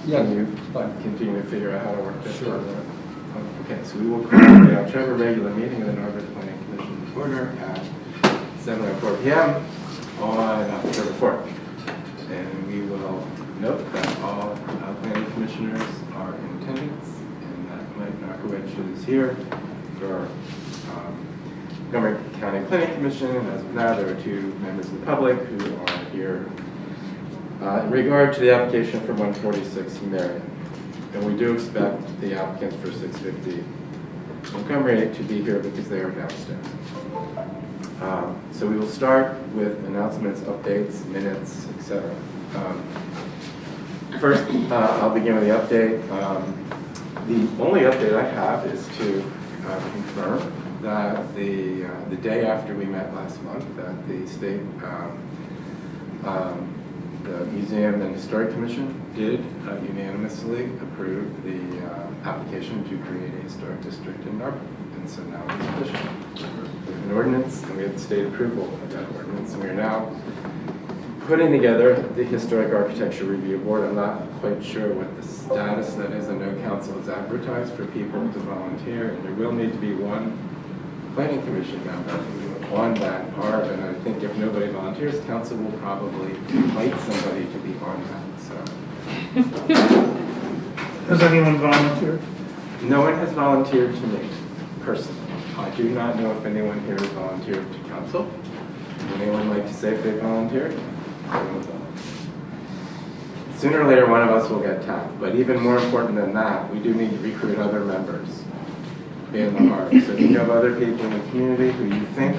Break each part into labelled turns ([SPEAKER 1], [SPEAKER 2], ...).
[SPEAKER 1] Can you
[SPEAKER 2] fine.
[SPEAKER 1] continue to figure out how to work this? Sure. Okay, so we will call the October regular meeting of the Narberth Planning Commission to order at 7:04 p.m. on October 4th. And we will note that all planning commissioners are in attendance and that Mike Narkowicz is here for Montgomery County Planning Commission. And as of now, there are two members of the public who are here in regard to the application for 146 Marion. And we do expect the applicants for 650 Montgomery to be here because they are downstairs. So we will start with announcements, updates, minutes, etc. First, I'll begin with the update. The only update I have is to confirm that the day after we met last month, that the state, the Museum and Historic Commission did unanimously approve the application to create a historic district in Narberth. And so now it's official. We have an ordinance, and we have the state approval of that ordinance, and we are now putting together the Historic Architecture Review Board. I'm not quite sure what the status that is. I know council has advertised for people to volunteer, and there will need to be one planning commission member on that part, and I think if nobody volunteers, council will probably invite somebody to be on that. So,
[SPEAKER 2] Has anyone volunteered?
[SPEAKER 1] no one has volunteered to me personally. I do not know if anyone here has volunteered to council. Would anyone like to say if they volunteered? Sooner or later, one of us will get tapped. But even more important than that, we do need to recruit other members in the heart. So if you have other people in the community who you think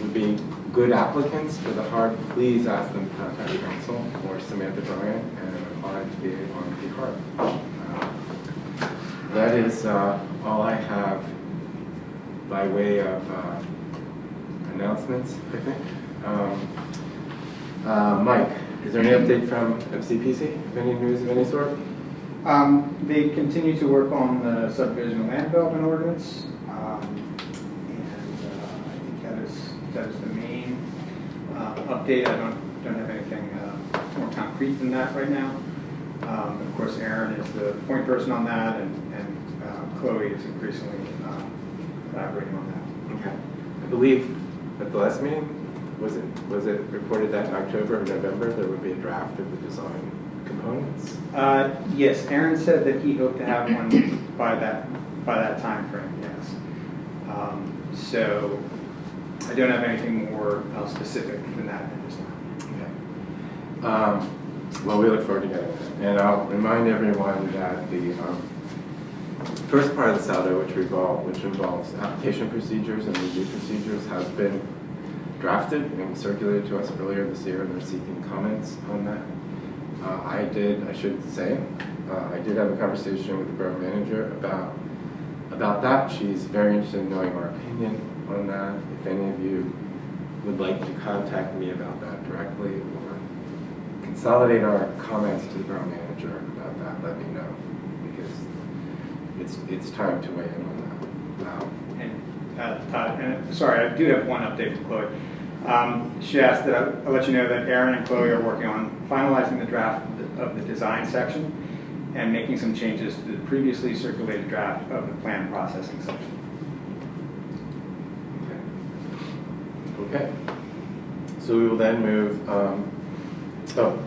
[SPEAKER 1] would be good applicants for the heart, please ask them to contact council or Samantha Bryan and apply to be on the heart. That is all I have by way of announcements, I think. Mike, is there any update from MCPC? Any news of any sort?
[SPEAKER 3] They continue to work on the subdivision land development ordinance, and I think that is the main update. I don't have anything more concrete than that right now. Of course, Aaron is the point person on that, and Chloe is increasingly collaborating on that.
[SPEAKER 1] Okay. I believe at the last meeting, was it reported that in October or November there would be a draft of the design components?
[SPEAKER 3] Yes, Aaron said that he hoped to have one by that time frame. Yes. So I don't have anything more specific than that at this time.
[SPEAKER 1] Okay. Well, we look forward to getting that. And I'll remind everyone that the first part of the SALDO, which involves application procedures and review procedures, has been drafted and circulated to us earlier this year, and they're seeking comments on that. I did have a conversation with the borough manager about that. She's very interested in knowing our opinion on that. If any of you would like to contact me about that directly or consolidate our comments to the borough manager about that, let me know, because it's time to weigh in on that.
[SPEAKER 3] Todd, and sorry, I do have one update for Chloe. She asked that I'll let you know that Aaron and Chloe are working on finalizing the draft of the design section and making some changes to the previously circulated draft of the plan processing section.
[SPEAKER 1] Okay. So we will then move.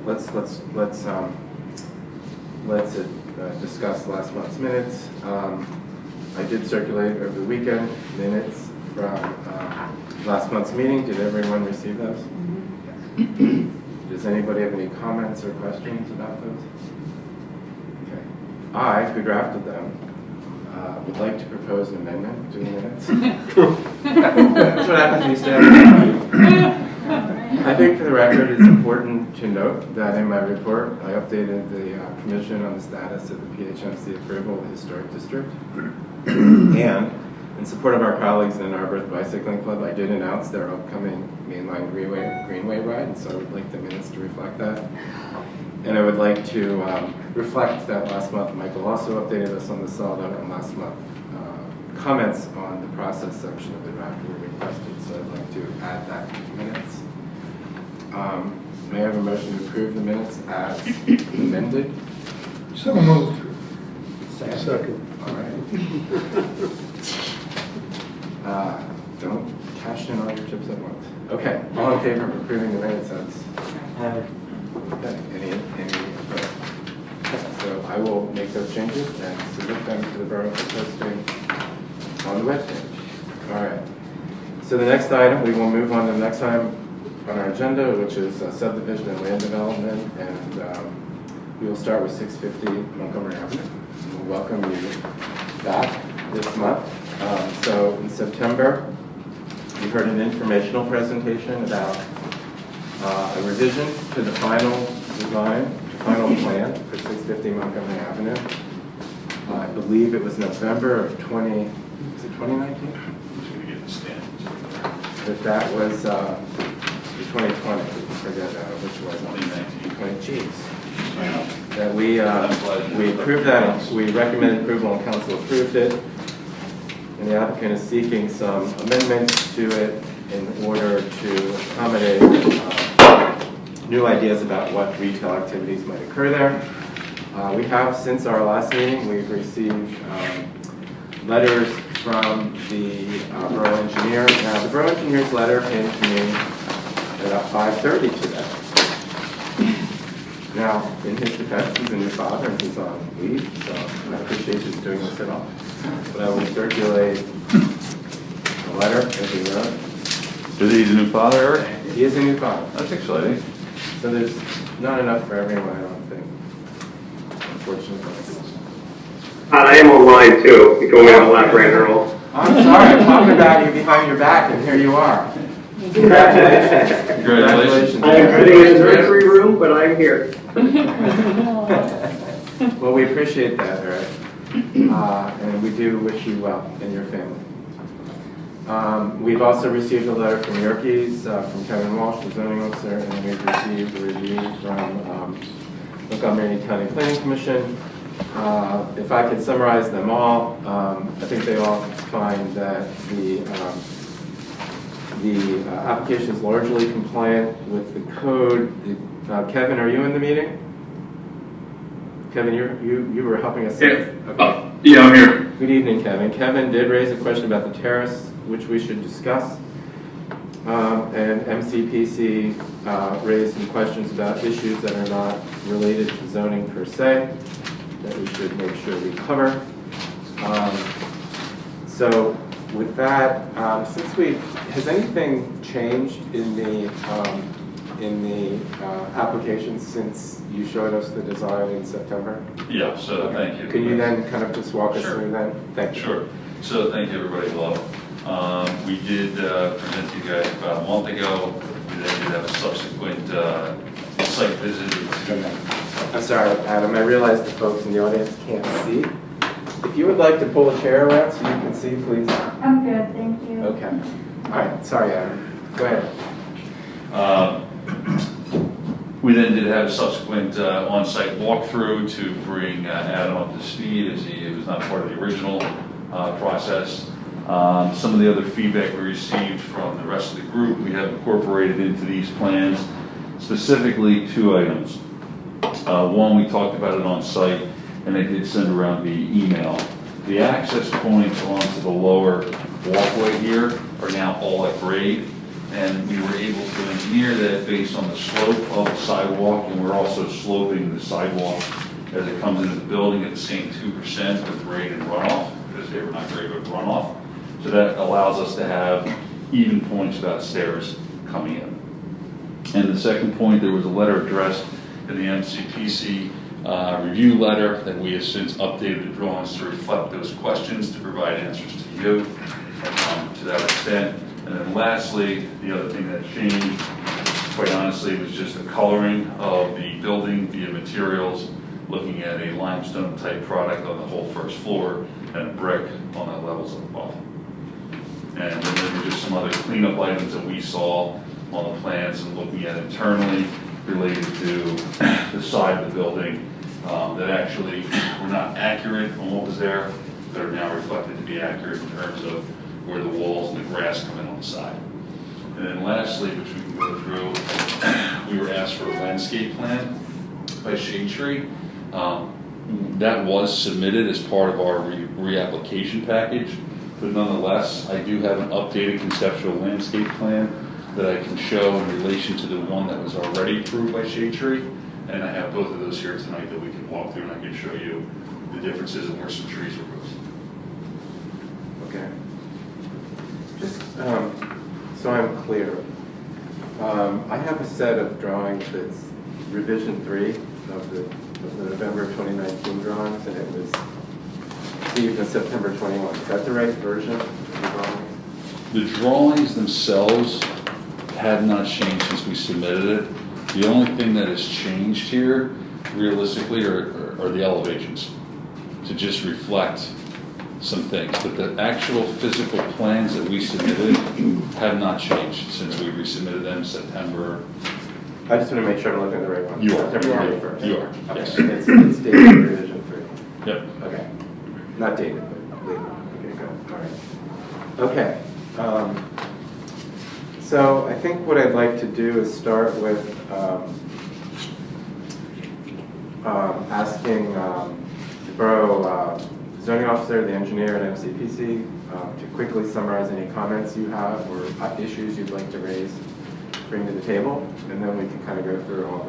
[SPEAKER 1] Let's discuss last month's minutes. I did circulate over the weekend minutes from last month's meeting. Did everyone receive those?
[SPEAKER 3] Yes.
[SPEAKER 1] Does anybody have any comments or questions about those? Okay. I, who drafted them, would like to propose an amendment to the minutes. That's what happens when you stand. I think for the record, it's important to note that in my report, I updated the commission on the status of the PHMC approval of the Historic District. And in support of our colleagues in Narberth Bicycling Club, I did announce their upcoming mainline Greenway ride, and so I would like the minutes to reflect that. And I would like to reflect that last month Michael also updated us on the SALDO, and last month comments on the process section of the draft were requested, so I'd like to add that to the minutes. May I have a motion to approve the minutes as amended?
[SPEAKER 2] So moved.
[SPEAKER 1] Second. All right. Don't cash in all your chips at once. Okay, all in favor of approving the minutes as? Okay, any opposed? Okay, so I will make those changes and submit them to the borough for posting on the webpage. All right. So the next item, we will move on to the next item on our agenda, which is subdivision and land development, and we will start with 650 Montgomery Avenue. We'll welcome you back this month. So in September, we heard an informational presentation about a revision to the final design, final plan for 650 Montgomery Avenue. I believe it was November of 2019? That was 2020. Forget which was 2019. Geez. That we approved that. We recommended approval and council approved it. And the applicant is seeking some amendments to it in order to accommodate new ideas about what retail activities might occur there. We have, since our last meeting, we've received letters from the borough engineer. Now, the borough engineer's letter came to me at about 5:30 today. Now, in his defense, he's a new father and he's on leave, so I appreciate his doing this at all. But I will circulate a letter that he wrote.
[SPEAKER 4] Is he a new father, Eric?
[SPEAKER 1] He is a new father.
[SPEAKER 4] That's exciting.
[SPEAKER 1] So there's not enough for everyone, I don't think, unfortunately.
[SPEAKER 5] I am online too. You told me to elaborate, Earl.
[SPEAKER 1] I'm sorry, I'm talking about you behind your back, and here you are. Congratulations.
[SPEAKER 4] Congratulations.
[SPEAKER 5] I am sitting in the nursery room, but I'm here.
[SPEAKER 1] Well, we appreciate that, Eric. And we do wish you well and your family. We've also received a letter from Yerkes, from Kevin Walsh, the zoning officer, and we've received a review from Montgomery County Planning Commission. If I could summarize them all, I think they all find that the application is largely compliant with the code. Kevin, are you in the meeting? Kevin, you were helping us.
[SPEAKER 4] Yeah.
[SPEAKER 1] Okay.
[SPEAKER 4] Yeah, I'm here.
[SPEAKER 1] Good evening, Kevin. Kevin did raise a question about the terrace, which we should discuss. And MCPC raised some questions about issues that are not related to zoning per se, that we should make sure we cover. So with that, has anything changed in the application since you showed us the design in September?
[SPEAKER 4] Yeah, so thank you.
[SPEAKER 1] Can you then kind of just walk us through that? Thank you.
[SPEAKER 4] Sure. So thank you, everybody. Hello. We did present to you guys about a month ago. We then did have a subsequent site visit.
[SPEAKER 1] I'm sorry, Adam. I realize the folks in the audience can't see. If you would like to pull a chair around so you can see, please.
[SPEAKER 6] I'm good, thank you.
[SPEAKER 1] Okay. All right. Sorry, Adam. Go ahead.
[SPEAKER 4] We then did have a subsequent on-site walkthrough to bring Adam up to speed, as he was not part of the original process. Some of the other feedback we received from the rest of the group, we have incorporated into these plans, specifically 2 items. One, we talked about it on site, and they did send around via email. The access points onto the lower walkway here are now all at grade, and we were able to engineer that based on the slope of the sidewalk, and we're also sloping the sidewalk as it comes into the building at the same 2% with grade and runoff, because they were not grade but runoff. So that allows us to have even points without stairs coming in. And the second point, there was a letter addressed in the MCPC review letter that we have since updated the drawings to reflect those questions to provide answers to you to that extent. And then lastly, the other thing that changed, quite honestly, was just the coloring of the building via materials, looking at a limestone type product on the whole first floor and a brick on the levels above. And then there were just some other cleanup items that we saw on the plans and looking at internally related to the side of the building that actually were not accurate on what was there, that are now reflected to be accurate in terms of where the walls and the grass come in on the side. And then lastly, which we can go through, we were asked for a landscape plan by Shade Tree. That was submitted as part of our reapplication package, but nonetheless, I do have an updated conceptual landscape plan that I can show in relation to the one that was already approved by Shade Tree. And I have both of those here tonight that we can walk through, and I can show you the differences and where some trees were moved.
[SPEAKER 1] Okay. Just so I'm clear, I have a set of drawings that's revision 3 of the November 2019 drawings, and it was received in September 21. Is that the right version of the drawings?
[SPEAKER 4] The drawings themselves have not changed since we submitted it. The only thing that has changed here, realistically, are the elevations to just reflect some things. But the actual physical plans that we submitted have not changed since we resubmitted them in September.
[SPEAKER 1] I just want to make sure I'm looking at the right one.
[SPEAKER 4] You are.
[SPEAKER 1] September 21st.
[SPEAKER 4] You are,
[SPEAKER 1] Okay.
[SPEAKER 4] yes.
[SPEAKER 1] It's dated revision 3.
[SPEAKER 4] Yep.
[SPEAKER 1] Okay. Not dated, but later. Okay, good. All right. Okay. So I think what I'd like to do is start with asking the borough zoning officer, the engineer at MCPC, to quickly summarize any comments you have or issues you'd like to raise, bring to the table, and then we can kind of go through all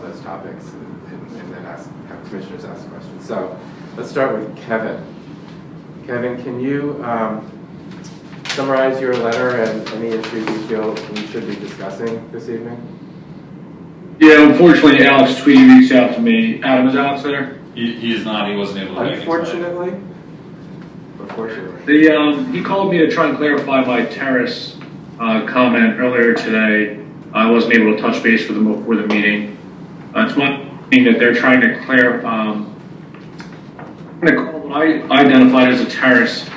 [SPEAKER 1] those topics and then have commissioners ask questions. So let's start with Kevin. Kevin, can you summarize your letter and any issues you feel we should be discussing this evening?
[SPEAKER 6] Yeah, unfortunately, Alex Tweedy reached out to me. Adam, is Alex there?
[SPEAKER 4] He is not. He wasn't able to make it tonight.
[SPEAKER 1] Unfortunately? Or fortunately?
[SPEAKER 6] He called me to try and clarify my terrace comment earlier today. I wasn't able to touch base with him before the meeting. It's my thing that they're trying to clarify. What I identified as a terrace. I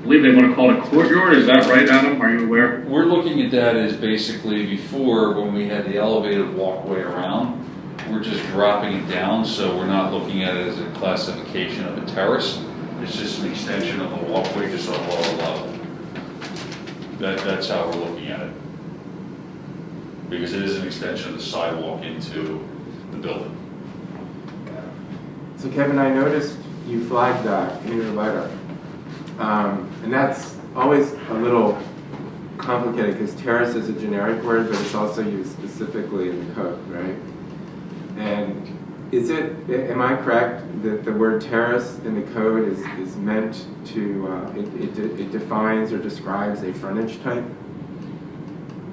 [SPEAKER 6] believe they want to call it a courtyard. Is that right, Adam? Are you aware?
[SPEAKER 4] We're looking at that as basically before, when we had the elevated walkway around, we're just dropping it down, so we're not looking at it as a classification of a terrace. It's just an extension of the walkway just on a lower level. That's how we're looking at it. Because it is an extension of the sidewalk into the building.
[SPEAKER 1] So Kevin, I noticed you flagged that in your letter. And that's always a little complicated because terrace is a generic word, but it's also used specifically in the code, right? And am I correct that the word terrace in the code is meant to, it defines or describes a frontage type?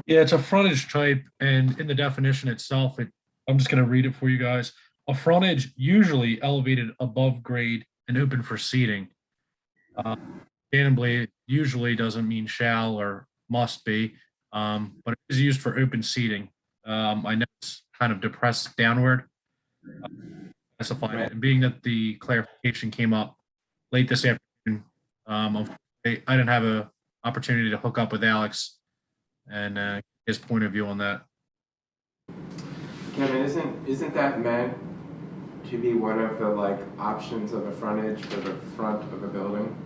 [SPEAKER 7] Yeah, it's a frontage type, and in the definition itself, I'm just going to read it for you guys. A frontage usually elevated above grade and open for seating. Understandably, usually doesn't mean shall or must be, but it is used for open seating. I know it's kind of depressed downward. Specifying it, and being that the clarification came up late this afternoon, I didn't have an opportunity to hook up with Alex and his point of view on that.
[SPEAKER 1] Kevin, isn't that meant to be one of the options of a frontage for the front of a building?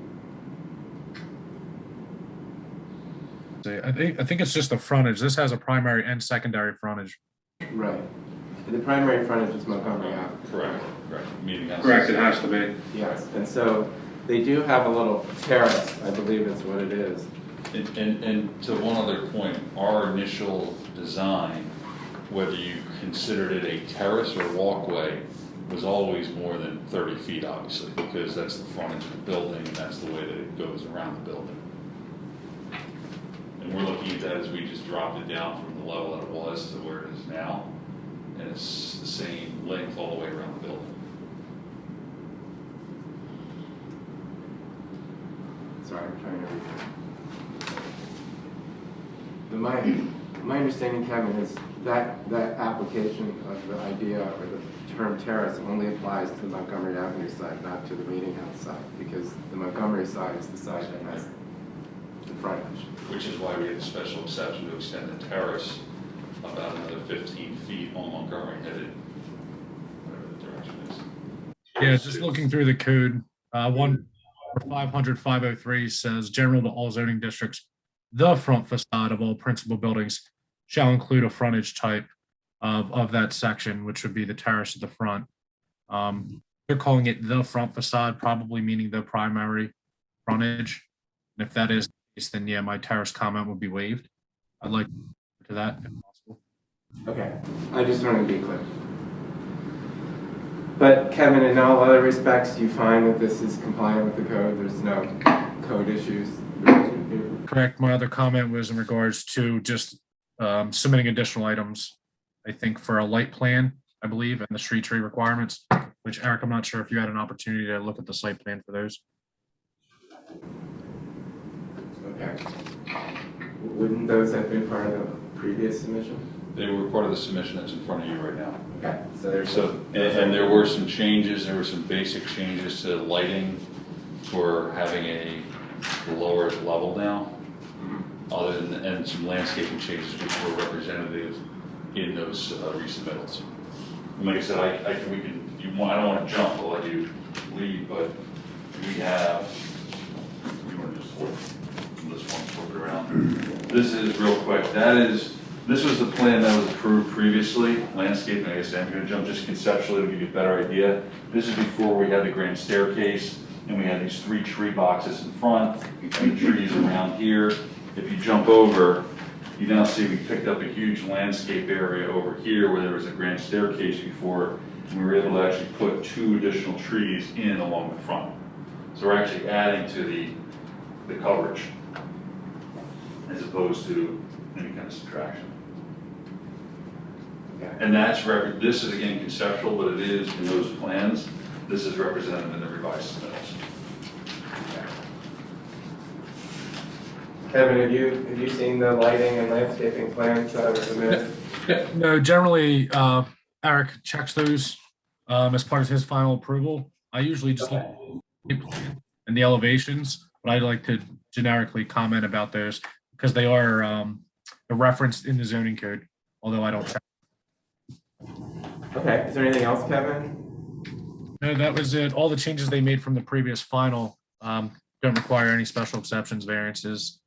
[SPEAKER 7] I think it's just the frontage. This has a primary and secondary frontage.
[SPEAKER 1] Right. The primary frontage is Montgomery Ave.
[SPEAKER 4] Correct. Meeting house.
[SPEAKER 6] Correct, it has to be.
[SPEAKER 1] Yes, and so they do have a little terrace, I believe is what it is.
[SPEAKER 4] And to one other point, our initial design, whether you considered it a terrace or walkway, was always more than 30 feet, obviously, because that's the frontage of the building, and that's the way that it goes around the building. And we're looking at that as we just dropped it down from the level that it was to where it is now, and it's the same length all the way around the building.
[SPEAKER 1] Sorry, I'm trying to read it. My understanding, Kevin, is that application of the idea or the term terrace only applies to the Montgomery Avenue side, not to the Meeting House side, because the Montgomery side is the side that has the frontage.
[SPEAKER 4] Which is why we had a special exception to extend the terrace about another 15 feet on Montgomery headed, whatever the direction is.
[SPEAKER 7] Yeah, just looking through the code, 500-503 says general to all zoning districts, the front facade of all principal buildings shall include a frontage type of that section, which would be the terrace at the front. They're calling it the front facade, probably meaning the primary frontage. And if that is the case, then yeah, my terrace comment would be waived. I'd like to that if possible.
[SPEAKER 1] Okay, I just wanted to be clear. But Kevin, in all other respects, you find that this is compliant with the code? There's no code issues?
[SPEAKER 7] Correct. My other comment was in regards to just submitting additional items, I think for a light plan, I believe, and the street tree requirements, which Eric, I'm not sure if you had an opportunity to look at the site plan for those.
[SPEAKER 1] Okay. Wouldn't those have been part of the previous submission?
[SPEAKER 4] They were part of the submission that's in front of you right now.
[SPEAKER 1] Okay, so there's
[SPEAKER 4] And there were some changes, there were some basic changes to lighting for having a lower level now, other than, and some landscaping changes which were representative in those resubmittals. And like I said, we can, if you want, I don't want to jump, I'll let you lead, but we have, you want to just flip this one, flip it around. This is real quick, this was the plan that was approved previously, landscaping. I guess I'm going to jump just conceptually to give you a better idea. This is before we had the grand staircase, and we had these 3 tree boxes in front, and trees around here. If you jump over, you now see we picked up a huge landscape area over here where there was a grand staircase before, and we were able to actually put 2 additional trees in along the front. So we're actually adding to the coverage as opposed to any kind of subtraction. And that's, this is again conceptual, but it is in those plans. This is represented in the revised submittals.
[SPEAKER 1] Kevin, have you seen the lighting and landscaping plans that were submitted?
[SPEAKER 7] No, generally, Eric checks those as part of his final approval. I usually just look at the elevations, but I'd like to generically comment about those because they are referenced in the zoning code, although I don't check.
[SPEAKER 1] Okay, is there anything else, Kevin?
[SPEAKER 7] No, that was it. All the changes they made from the previous final don't require any special exceptions, variances.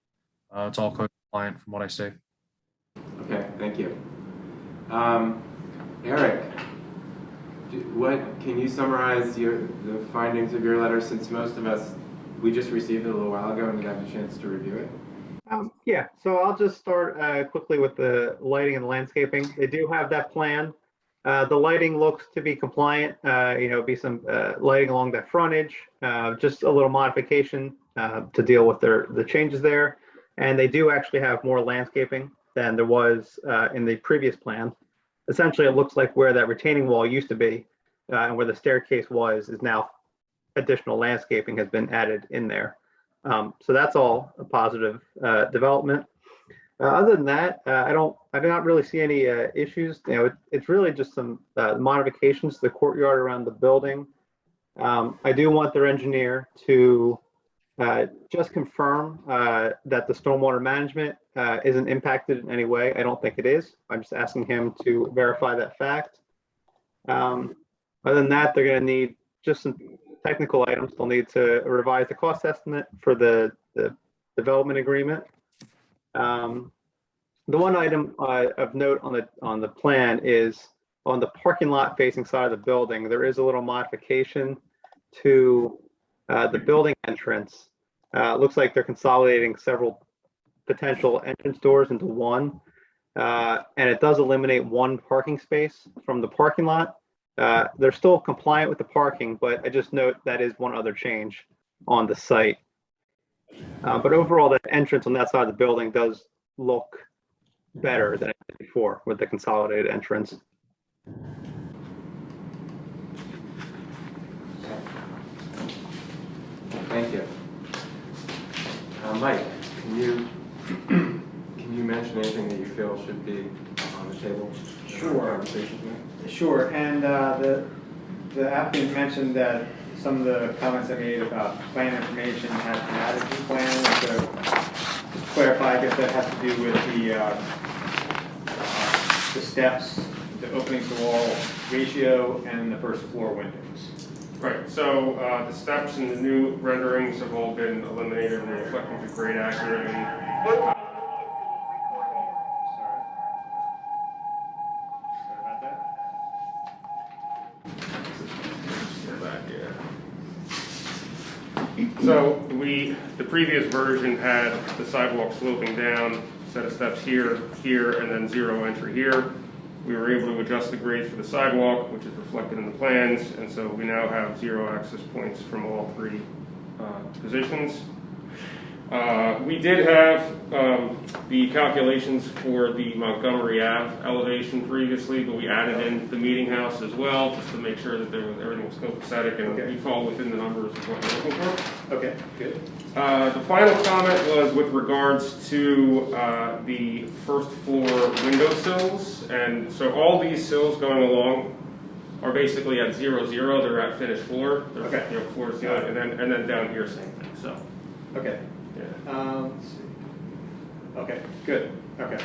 [SPEAKER 7] It's all code compliant from what I see.
[SPEAKER 1] Okay, thank you. Eric, can you summarize the findings of your letter, since most of us, we just received it a little while ago and didn't have a chance to review it?
[SPEAKER 8] Yeah, so I'll just start quickly with the lighting and landscaping. They do have that plan. The lighting looks to be compliant, be some lighting along that frontage, just a little modification to deal with the changes there. And they do actually have more landscaping than there was in the previous plan. Essentially, it looks like where that retaining wall used to be and where the staircase was is now additional landscaping has been added in there. So that's all a positive development. Other than that, I do not really see any issues. It's really just some modifications to the courtyard around the building. I do want their engineer to just confirm that the stormwater management isn't impacted in any way. I don't think it is. I'm just asking him to verify that fact. Other than that, they're going to need just some technical items. They'll need to revise the cost estimate for the development agreement. The one item of note on the plan is on the parking lot facing side of the building, there is a little modification to the building entrance. It looks like they're consolidating several potential entrance doors into one, and it does eliminate one parking space from the parking lot. They're still compliant with the parking, but I just note that is one other change on the site. But overall, that entrance on that side of the building does look better than it did before with the consolidated entrance.
[SPEAKER 1] Thank you. Mike, can you mention anything that you feel should be on the table?
[SPEAKER 3] Sure. Sure, and the applicant mentioned that some of the comments I made about plan information has been added to the plan. So just to clarify, I guess that has to do with the steps, the opening to wall ratio, and the first floor windows.
[SPEAKER 9] Right, so the steps and the new renderings have all been eliminated and reflecting the grade accurately. Sorry about that. So the previous version had the sidewalk sloping down, set of steps here, here, and then 0 entry here. We were able to adjust the grades for the sidewalk, which is reflected in the plans, and so we now have 0 access points from all 3 positions. We did have the calculations for the Montgomery Ave elevation previously, but we added in the meeting house as well, just to make sure that everything was copacetic and we fall within the numbers of what we're looking for.
[SPEAKER 3] Okay, good.
[SPEAKER 9] The final comment was with regards to the first floor window sills, and so all these sills going along are basically at 0, 0. They're at finished floor. They're,
[SPEAKER 3] Okay.
[SPEAKER 9] Floor to ceiling, and then down here same thing. So.
[SPEAKER 3] Okay.
[SPEAKER 9] Yeah.
[SPEAKER 3] Let's see. Okay, good, okay.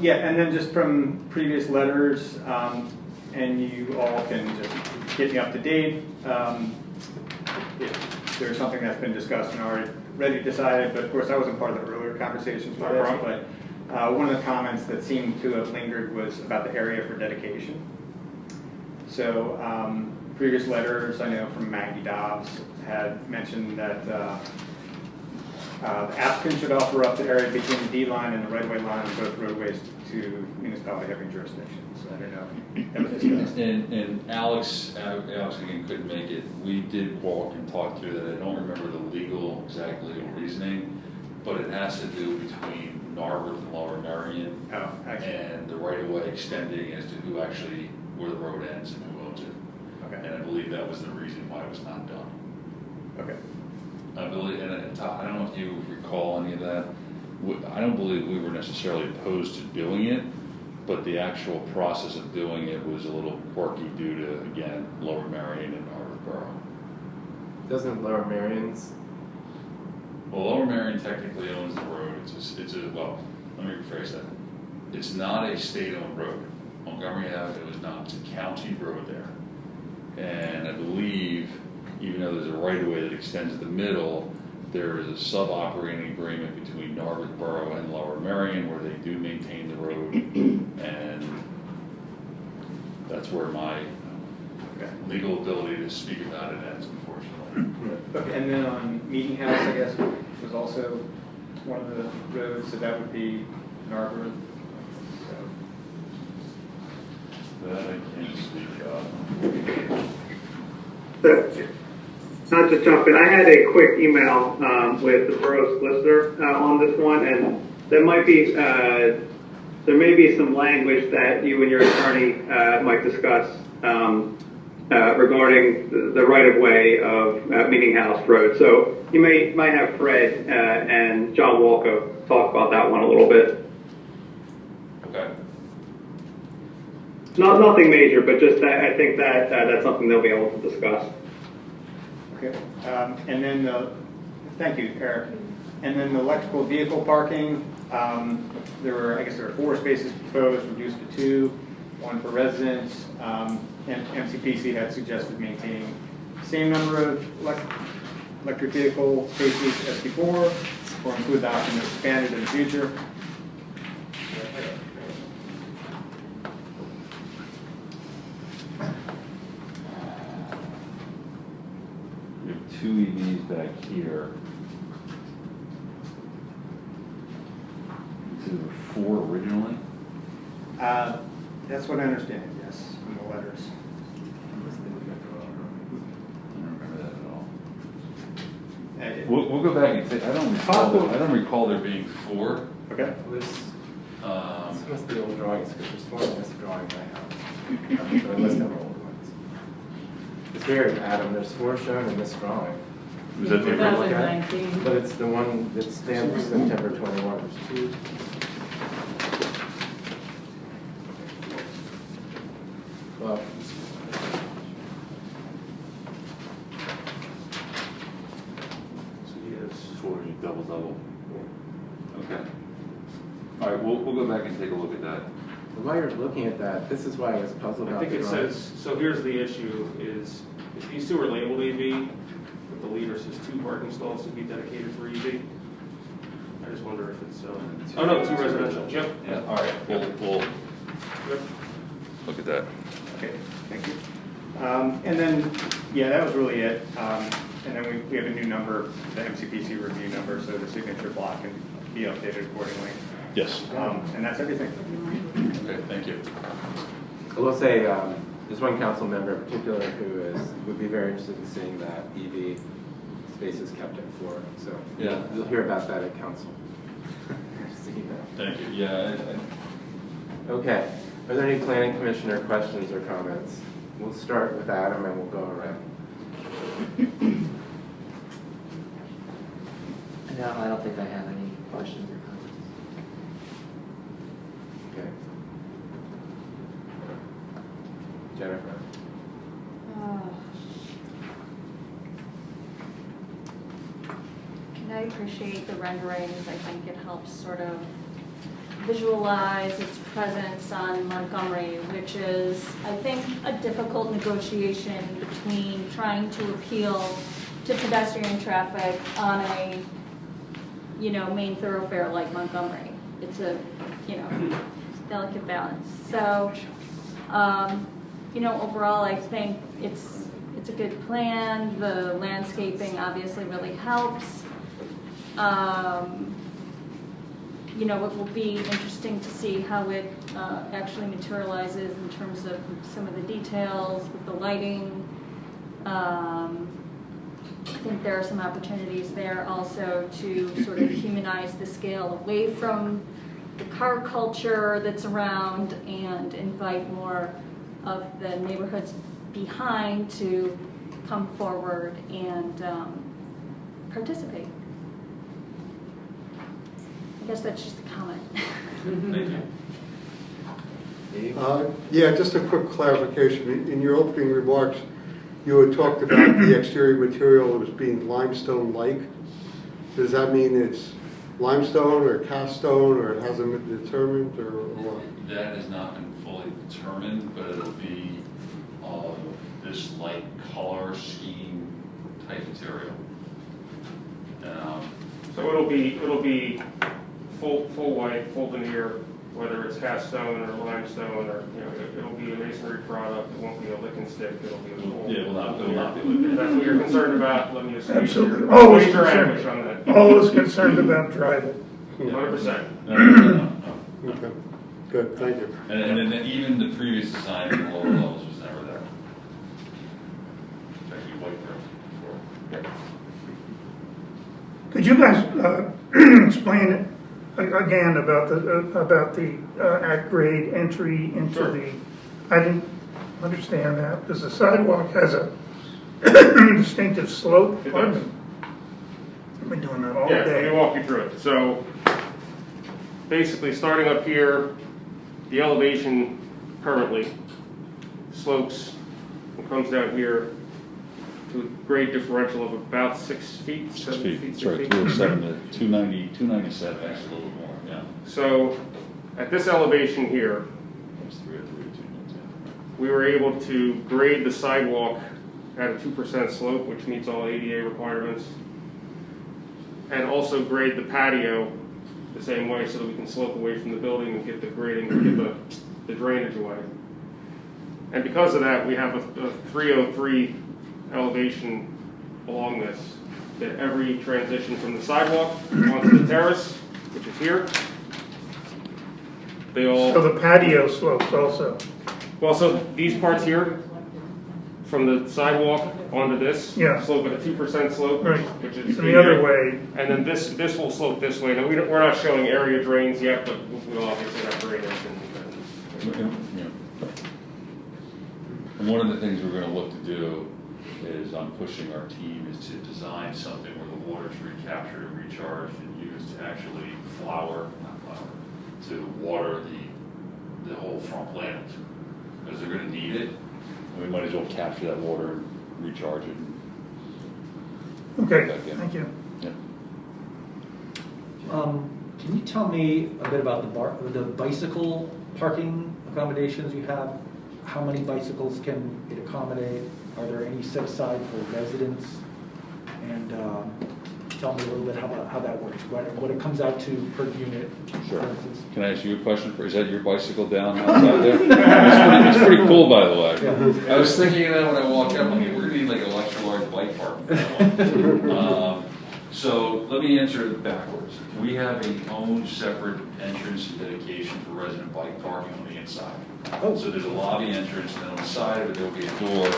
[SPEAKER 3] Yeah, and then just from previous letters, and you all can just get me up to date. If there's something that's been discussed and already decided, but of course I wasn't part of the earlier conversations for this, but one of the comments that seemed to have lingered was about the area for dedication. So previous letters, I know from Maggie Dobbs, had mentioned that the applicant should offer up the area between the D line and the right-of-way line of both roadways to municipality having jurisdiction. So I don't know if that was discussed.
[SPEAKER 4] And Alex again couldn't make it. We did walk and talk through that. I don't remember the legal exactly reasoning, but it has to do between Narberth and Lower Merion, and the right-of-way extending as to who actually, where the road ends and who owns it.
[SPEAKER 3] Okay.
[SPEAKER 4] And I believe that was the reason why it was not done.
[SPEAKER 3] Okay.
[SPEAKER 4] I believe, and Todd, I don't know if you recall any of that. I don't believe we were necessarily opposed to doing it, but the actual process of doing it was a little quirky due to, again, Lower Merion and Narberth Borough.
[SPEAKER 1] Doesn't Lower Merion's?
[SPEAKER 4] Well, Lower Merion technically owns the road. Well, let me rephrase that. It's not a state-owned road. Montgomery Avenue is not. It's a county road there. And I believe, even though there's a right-of-way that extends to the middle, there is a sub-operating agreement between Narberth Borough and Lower Merion where they do maintain the road, and that's where my legal ability to speak about it ends, unfortunately.
[SPEAKER 3] Okay, and then on Meeting House, I guess, was also one of the roads, so that would be Narberth.
[SPEAKER 4] That I can't speak of.
[SPEAKER 5] Not to jump in, I had a quick email with the borough solicitor on this one, and there may be some language that you and your attorney might discuss regarding the right-of-way of Meeting House Road. So you might have Fred and John Walker talk about that one a little bit.
[SPEAKER 4] Okay.
[SPEAKER 5] Nothing major, but just that I think that that's something they'll be able to discuss.
[SPEAKER 3] Okay, and then thank you, Eric. And then the electrical vehicle parking, there were 4 spaces proposed, reduced to 2, 1 for residents. And MCPC had suggested maintaining the same number of electric vehicle spaces as before, or include the option of expanded in the future.
[SPEAKER 4] We have 2 EVs back here. So there were 4 originally?
[SPEAKER 3] That's what I understand, yes, from the letters.
[SPEAKER 4] I don't remember that at all.
[SPEAKER 3] Uh,
[SPEAKER 4] We'll go back and say, I don't recall there being 4.
[SPEAKER 3] Okay.
[SPEAKER 1] This must be old drawings, because there's 4 in this drawing I have. So I must have old ones. It's weird, Adam, there's 4 shown in this drawing.
[SPEAKER 4] Was that the original?
[SPEAKER 10] 2019.
[SPEAKER 1] But it's the one that stands for September 21. There's 2. Well,
[SPEAKER 4] So he has 4 double. Okay. All right, we'll go back and take a look at that.
[SPEAKER 1] while you're looking at that, this is why I was puzzled
[SPEAKER 9] I
[SPEAKER 1] about
[SPEAKER 9] think
[SPEAKER 1] the
[SPEAKER 9] it
[SPEAKER 1] drawing.
[SPEAKER 9] says, so here's the issue is, if these 2 are labeled EV, but the leader says 2 parking stalls to be dedicated for EV. I just wonder if it's, oh no, 2 residential, yep.
[SPEAKER 4] Yeah, all right, we'll
[SPEAKER 9] Yep.
[SPEAKER 4] look at that.
[SPEAKER 3] Okay, thank you. And then, yeah, that was really it. And then we we have a new number, the MCPC review number, so the signature block can be updated accordingly.
[SPEAKER 4] Yes.
[SPEAKER 3] And that's everything.
[SPEAKER 4] Okay, thank you.
[SPEAKER 1] I will say, there's one council member in particular who would be very interested in seeing that EV spaces kept at 4. So
[SPEAKER 4] Yeah.
[SPEAKER 1] you'll hear about that at council. Just email.
[SPEAKER 4] Thank you. Yeah.
[SPEAKER 1] Okay. Are there any planning commissioner questions or comments? We'll start with Adam and we'll go around.
[SPEAKER 10] No, I don't think I have any questions or comments.
[SPEAKER 1] Okay. Jennifer?
[SPEAKER 11] And I appreciate the renderings. I think it helps sort of visualize its presence on Montgomery, which is, I think, a difficult negotiation between trying to appeal to pedestrian traffic on a, main thoroughfare like Montgomery. It's a, delicate balance. So, overall, I think it's a good plan. The landscaping obviously really helps. It will be interesting to see how it actually materializes in terms of some of the details with the lighting. I think there are some opportunities there also to sort of humanize the scale away from the car culture that's around and invite more of the neighborhoods behind to come forward and participate. I guess that's just a comment.
[SPEAKER 4] Thank you.
[SPEAKER 12] Yeah, just a quick clarification. In your opening remarks, you had talked about the exterior material as being limestone-like. Does that mean it's limestone or cast stone, or it hasn't been determined, or what?
[SPEAKER 4] That has not been fully determined, but it'll be this light color scheme type material.
[SPEAKER 9] So it'll be full white, full veneer, whether it's cast stone or limestone, or it'll be a masonry product. It won't be a lick and stick. It'll be a full.
[SPEAKER 4] Yeah, it will not be.
[SPEAKER 9] If that's what you're concerned about, let me just
[SPEAKER 2] Absolutely.
[SPEAKER 9] Always anguish on that.
[SPEAKER 2] Always concerned about driving.
[SPEAKER 9] 100%.
[SPEAKER 4] No.
[SPEAKER 12] Okay, good, thank you.
[SPEAKER 4] And then even the previous design in the lower levels was never there. It's actually white there before.
[SPEAKER 2] Could you guys explain again about the at-grade entry into
[SPEAKER 9] Sure.
[SPEAKER 2] I didn't understand that, because the sidewalk has a distinctive slope.
[SPEAKER 9] It
[SPEAKER 2] Pardon
[SPEAKER 9] does.
[SPEAKER 2] me. I've been doing that all
[SPEAKER 9] Yeah, let
[SPEAKER 2] day.
[SPEAKER 9] me walk you through it. So basically, starting up here, the elevation currently slopes and comes down here to a grade differential of about 6 feet, 7 feet, 6 feet.
[SPEAKER 4] 207 to 290, 297, actually a little more, yeah.
[SPEAKER 9] So at this elevation here,
[SPEAKER 4] That's 303, 210.
[SPEAKER 9] we were able to grade the sidewalk at a 2% slope, which meets all ADA requirements, and also grade the patio the same way so that we can slope away from the building and get the grading, get the drainage away. And because of that, we have a 303 elevation along this, that every transition from the sidewalk onto the terrace, which is here, they all...
[SPEAKER 2] So the patio slopes also.
[SPEAKER 9] Well, so these parts here, from the sidewalk onto this,
[SPEAKER 2] Yeah.
[SPEAKER 9] slope at a 2% slope,
[SPEAKER 2] Right.
[SPEAKER 9] which is
[SPEAKER 2] And the other way,
[SPEAKER 9] and then this will slope this way. Now, we're not showing area drains yet, but we'll obviously have drainage and
[SPEAKER 4] Yeah. And one of the things we're going to look to do is I'm pushing our team is to design something where the water's recaptured and recharged and used to actually to water the whole front land. Because they're going to need it, and we might as well capture that water and recharge it.
[SPEAKER 2] okay,
[SPEAKER 4] Yeah.
[SPEAKER 2] thank you.
[SPEAKER 4] Yeah.
[SPEAKER 10] Can you tell me a bit about the bicycle parking accommodations you have? How many bicycles can it accommodate? Are there any set aside for residents? And tell me a little bit how that works, what it comes out to per unit,
[SPEAKER 4] Sure.
[SPEAKER 10] for instance.
[SPEAKER 4] Can I ask you a question? Is that your bicycle down outside there? It's pretty cool, by the way.
[SPEAKER 10] Yeah.
[SPEAKER 4] I was thinking of that when I walked up. We're going to need like an extra large bike park that one. So let me answer it backwards. We have a own separate entrance and dedication for resident bike parking on the inside. So there's a lobby entrance, and then on the side of it, there'll be a door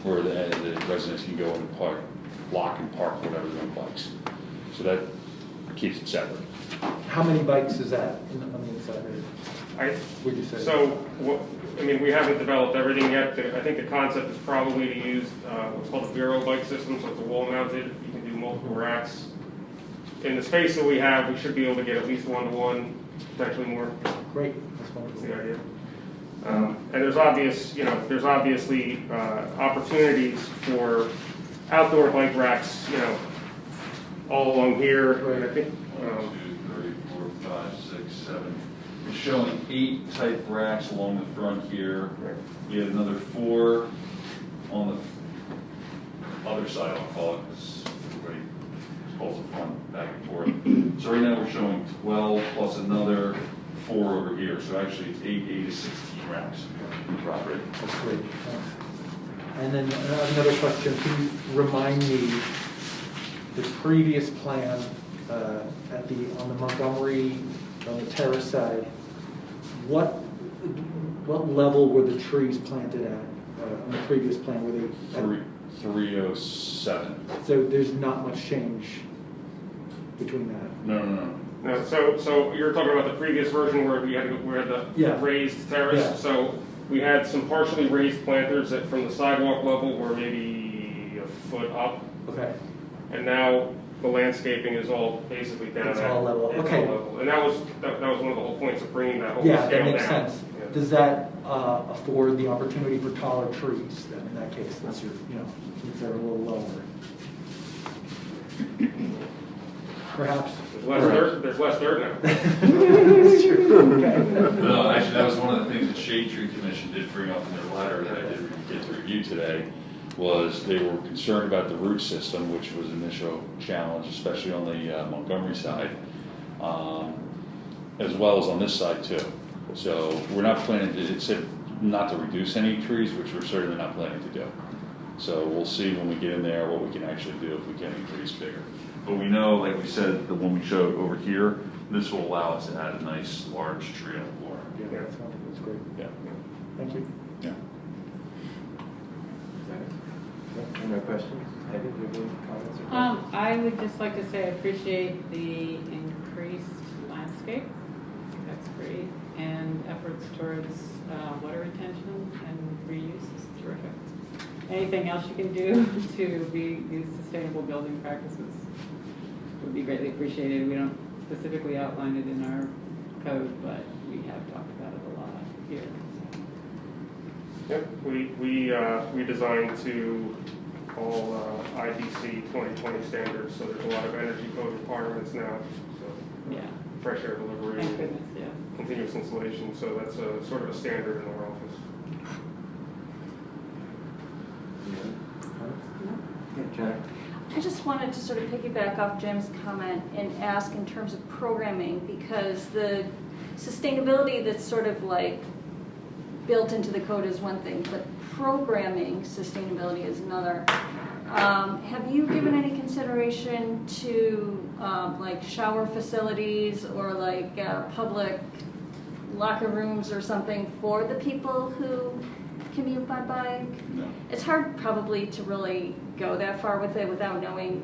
[SPEAKER 4] where the residents can go and park, lock and park whatever their own bikes. So that keeps it separate.
[SPEAKER 10] How many bikes is that on the inside? Would you say?
[SPEAKER 9] So, I mean, we haven't developed everything yet. I think the concept is probably to use what's called a Vero bike system, so it's a wall mounted. You can do multiple racks. In the space that we have, we should be able to get at least 1-to-1, potentially more.
[SPEAKER 10] Great, that's wonderful.
[SPEAKER 9] That's the idea. And there's obviously opportunities for outdoor bike racks, all along here.
[SPEAKER 10] Right.
[SPEAKER 9] I think.
[SPEAKER 4] 1, 2, 3, 4, 5, 6, 7. We're showing 8 type racks along the front here. We have another 4 on the other side, I'll call it, because everybody calls the front back and forth. So right now we're showing 12 plus another 4 over here. So actually it's 8 to 16 racks in the property.
[SPEAKER 10] That's great. And then another question, can you remind me the previous plan on the Montgomery, on the terrace side, what level were the trees planted at on the previous plan? Were they
[SPEAKER 4] 307.
[SPEAKER 10] So there's not much change between that?
[SPEAKER 4] No.
[SPEAKER 9] No, so you're talking about the previous version where we had the raised terrace.
[SPEAKER 10] Yeah.
[SPEAKER 9] So we had some partially raised planters that from the sidewalk level were maybe a foot up.
[SPEAKER 10] Okay.
[SPEAKER 9] And now the landscaping is all basically down
[SPEAKER 10] It's
[SPEAKER 9] at
[SPEAKER 10] all level.
[SPEAKER 9] it's
[SPEAKER 10] Okay.
[SPEAKER 9] all level. And that was one of the whole points of bringing that whole
[SPEAKER 10] Yeah,
[SPEAKER 9] scale
[SPEAKER 10] that makes
[SPEAKER 9] down.
[SPEAKER 10] sense.
[SPEAKER 9] Yeah.
[SPEAKER 10] Does that afford the opportunity for taller trees then in that case, since you're, since they're a little lower? Perhaps.
[SPEAKER 9] There's less dirt now.
[SPEAKER 10] That's true. Okay.
[SPEAKER 4] No, actually, that was one of the things that Shade Tree Commission did bring up in their letter that I did get to review today, was they were concerned about the root system, which was an initial challenge, especially on the Montgomery side, as well as on this side too. So we're not planning to, it said not to reduce any trees, which we're certainly not planning to do. So we'll see when we get in there what we can actually do if we can increase bigger. But we know, like we said, the one we showed over here, this will allow us to add a nice large tree on the floor.
[SPEAKER 10] Yeah, that's great.
[SPEAKER 4] Yeah.
[SPEAKER 10] Thank you.
[SPEAKER 4] Yeah.
[SPEAKER 1] Any more questions? Heidi, do you have any comments or questions?
[SPEAKER 13] I would just like to say I appreciate the increased landscape. That's great. And efforts towards water retention and reuse is terrific. Anything else you can do to use sustainable building practices would be greatly appreciated. We don't specifically outline it in our code, but we have talked about it a lot here.
[SPEAKER 9] Yep, we designed to all IDC 2020 standards, so there's a lot of energy code requirements now. So
[SPEAKER 13] Yeah.
[SPEAKER 9] fresh air delivery,
[SPEAKER 13] Thank goodness, yeah.
[SPEAKER 9] continuous insulation, so that's a sort of a standard in our office.
[SPEAKER 11] I just wanted to sort of piggyback off Jim's comment and ask in terms of programming, because the sustainability that's sort of like built into the code is one thing, but programming sustainability is another. Have you given any consideration to like shower facilities or like public locker rooms or something for the people who commute by bike?
[SPEAKER 4] No.
[SPEAKER 11] It's hard probably to really go that far with it without knowing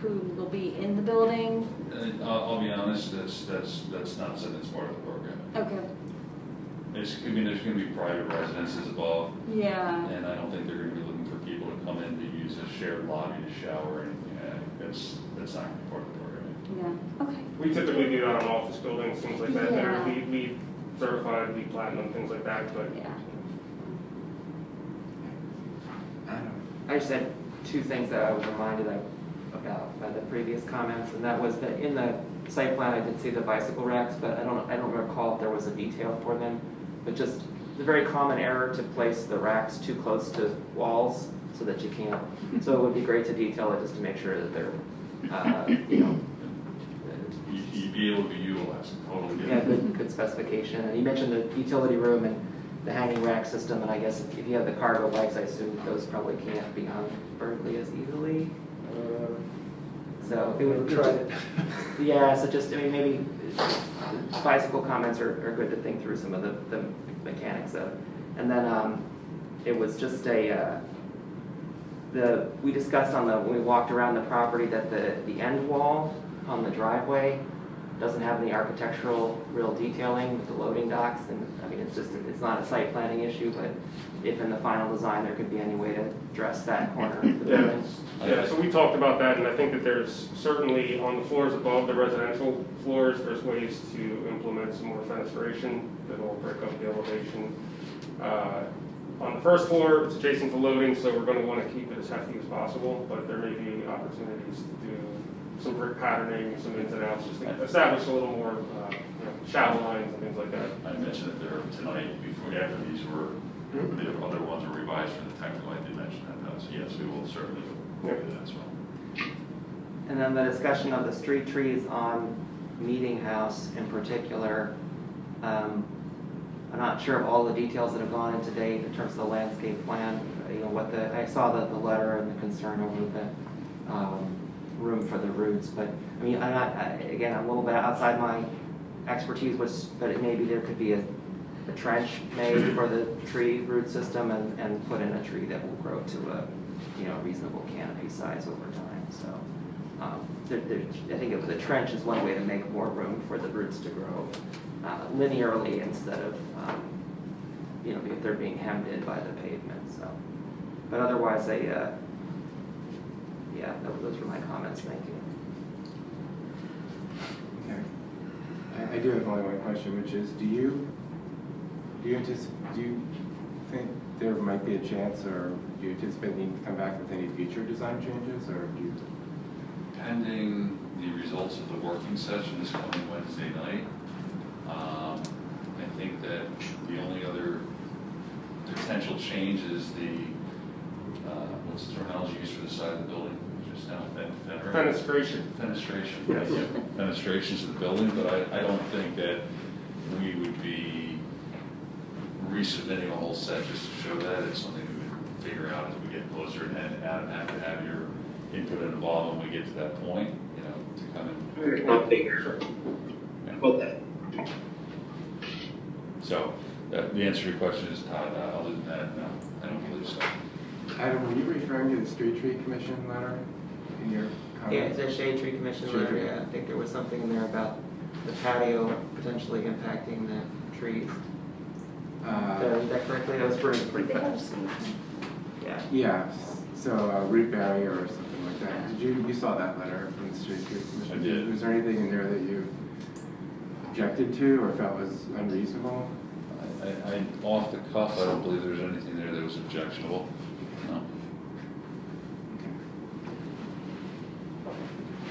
[SPEAKER 11] who will be in the building.
[SPEAKER 4] I'll be honest, that's not something that's part of the program.
[SPEAKER 11] Okay.
[SPEAKER 4] There's going to be private residences involved.
[SPEAKER 11] Yeah.
[SPEAKER 4] And I don't think they're going to be looking for people to come in to use a shared lobby to shower or anything. That's not part of the program.
[SPEAKER 11] Yeah. Okay.
[SPEAKER 9] We typically do that on office buildings, things like that.
[SPEAKER 11] Yeah.
[SPEAKER 9] That are LEED certified, LEED platinum, things like that. But
[SPEAKER 11] Yeah.
[SPEAKER 14] I just had two things that I was reminded about by the previous comments, and that was that in the site plan I did see the bicycle racks, but I don't recall if there was a detail for them. But just the very common error to place the racks too close to walls so that you can't. So it would be great to detail it just to make sure that they're,
[SPEAKER 4] You'd be able to utilize it totally.
[SPEAKER 14] Yeah, good specification. And you mentioned the utility room and the hanging rack system, and I guess if you have the cargo bikes, I assume those probably can't be on vertically as easily. So it would
[SPEAKER 10] Tried it.
[SPEAKER 14] yeah, so just, I mean, maybe bicycle comments are good to think through some of the mechanics of. And then it was just we discussed when we walked around the property that the end wall on the driveway doesn't have any architectural real detailing with the loading docks. And I mean, it's not a site planning issue, but if in the final design there could be any way to address that corner of the building.
[SPEAKER 9] Yeah, so we talked about that, and I think that there's certainly on the floors above the residential floors, there's ways to implement some more fenestration that will break up the elevation. On the first floor, it's adjacent to loading, so we're going to want to keep it as hefty as possible, but there may be opportunities to do some brick patterning, some ins and outs, just to establish a little more shadow lines and things like that.
[SPEAKER 4] I mentioned that there tonight, after these were, the other ones were revised for the technical, I did mention that, so yes, we will certainly do that as well.
[SPEAKER 14] And then the discussion of the street trees on Meeting House in particular. I'm not sure of all the details that have gone into date in terms of the landscape plan. You know, I saw the letter and the concern over the room for the roots, but I mean, again, I'm a little bit outside my expertise, but maybe there could be a trench made for the tree root system and put in a tree that will grow to a reasonable canopy size over time. So I think the trench is one way to make more room for the roots to grow linearly instead of if they're being hemmed in by the pavement. So, but otherwise, those were my comments. Thank you.
[SPEAKER 1] Okay. I do have only one question, which is, do you think there might be a chance, or do you anticipate needing to come back with any future design changes, or do you?
[SPEAKER 4] Pending the results of the working session this coming Wednesday night, I think that the only other potential change is what's the terminology used for the side of the building? Just now,
[SPEAKER 9] Fenestration.
[SPEAKER 4] Fenestration, yes. Fenestrations of the building, but I don't think that we would be resubmitting a whole set just to show that. It's something we would figure out as we get closer, and Adam, have to have your input and involved when we get to that point, to come in. Yeah. So, the answer to your question is, other than that, no, I don't believe so.
[SPEAKER 1] Adam, were you referring to the Street Tree Commission letter in your comments?
[SPEAKER 14] Yeah, it's a Shade Tree Commission letter. Yeah, I think there was something in there about the patio potentially impacting the trees. Did I read that correctly? That was pretty fast. Yeah.
[SPEAKER 1] Yeah, so root barrier or something like that. You saw that letter from the Street Tree Commission?
[SPEAKER 4] I did.
[SPEAKER 1] Was there anything in there that you objected to or felt was unreasonable?
[SPEAKER 4] I off the cuff, I don't believe there's anything there that was objectionable. No.
[SPEAKER 1] Okay.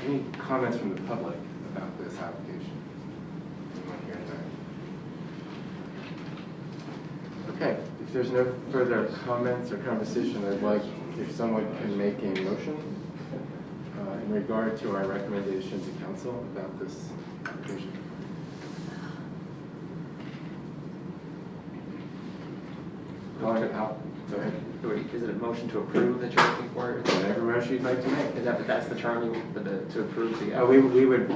[SPEAKER 1] Any comments from the public about this application? Anyone here tonight? Okay, if there's no further comments or conversation, I'd like if someone can make a motion in regard to our recommendation to council about this application. Calling it out. Go ahead.
[SPEAKER 14] Is it a motion to approve that you're looking for?
[SPEAKER 1] Whatever motion you'd like to make.
[SPEAKER 14] That's the term to approve the?
[SPEAKER 1] We would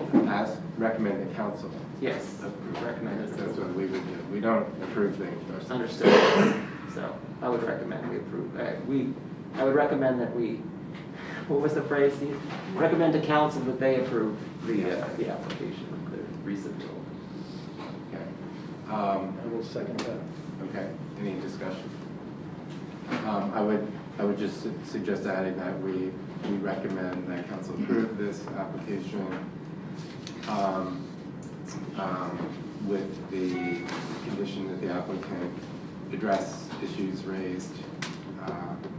[SPEAKER 1] recommend the council.
[SPEAKER 14] Yes, recommend it.
[SPEAKER 1] That's what we would do. We don't approve things ourselves.
[SPEAKER 14] Understood. So I would recommend we approve. I would recommend that we. What was the phrase? Recommend to council that they approve the application, the resubmittal.
[SPEAKER 1] Okay.
[SPEAKER 10] I will second that.
[SPEAKER 1] Okay. Any discussion? I would just suggest adding that we recommend that council approve this application with the condition that the applicant address issues raised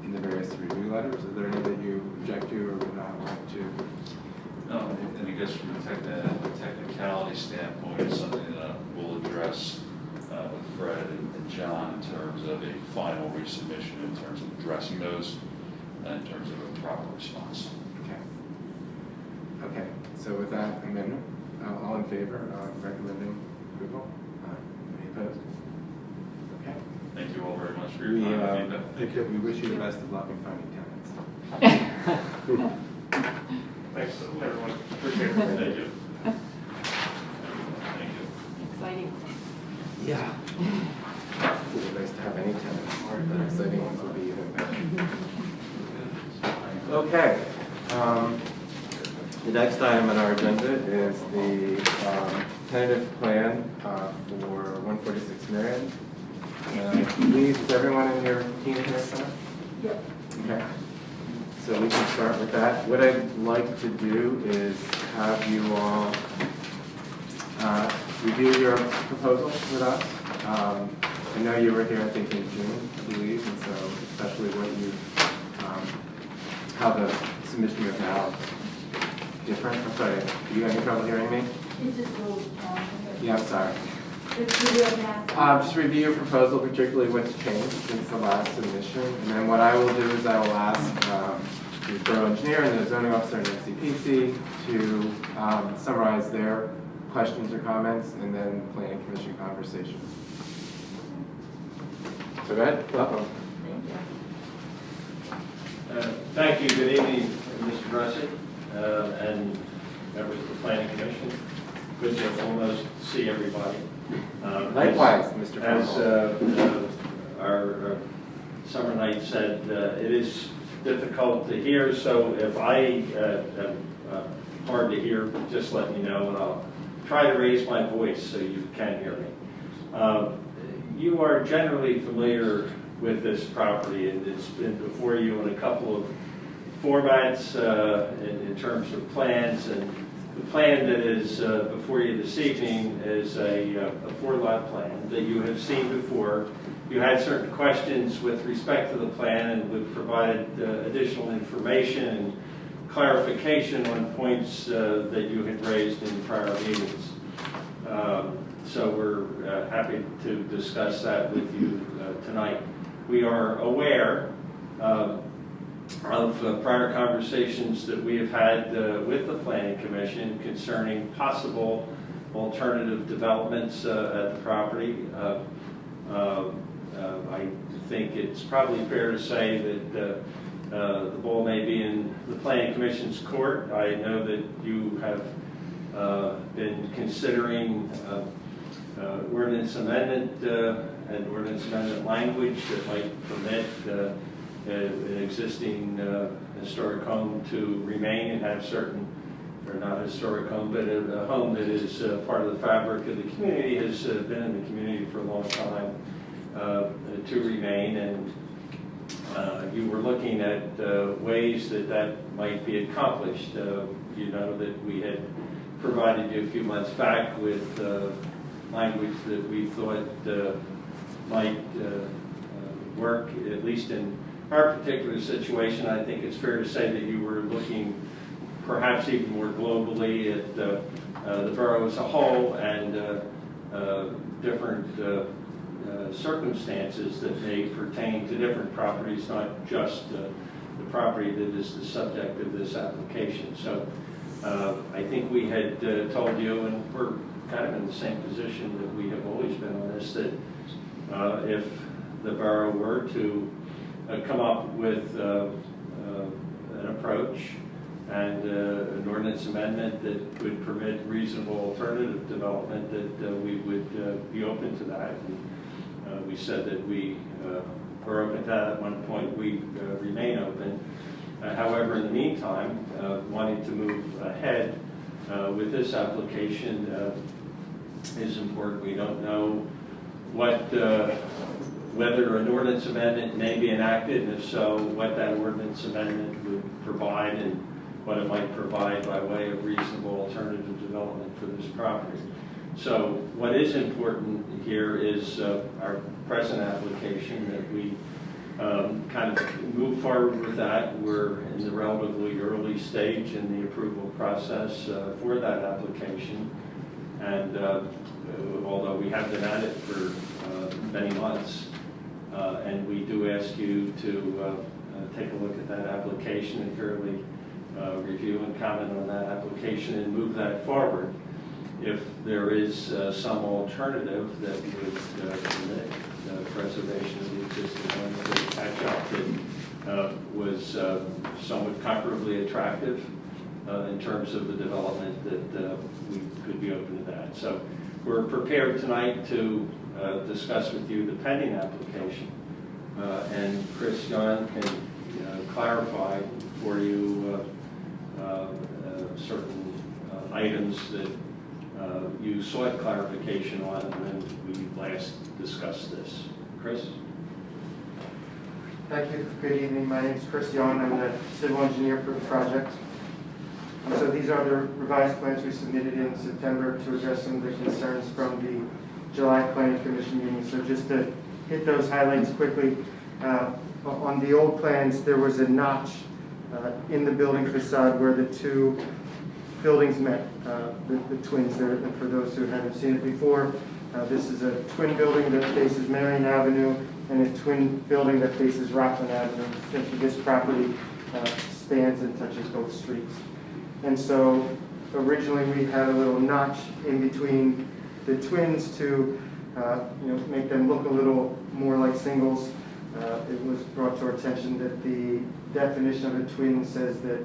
[SPEAKER 1] in the various review letters. Are there any that you object to or would not like to?
[SPEAKER 4] No, and I guess from a technicality standpoint, it's something that we'll address with Fred and John in terms of a final resubmission, in terms of addressing those, and in terms of a proper response.
[SPEAKER 1] Okay. Okay. So with that amendment, all in favor of recommending approval? Any opposed? Okay.
[SPEAKER 4] Thank you all very much for your time and feedback.
[SPEAKER 1] We wish you the best of luck in finding tenants.
[SPEAKER 9] Thanks, everyone. Appreciate it.
[SPEAKER 4] Thank you. Thank you.
[SPEAKER 13] Exciting.
[SPEAKER 1] Yeah. It would be nice to have any tenants, but exciting ones would be even better. Okay. The next item on our agenda is the tentative plan for 146 Marion. Please, is everyone in your team here, Sam?
[SPEAKER 11] Yep.
[SPEAKER 1] Okay. So we can start with that. What I'd like to do is have you all review your proposal with us. I know you were here, I think, in June, I believe, and so especially what you, how the submission you have now different. I'm sorry, are you having trouble hearing me?
[SPEAKER 11] It's just a little,
[SPEAKER 1] Yeah, I'm sorry.
[SPEAKER 11] it's real fast.
[SPEAKER 1] Just review your proposal, particularly what's changed since the last submission. And then what I will do is I will ask the borough engineer and the zoning officer and NCPC to summarize their questions or comments, and then planning commission conversation. So go ahead, welcome.
[SPEAKER 15] Thank you. Good evening, Mr. Dressy, and members of the Planning Commission. Good to almost see everybody.
[SPEAKER 1] Likewise, Mr.
[SPEAKER 15] As our summer night said, it is difficult to hear, so if I am hard to hear, just let me know, and I'll try to raise my voice so you can hear me. You are generally familiar with this property, and it's been before you in a couple of formats in terms of plans, and the plan that is before you this evening is a 4-lot plan that you have seen before. You had certain questions with respect to the plan, and we've provided additional information and clarification on points that you had raised in prior meetings. So we're happy to discuss that with you tonight. We are aware of prior conversations that we have had with the Planning Commission concerning possible alternative developments at the property. I think it's probably fair to say that the ball may be in the Planning Commission's court. I know that you have been considering ordinance amendment and ordinance amendment language that might permit an existing historic home to remain and have certain, or not historic home, but a home that is part of the fabric of the community, has been in the community for a long time, to remain. And you were looking at ways that that might be accomplished. You know that we had provided you a few months back with language that we thought might work, at least in our particular situation. I think it's fair to say that you were looking perhaps even more globally at the borough as a whole and different circumstances that may pertain to different properties, not just the property that is the subject of this application. So I think we had told you, and we're kind of in the same position that we have always been on this, that if the borough were to come up with an approach and an ordinance amendment that would permit reasonable alternative development, that we would be open to that. And, we said that we were open to that at one point. We remain open. However, in the meantime, wanting to move ahead with this application is important. We don't know what whether an ordinance amendment may be enacted, and if so, what that ordinance amendment would provide and what it might provide by way of reasonable alternative development for this property. So what is important here is our present application, that we kind of move forward with that. We're in the relatively early stage in the approval process for that application. And although we have been at it for many months, and we do ask you to take a look at that application and fairly review and comment on that application and move that forward. If there is some alternative that would permit preservation of the existing home that catch up that was somewhat comparably attractive in terms of the development that we could be open to that. So we're prepared tonight to discuss with you the pending application. And Chris Yon can clarify for you certain items that you sought clarification on when we last discussed this. Chris?
[SPEAKER 16] Thank you. Good evening. My name is Chris Yon. I'm the civil engineer for the project. So these are the revised plans we submitted in September to address some of the concerns from the July Planning Commission meeting. So just to hit those highlights quickly, on the old plans, there was a notch in the building facade where the two buildings met, the twins there. And for those who haven't seen it before, this is a twin building that faces Marion Avenue and a twin building that faces Rockland Avenue. Essentially, this property spans and touches both streets. And so originally we had a little notch in between the twins to make them look a little more like singles. It was brought to our attention that the definition of a twin says that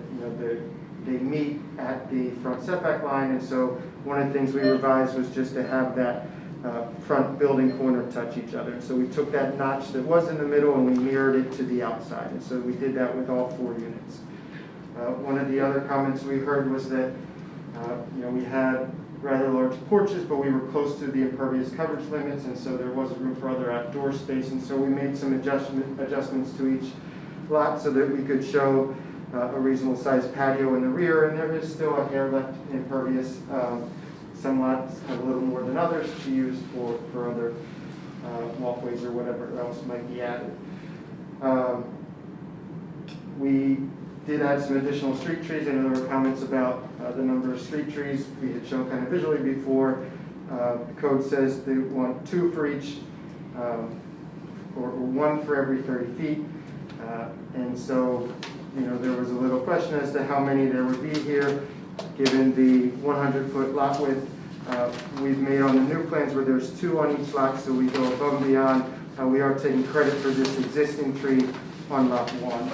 [SPEAKER 16] they meet at the front setback line, and so one of the things we revised was just to have that front building corner touch each other. And so we took that notch that was in the middle and we mirrored it to the outside, and so we did that with all 4 units. One of the other comments we heard was that we had rather large porches, but we were close to the impervious coverage limits, and so there wasn't room for other outdoor space, and so we made some adjustments to each lot so that we could show a reasonable sized patio in the rear, and there is still a hair left impervious. Some lots have a little more than others to use for other walkways or whatever else might be added. We did add some additional street trees. I know there were comments about the number of street trees we had shown kind of visually before. The code says they want 2 for each, or 1 for every 30 feet. And so, there was a little question as to how many there would be here, given the 100-foot lot width. We've made on the new plans where there's 2 on each lot, so we go above and beyond. We are taking credit for this existing tree on lot 1.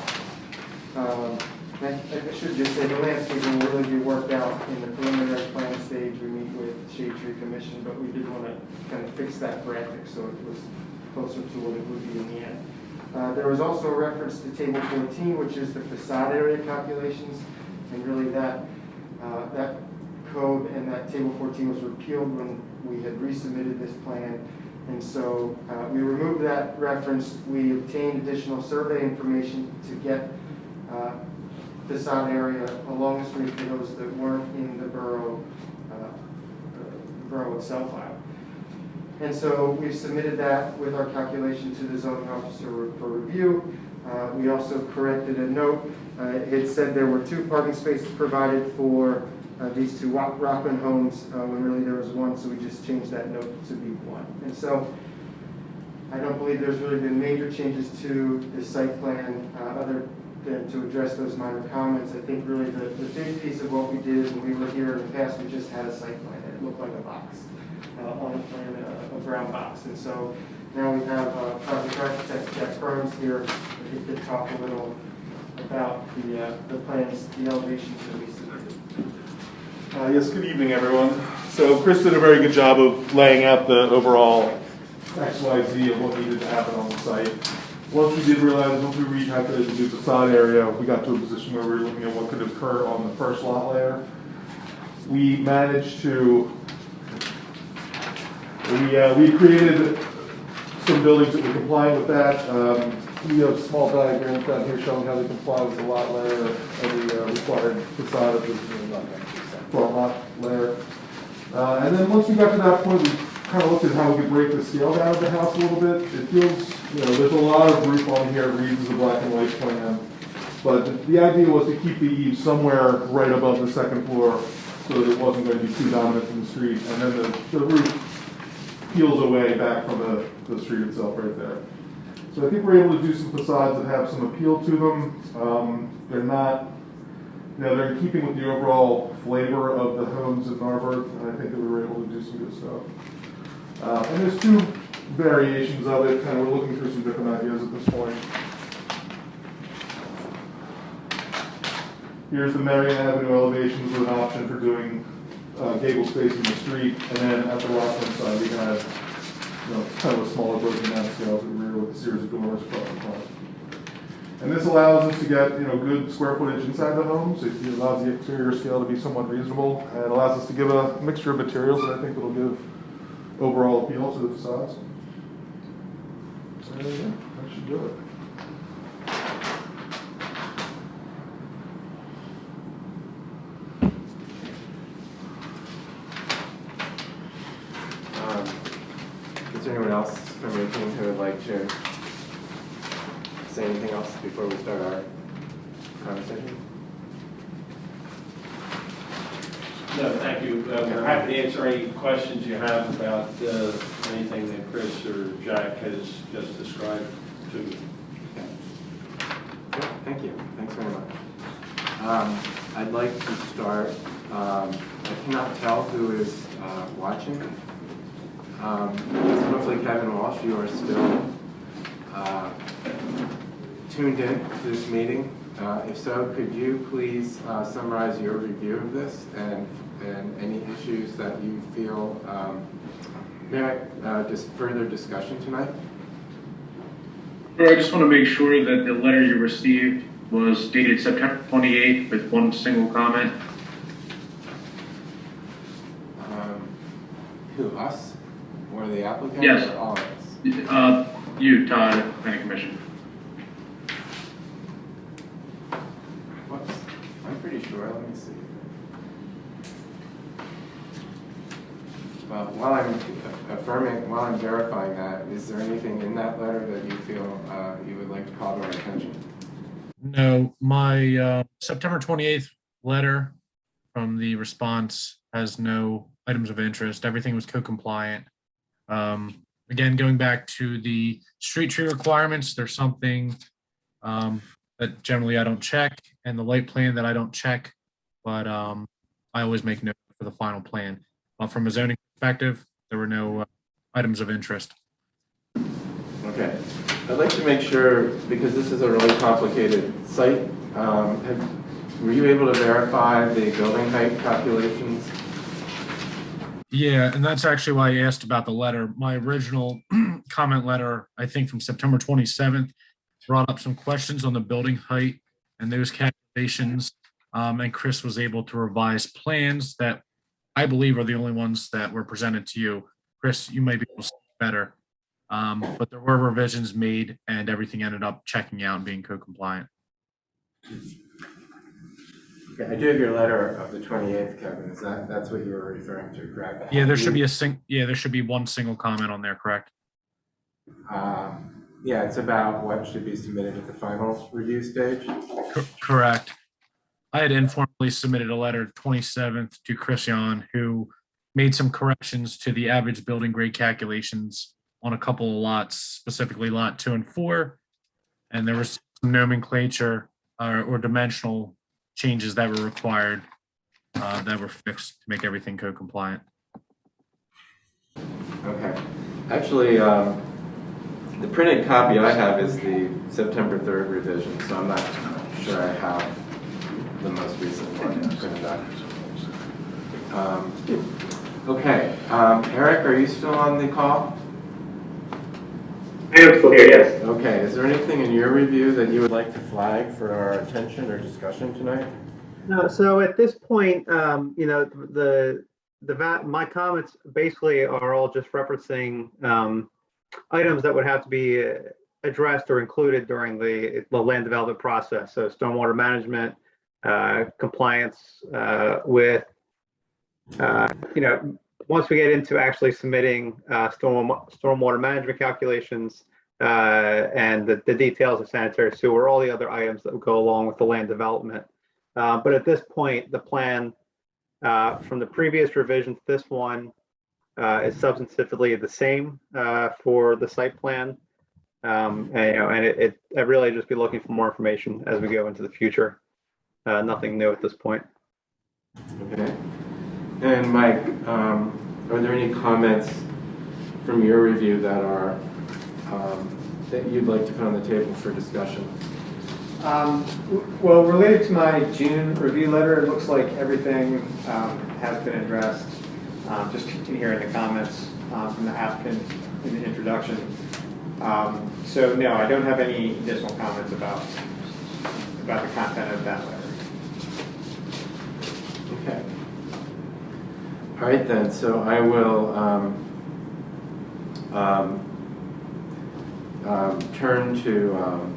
[SPEAKER 16] I should just say the landscaping will really be worked out in the preliminary plan stage. We meet with Shade Tree Commission, but we did want to kind of fix that graphic so it was closer to what it would be in the end. There was also a reference to Table 14, which is the facade area calculations, and really that code and that Table 14 was repealed when we had resubmitted this plan. And so we removed that reference. We obtained additional survey information to get facade area along the street for those that weren't in the borough Excel file. And so we've submitted that with our calculation to the zoning officer for review. We also corrected a note. It said there were 2 parking spaces provided for these 2 Rockland homes when really there was 1, so we just changed that note to be 1. And so I don't believe there's really been major changes to the site plan other than to address those minor comments. I think really the big piece of what we did is when we were here in the past, we just had a site plan that looked like a box on a plan, a brown box. And so now we have project architect Jack Burns here. If he could talk a little about the plans, the elevations that we submitted.
[SPEAKER 17] Yes, good evening, everyone. So Chris did a very good job of laying out the overall XYZ of what needed to happen on the site. Once we did realize, once we recalculated the new facade area, we got to a position where we were looking at what could occur on the first lot layer. We managed to, we created some buildings that were complying with that. We have small diagrams down here showing how they comply with the lot layer and the required facade of the front lot layer. And then once we got to that point, we kind of looked at how we could break the scale down of the house a little bit. It feels, there's a lot of roof on here. It reads as a black and white plan. But the idea was to keep the eaves somewhere right above the second floor so that it wasn't going to be too dominant from the street. And then the roof peels away back from the street itself right there. So I think we're able to do some facades that have some appeal to them. They're not, they're in keeping with the overall flavor of the homes in Narberth, and I think that we were able to do some good stuff. And there's 2 variations of it, kind of we're looking through some different ideas at this point. here's the Marion Avenue elevations with an option for doing gable space in the street, and then at the Rockland side, we can have, kind of a smaller broken down scale to the rear with a series of doors across the front. And this allows us to get, good square footage inside the homes. It allows the exterior scale to be somewhat reasonable, and allows us to give a mixture of materials that I think will give overall appeal to the facades. So there you go. That should do it.
[SPEAKER 1] Is there anyone else from your team who would like to say anything else before we start our conversation?
[SPEAKER 15] No, thank you. We're happy to answer any questions you have about anything that Chris or Jack has just described to you.
[SPEAKER 1] Yeah, thank you. Thanks very much. I'd like to start. I cannot tell who is watching. So hopefully, Kevin Walsh, you are still tuned in to this meeting. If so, could you please summarize your review of this and any issues that you feel merit just further discussion tonight?
[SPEAKER 6] Sure, I just want to make sure that the letter you received was dated September 28th with one single comment.
[SPEAKER 1] Who, us? Or the applicant?
[SPEAKER 6] Yes.
[SPEAKER 1] Or all of us?
[SPEAKER 6] You, Todd, Planning Commission.
[SPEAKER 1] Whoops. I'm pretty sure. Let me see. Well, while I'm verifying that, is there anything in that letter that you feel you would like to call to our attention?
[SPEAKER 7] No, my September 28th letter from the response has no items of interest. Everything was code compliant. Again, going back to the street tree requirements, there's something that generally I don't check, and the light plan that I don't check, but I always make note for the final plan. From a zoning perspective, there were no items of interest.
[SPEAKER 1] Okay. I'd like to make sure, because this is a really complicated site, were you able to verify the building height calculations?
[SPEAKER 7] Yeah, and that's actually why I asked about the letter. My original comment letter, I think from September 27th, brought up some questions on the building height and those calculations. And Chris was able to revise plans that I believe are the only ones that were presented to you. Chris, you might be able to see better. But there were revisions made and everything ended up checking out and being code compliant.
[SPEAKER 1] Okay, I do have your letter of the 28th, Kevin. Is that's what you were referring to, correct?
[SPEAKER 7] Yeah, there should be there should be one single comment on there, correct?
[SPEAKER 1] Yeah, it's about what should be submitted at the final review stage.
[SPEAKER 7] Correct. I had informally submitted a letter 27th to Christian, who made some corrections to the average building grade calculations on a couple of lots, specifically lot 2 and 4. And there was some nomenclature or dimensional changes that were required that were fixed to make everything code compliant.
[SPEAKER 1] Okay. Actually, the printed copy I have is the September 3rd revision, so I'm not sure I have the most recent one printed out. Okay. Eric, are you still on the call?
[SPEAKER 5] I am still here, yes.
[SPEAKER 1] Okay. Is there anything in your review that you would like to flag for our attention or discussion tonight?
[SPEAKER 8] No, so at this point, my comments basically are all just referencing items that would have to be addressed or included during the land development process. So stormwater management, compliance with, once we get into actually submitting stormwater management calculations and the details of sanitary sewer, all the other items that would go along with the land development. But at this point, the plan from the previous revision to this one is substantively the same for the site plan. I'd really just be looking for more information as we go into the future. Nothing new at this point.
[SPEAKER 1] Okay. And Mike, are there any comments from your review that are that you'd like to put on the table for discussion?
[SPEAKER 3] Well, related to my June review letter, it looks like everything has been addressed. Just hearing the comments from the applicant in the introduction. So no, I don't have any additional comments about the content of that letter.
[SPEAKER 1] Okay. All right then, so I will turn to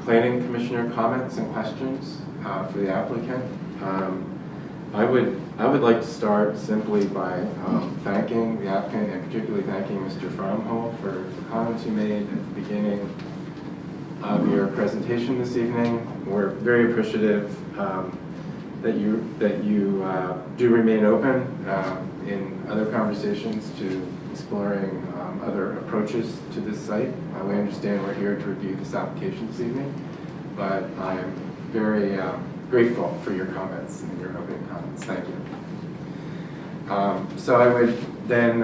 [SPEAKER 1] planning commissioner comments and questions for the applicant. I would like to start simply by thanking the applicant and particularly thanking Mr. Fromhold for the comments you made at the beginning of your presentation this evening. We're very appreciative that you do remain open in other conversations to exploring other approaches to this site. We understand we're here to review this application this evening, but I'm very grateful for your comments and your opening comments. Thank you. So I would then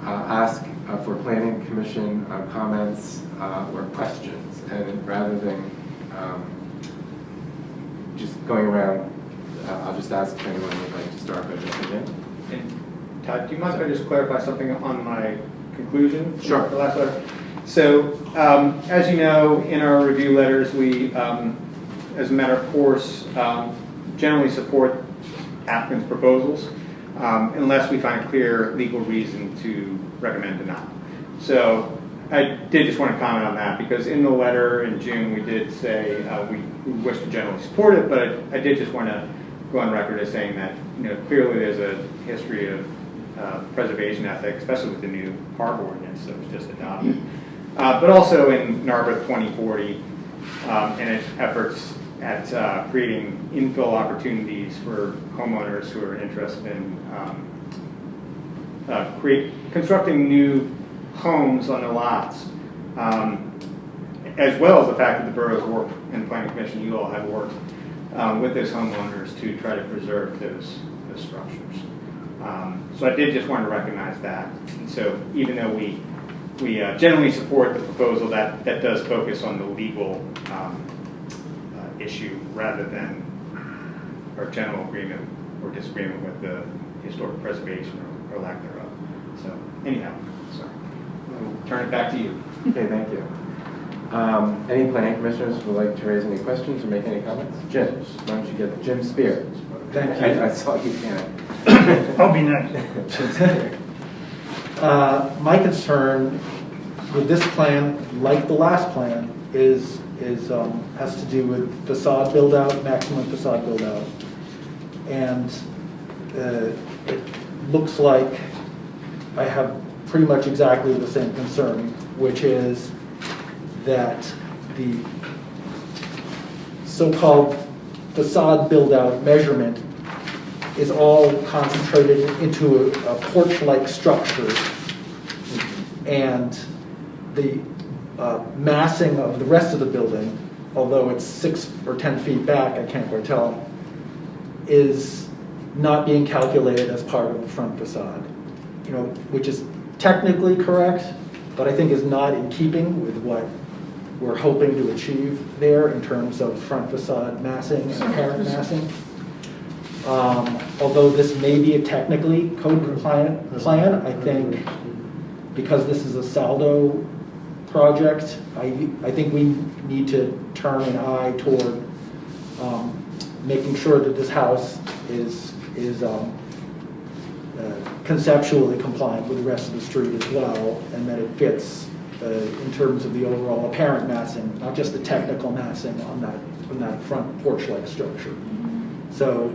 [SPEAKER 1] ask for Planning Commission comments or questions, and rather than just going around, I'll just ask if anyone would like to start by jumping in.
[SPEAKER 3] And Todd, do you mind if I just clarify something on my conclusion?
[SPEAKER 1] Sure.
[SPEAKER 3] The last letter. So, as you know, in our review letters, we, as a matter of course, generally support applicants' proposals, unless we find a clear legal reason to recommend denial. So, I did just want to comment on that because in the letter in June we did say we wish to generally support it, but I did just want to go on record as saying that clearly there's a history of preservation ethics, especially with the new harbor ordinance that was just adopted, but also in NARBA 2040 and its efforts at creating infill opportunities for homeowners who are interested in constructing new homes on their lots, as well as the fact that the borough's work and the Planning Commission, you all have worked with those homeowners to try to preserve those structures. So I did just want to recognize that. And so even though we generally support the proposal, that does focus on the legal issue rather than our general agreement or disagreement with the historic preservation or lack thereof. So anyhow, sorry. I'll turn it back to you.
[SPEAKER 1] Okay, thank you. Any planning commissioners would like to raise any questions or make any comments? Jim, why don't you get Jim Spear?
[SPEAKER 10] Thank you.
[SPEAKER 1] I saw you panic.
[SPEAKER 2] I'll be next.
[SPEAKER 1] Jim Spear.
[SPEAKER 10] My concern with this plan, like the last plan, is has to do with facade build out, maximum facade build out, and it looks like I have pretty much exactly the same concern, which is that the so-called facade build-out measurement is all concentrated into a porch-like structure, and the massing of the rest of the building, although it's 6 or 10 feet back, I can't quite tell, is not being calculated as part of the front facade, which is technically correct, but I think is not in keeping with what we're hoping to achieve there in terms of front facade massing and apparent massing. Although this may be a technically code compliant plan, I think because this is a saldo project, I think we need to turn an eye toward making sure that this house is conceptually compliant with the rest of the street as well, and that it fits in terms of the overall apparent massing, not just the technical massing on that front porch-like structure. So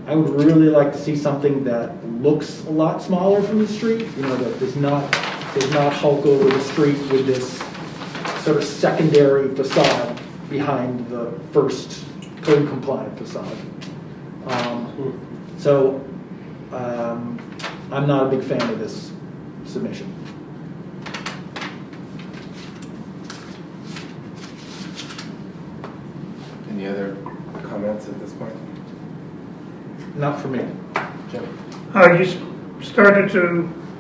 [SPEAKER 10] I would really like to see something that looks a lot smaller from the street, that does not hulk over the street with this sort of secondary facade behind the first code compliant facade. I'm not a big fan of this submission.
[SPEAKER 1] Any other comments at this point?
[SPEAKER 10] Not for me.
[SPEAKER 1] Jim?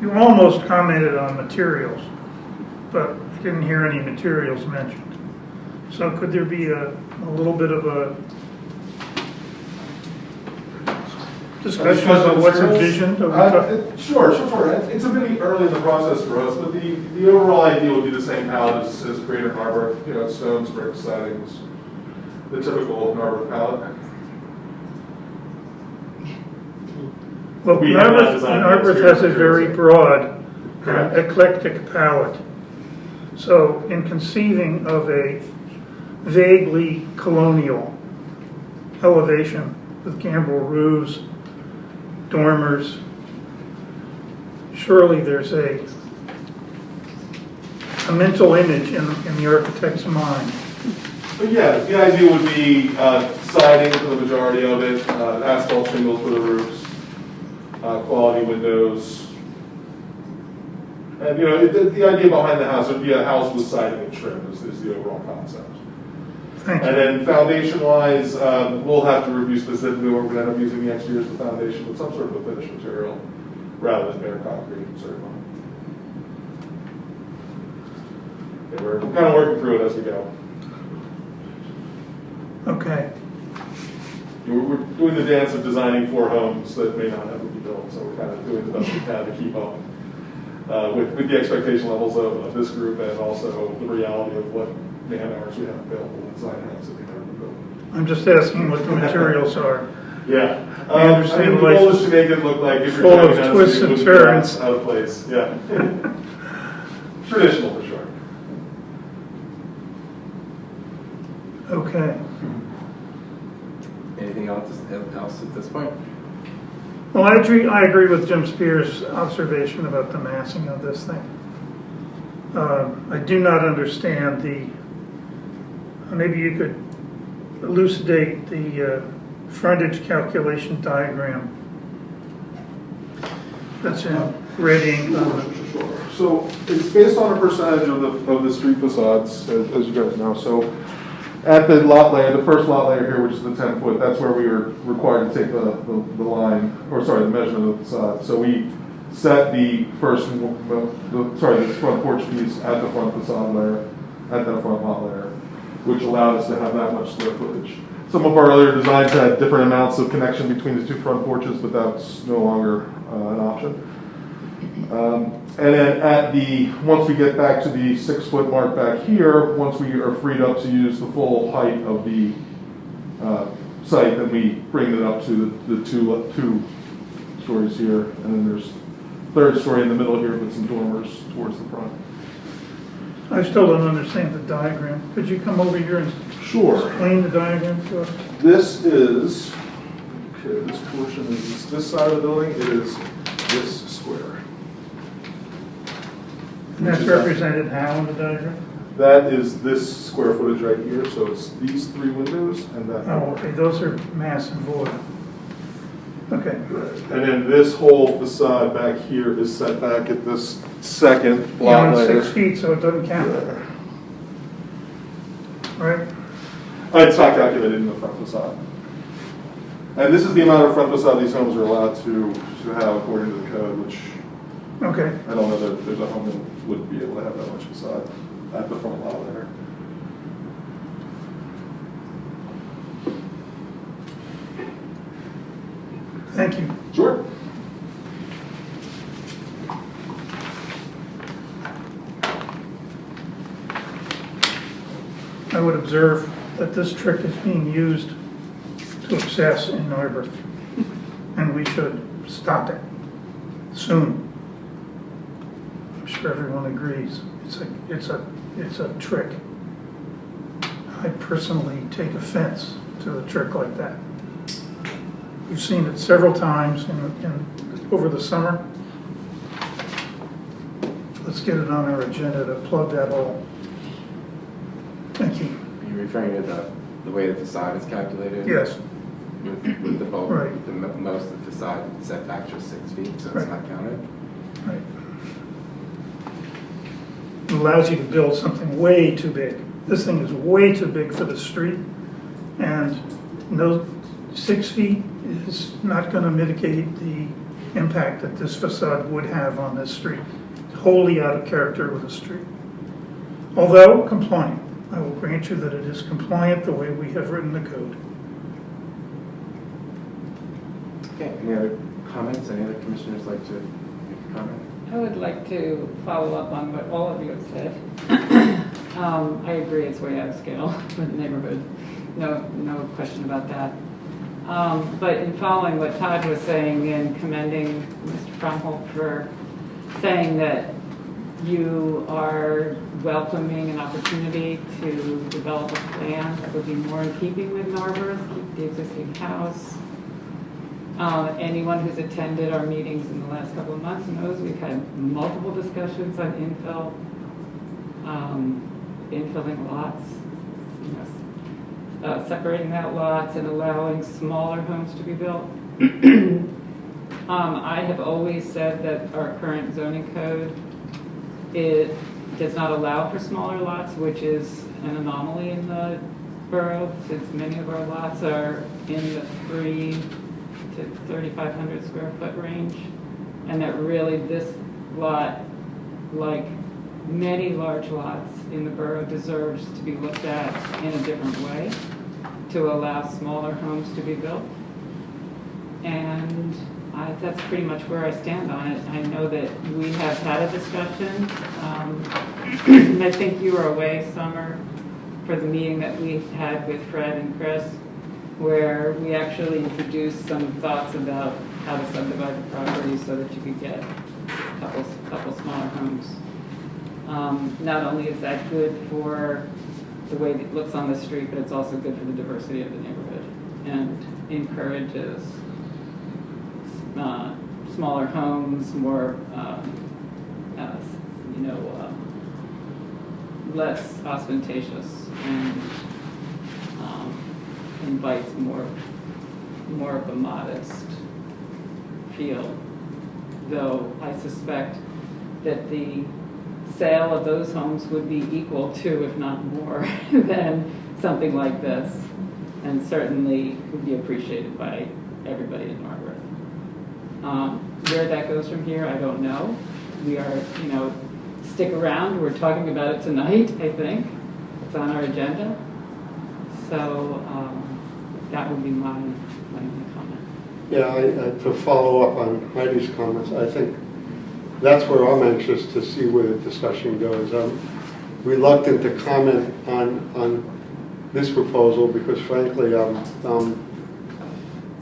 [SPEAKER 2] You almost commented on materials, but I didn't hear any materials mentioned. So could there be a little bit of a discussion about what's envisioned?
[SPEAKER 17] Sure. It's a bit early in the process for us, but the overall idea would be the same palette as Greater Narberth, stones, brick, sidings, the typical Narberth palette.
[SPEAKER 2] Well, Narberth has a very broad, eclectic palette. So in conceiving of a vaguely colonial elevation with gambrel roofs, dormers, surely there's a mental image in the architect's mind.
[SPEAKER 17] But yeah, the idea would be siding for the majority of it, asphalt shingles for the roofs, quality windows. And the idea behind the house would be a house with siding and trim is the overall concept.
[SPEAKER 2] Thank you.
[SPEAKER 17] And then foundation-wise, we'll have to review specifically what we're going to end up using next year as the foundation with some sort of a finished material rather than bare concrete, certainly. And we're kind of working through it as we go.
[SPEAKER 2] Okay.
[SPEAKER 17] We're doing the dance of designing 4 homes that may not ever be built, so we're kind of doing the best we can to keep up with the expectation levels of this group and also the reality of what man hours we have available in design homes that we never built.
[SPEAKER 2] I'm just asking what the materials are.
[SPEAKER 17] Yeah.
[SPEAKER 2] I understand
[SPEAKER 17] the goal is to make it look like if you're
[SPEAKER 2] full
[SPEAKER 17] driving
[SPEAKER 2] of
[SPEAKER 17] down
[SPEAKER 2] twists
[SPEAKER 17] the
[SPEAKER 2] and
[SPEAKER 17] street, it wouldn't be
[SPEAKER 2] turns.
[SPEAKER 17] out of place. Yeah. Traditional for sure.
[SPEAKER 2] Okay.
[SPEAKER 1] Anything else at this point?
[SPEAKER 2] Well, I agree with Jim Spear's observation about the massing of this thing. I do not understand maybe you could elucidate the frontage calculation diagram that's in red ink.
[SPEAKER 17] Sure. So it's based on a percentage of the street facades, as you guys know. So at the lot layer, the first lot layer here, which is the 10 foot, that's where we were required to take the line, or sorry, the measurement of the facade. So we set this front porch piece at the front facade layer, at that front lot layer, which allowed us to have that much square footage. Some of our earlier designs had different amounts of connection between the 2 front porches, but that's no longer an option. And then once we get back to the 6 foot mark back here, once we are freed up to use the full height of the site, then we bring it up to the two stories here, and then there's third story in the middle here with some dormers towards the front.
[SPEAKER 2] I still don't understand the diagram. Could you come over here and explain the diagram to us?
[SPEAKER 17] This is, this portion is this side of the building. It is this square.
[SPEAKER 2] And that's represented how in the diagram?
[SPEAKER 17] That is this square footage right here. So it's these 3 windows and that.
[SPEAKER 2] Oh, okay. Those are mass and void. Okay.
[SPEAKER 17] And then this whole facade back here is set back at this second lot layer.
[SPEAKER 2] 6 feet, so it doesn't count. Right?
[SPEAKER 17] It's not calculated in the front facade. And this is the amount of front facade these homes are allowed to have according to the code, which
[SPEAKER 2] okay.
[SPEAKER 17] I don't know that there's a home that would be able to have that much facade at the front lot layer.
[SPEAKER 2] Thank you.
[SPEAKER 17] Sure.
[SPEAKER 2] I would observe that this trick is being used to excess in Narberth, and we should stop it soon. I'm sure everyone agrees. It's a trick. I personally take offense to a trick like that. We've seen it several times over the summer. Let's get it on our agenda to plug that hole. Thank you.
[SPEAKER 1] Are you referring to the way the facade is calculated?
[SPEAKER 2] Yes.
[SPEAKER 1] With the bulk,
[SPEAKER 2] Right.
[SPEAKER 1] most of the facade setback just 6 feet, so it's
[SPEAKER 2] Right.
[SPEAKER 1] not counted?
[SPEAKER 2] Right. It allows you to build something way too big. This thing is way too big for the street, and no 6 feet is not going to mitigate the impact that this facade would have on this street. Wholly out of character with the street. Although compliant. I will grant you that it is compliant the way we have written the code.
[SPEAKER 1] Okay, any other comments? Any other commissioners like to make a comment?
[SPEAKER 13] I would like to follow up on what all of you have said. I agree it's way out of scale for the neighborhood. No question about that. But in following what Todd was saying and commending Mr. Fromholt for saying that you are welcoming an opportunity to develop a plan that would be more in keeping with Narberth, keep the existing house. Anyone who's attended our meetings in the last couple of months knows we've had multiple discussions on infilling lots, separating out lots and allowing smaller homes to be built. I have always said that our current zoning code, it does not allow for smaller lots, which is an anomaly in the borough, since many of our lots are in the 3 to 3,500 square foot range, and that really this lot, like many large lots in the borough, deserves to be looked at in a different way to allow smaller homes to be built. And that's pretty much where I stand on it. I know that we have had a discussion. I think you were away, Summer, for the meeting that we had with Fred and Chris, where we actually introduced some thoughts about how to subdivide the property so that you could get a couple smaller homes. Not only is that good for the way it looks on the street, but it's also good for the diversity of the neighborhood and encourages smaller homes, more, less ostentatious, and invites more of a modest feel. Though I suspect that the sale of those homes would be equal to, if not more, than something like this, and certainly would be appreciated by everybody in Narberth. Where that goes from here, I don't know. We are, stick around. We're talking about it tonight, I think. It's on our agenda. So that would be my comment.
[SPEAKER 12] Yeah, to follow up on Heidi's comments, I think that's where I'm anxious to see where the discussion goes. I'm reluctant to comment on this proposal because, frankly, I'm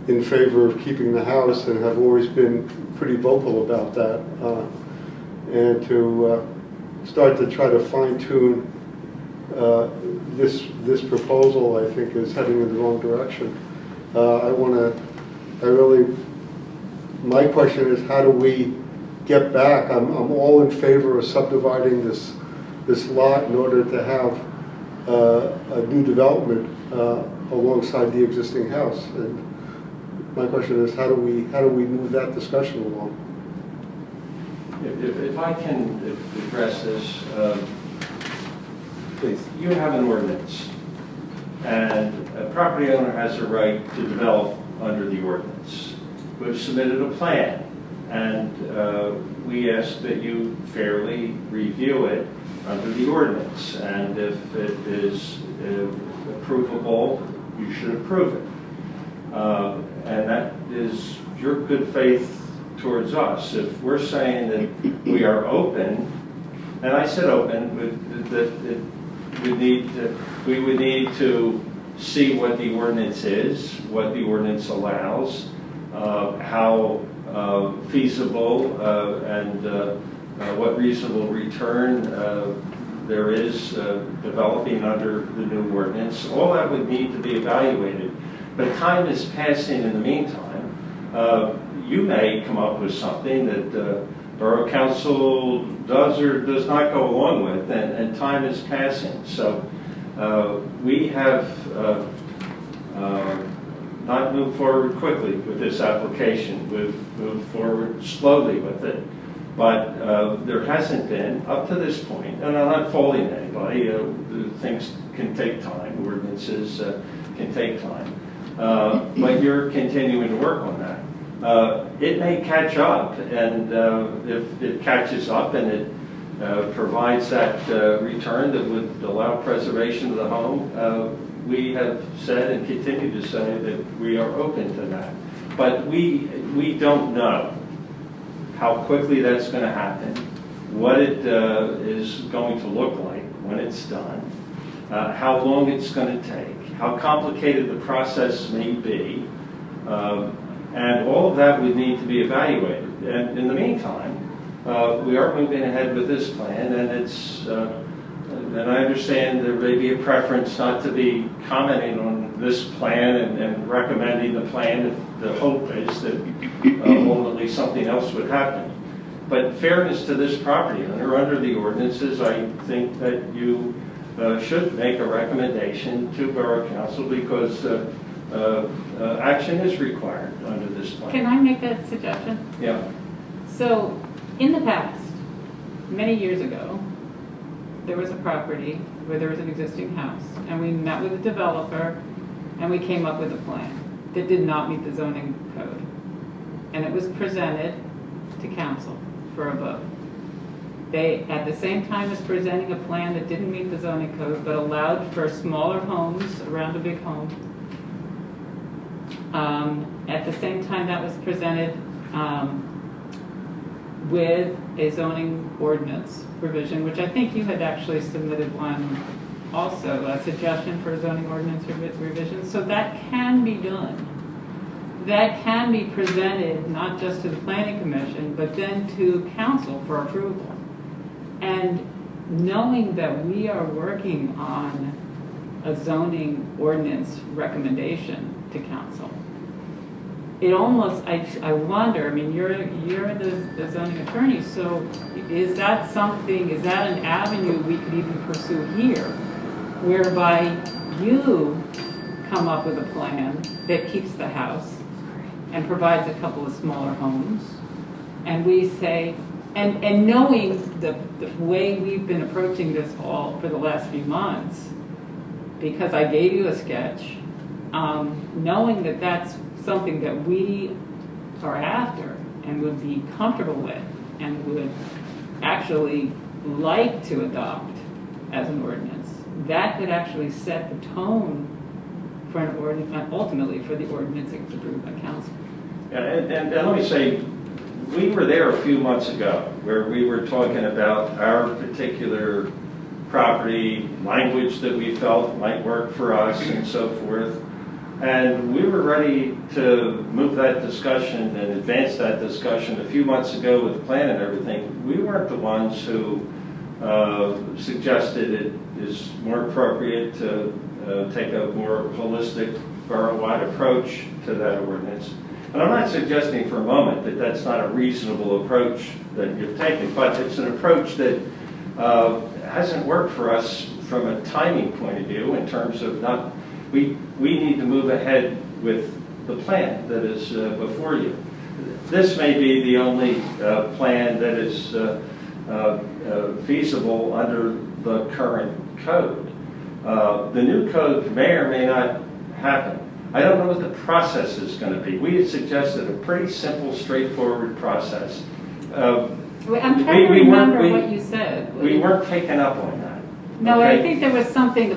[SPEAKER 12] in favor of keeping the house and have always been pretty vocal about that. And to start to try to fine-tune this proposal, I think, is heading in the wrong direction. My question is, how do we get back? I'm all in favor of subdividing this lot in order to have a new development alongside the existing house. And my question is, how do we move that discussion along?
[SPEAKER 15] If I can address this, please. You have an ordinance, and a property owner has a right to develop under the ordinance. We've submitted a plan, and we ask that you fairly review it under the ordinance, and if it is approvable, you should approve it. And that is your good faith towards us. If we're saying that we are open, and I said open, we would need to see what the ordinance is, what the ordinance allows, how feasible and what reasonable return there is developing under the new ordinance. All that would need to be evaluated. But time is passing in the meantime. You may come up with something that Borough Council does or does not go along with, and time is passing. So we have not moved forward quickly with this application. We've moved forward slowly with it. But there hasn't been, up to this point, and I'm not faulting anybody, things can take time, ordinances can take time. But you're continuing to work on that. It may catch up, and if it catches up and provides that return that would allow preservation of the home, we have said and continue to say that we are open to that. But we don't know how quickly that's going to happen, what it is going to look like when it's done, how long it's going to take, how complicated the process may be, and all of that would need to be evaluated. And in the meantime, we are moving ahead with this plan, and it's, and I understand there may be a preference not to be commenting on this plan and recommending the plan if the hope is that ultimately something else would happen. But fairness to this property owner, under the ordinances, I think that you should make a recommendation to Borough Council because action is required under this plan.
[SPEAKER 13] Can I make that suggestion?
[SPEAKER 15] Yeah.
[SPEAKER 13] So, in the past, many years ago, there was a property where there was an existing house, and we met with a developer, and we came up with a plan that did not meet the zoning code. And it was presented to council for a vote. They, at the same time as presenting a plan that didn't meet the zoning code, but allowed for smaller homes around a big home, at the same time that was presented with a zoning ordinance provision, which I think you had actually submitted one also, a suggestion for a zoning ordinance revision. So that can be done. That can be presented not just to the planning commission, but then to council for approval. And knowing that we are working on a zoning ordinance recommendation to council, it almost, I wonder, I mean, you're the zoning attorney, so is that something, is that an avenue we could even pursue here, whereby you come up with a plan that keeps the house and provides a couple of smaller homes, and we say, and knowing the way we've been approaching this all for the last few months, because I gave you a sketch, knowing that that's something that we are after and would be comfortable with and would actually like to adopt as an ordinance, that could actually set the tone for an ordinance, ultimately for the ordinance that gets approved by council.
[SPEAKER 15] Yeah, and let me say, we were there a few months ago where we were talking about our particular property, language that we felt might work for us and so forth. And we were ready to move that discussion and advance that discussion a few months ago with the plan and everything. We weren't the ones who suggested it is more appropriate to take a more holistic, borough-wide approach to that ordinance. And I'm not suggesting for a moment that that's not a reasonable approach that you've taken, but it's an approach that hasn't worked for us from a timing point of view in terms of not, we need to move ahead with the plan that is before you. This may be the only plan that is feasible under the current code. The new code may or may not happen. I don't know what the process is going to be. We had suggested a pretty simple, straightforward process.
[SPEAKER 13] I'm trying to remember what you said.
[SPEAKER 15] We weren't taken up on that.
[SPEAKER 13] No,
[SPEAKER 15] okay?
[SPEAKER 13] I think there was something,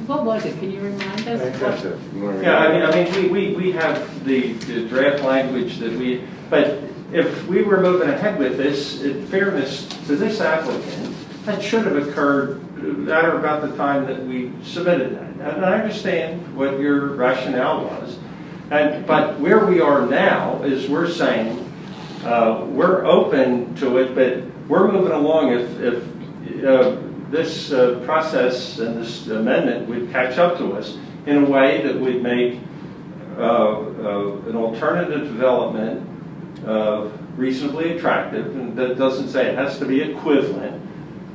[SPEAKER 13] what was it? Can you remind us?
[SPEAKER 1] I think that's it.
[SPEAKER 15] Yeah, I mean, we have the draft language that we, but if we were moving ahead with this, in fairness to this applicant, that should have occurred at or about the time that we submitted that. And I understand what your rationale was. But where we are now is we're saying we're open to it, but we're moving along if this process and this amendment would catch up to us in a way that would make an alternative development reasonably attractive. And that doesn't say it has to be equivalent,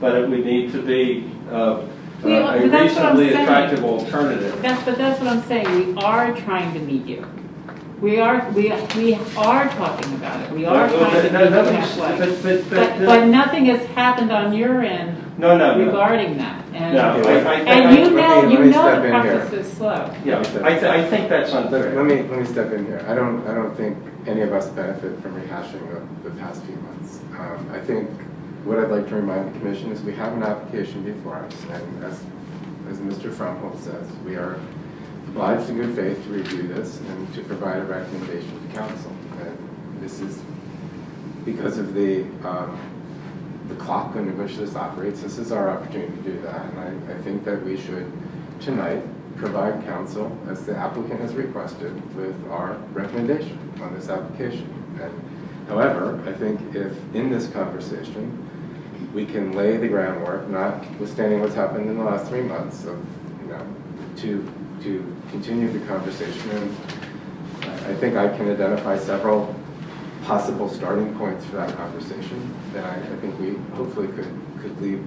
[SPEAKER 15] but it would need to be a reasonably attractive alternative.
[SPEAKER 13] But that's what I'm saying. We are trying to meet you. We are talking about it. We are trying to meet you halfway. But nothing has happened on your end regarding that. And, you know the process is slow.
[SPEAKER 15] Yeah, I think that's unfair.
[SPEAKER 1] Let me step in here. I don't think any of us benefit from rehashing the past few months. I think what I'd like to remind the commission is we have an application before us, and as Mr. Fromhold says, we are obliged in good faith to review this and to provide a recommendation to council. And this is because of the clock under which this operates. This is our opportunity to do that, and I think that we should tonight provide council, as the applicant has requested, with our recommendation on this application. And however, I think if in this conversation we can lay the groundwork, notwithstanding what's happened in the last 3 months, of to continue the conversation, and I think I can identify several possible starting points for that conversation, then I think we hopefully could leave.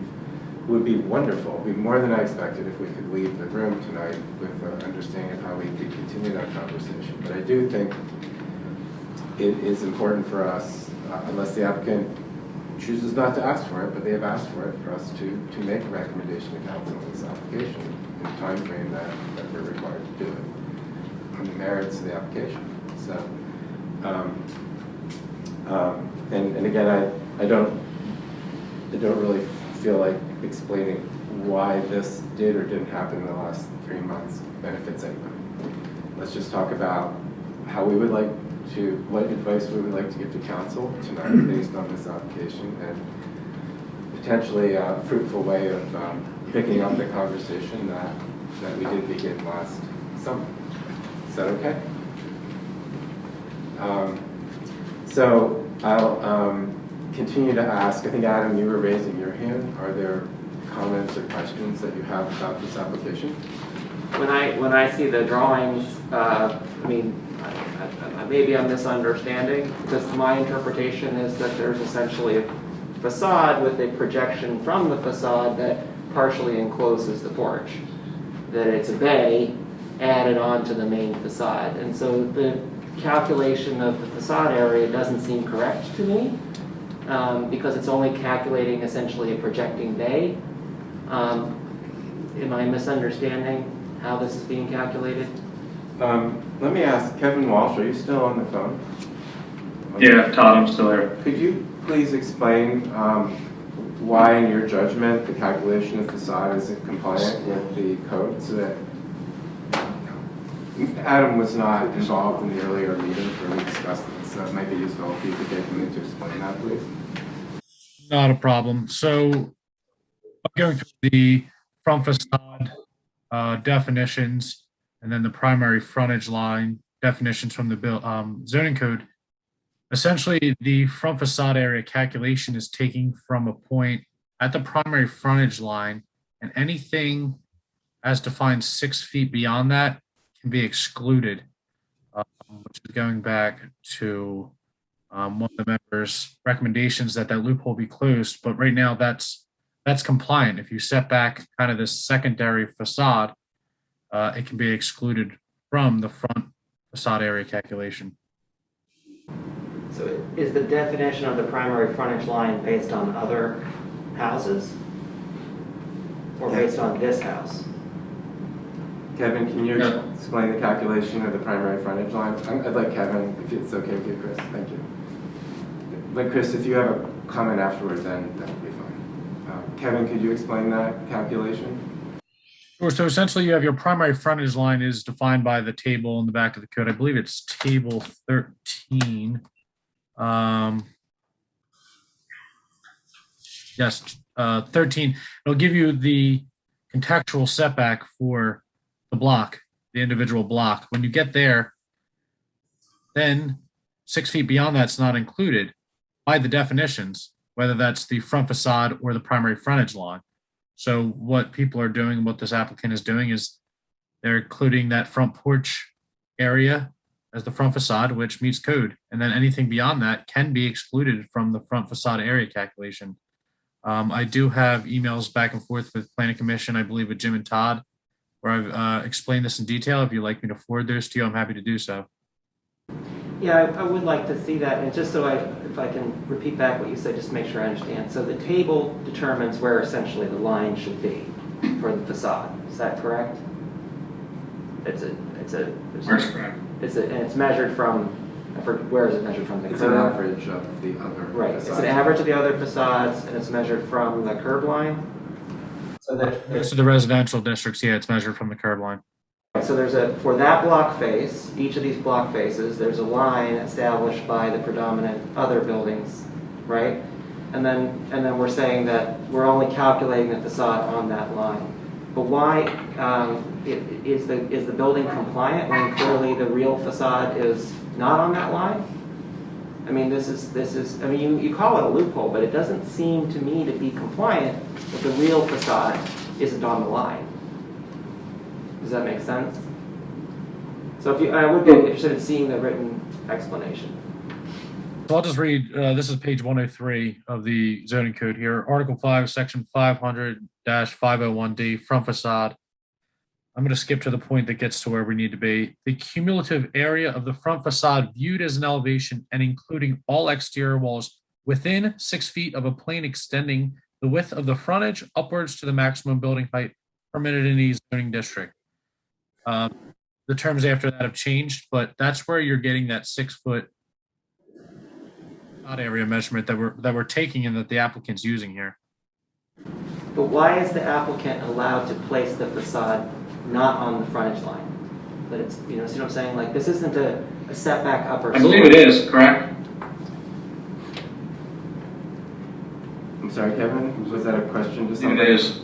[SPEAKER 1] It would be wonderful, it would be more than I expected if we could leave the room tonight with an understanding of how we could continue that conversation. But I do think it is important for us, unless the applicant chooses not to ask for it, but they have asked for it, for us to make a recommendation to council on this application in the time frame that we're required to do it on the merits of the application. So, and again, I don't really feel like explaining why this did or didn't happen in the last 3 months benefits anybody. Let's just talk about how we would like to, what advice we would like to give to council tonight based on this application, and potentially a fruitful way of picking up the conversation that we did begin last summer. Is that okay? So I'll continue to ask. I think, Adam, you were raising your hand. Are there comments or questions that you have about this application?
[SPEAKER 14] When I see the drawings, maybe I'm misunderstanding, because my interpretation is that there's essentially a facade with a projection from the facade that partially encloses the porch. That it's a bay added on to the main facade. And so the calculation of the facade area doesn't seem correct to me, because it's only calculating essentially a projecting bay. Am I misunderstanding how this is being calculated?
[SPEAKER 1] Let me ask Kevin Walsh, are you still on the phone?
[SPEAKER 6] Yeah, Todd, I'm still here.
[SPEAKER 1] Could you please explain why, in your judgment, the calculation of facade isn't compliant with the code, so that Adam was not involved in the earlier meeting where we discussed this, so it might be useful if you could take a minute to explain that, please.
[SPEAKER 7] Not a problem. So I'm going through the front facade definitions, and then the primary frontage line definitions from the zoning code. Essentially, the front facade area calculation is taking from a point at the primary frontage line, and anything as defined 6 feet beyond that can be excluded, which is going back to one of the members' recommendations that loophole be closed. But right now, that's compliant. If you set back kind of this secondary facade, it can be excluded from the front facade area calculation.
[SPEAKER 14] So is the definition of the primary frontage line based on other houses? Or based on this house?
[SPEAKER 1] Kevin, can you explain the calculation of the primary frontage line? I'd like Kevin, if it's okay with you, Chris. Thank you. But Chris, if you have a comment afterwards, then that would be fine. Kevin, could you explain that calculation?
[SPEAKER 7] Sure. So essentially, you have your primary frontage line is defined by the table in the back of the code. I believe it's table 13. Yes, 13. It'll give you the contextual setback for the block, the individual block. When you get there, then 6 feet beyond that's not included by the definitions, whether that's the front facade or the primary frontage line. So what people are doing, what this applicant is doing, is they're including that front porch area as the front facade, which meets code. And then anything beyond that can be excluded from the front facade area calculation. I do have emails back and forth with Planning Commission, I believe with Jim and Todd, where I've explained this in detail. If you'd like me to forward those to you, I'm happy to do so.
[SPEAKER 14] Yeah, I would like to see that. And just so if I can repeat back what you said, just to make sure I understand. So the table determines where essentially the line should be for the facade. Is that correct? And it's measured from, I for where is it measured from? The
[SPEAKER 1] It's
[SPEAKER 14] curb?
[SPEAKER 1] an average of the other
[SPEAKER 14] Right, it's
[SPEAKER 1] facades.
[SPEAKER 14] an average of the other facades, and it's measured from the curb line. So that
[SPEAKER 7] Most of the residential districts, yeah, it's measured from the curb line.
[SPEAKER 14] So there's for that block face, each of these block faces, there's a line established by the predominant other buildings, right? And then we're saying that we're only calculating the facade on that line. But why is the building compliant when clearly the real facade is not on that line? I mean, this is. I mean, you call it a loophole, but it doesn't seem to me to be compliant if the real facade isn't on the line. Does that make sense? So I would be interested in seeing the written explanation.
[SPEAKER 7] So I'll just read, this is page 103 of the zoning code here, Article 5, Section 500-501D, front facade. I'm going to skip to the point that gets to where we need to be. The cumulative area of the front facade viewed as an elevation and including all exterior walls within 6 feet of a plane extending the width of the frontage upwards to the maximum building height permitted in each zoning district. The terms after that have changed, but that's where you're getting that 6 foot area measurement that we're taking and that the applicant's using here.
[SPEAKER 14] But why is the applicant allowed to place the facade not on the frontage line? That it's, see what I'm saying? Like, this isn't a setback upper.
[SPEAKER 6] I believe it is, correct?
[SPEAKER 1] I'm sorry, Kevin, was that a question to somebody?
[SPEAKER 6] It is.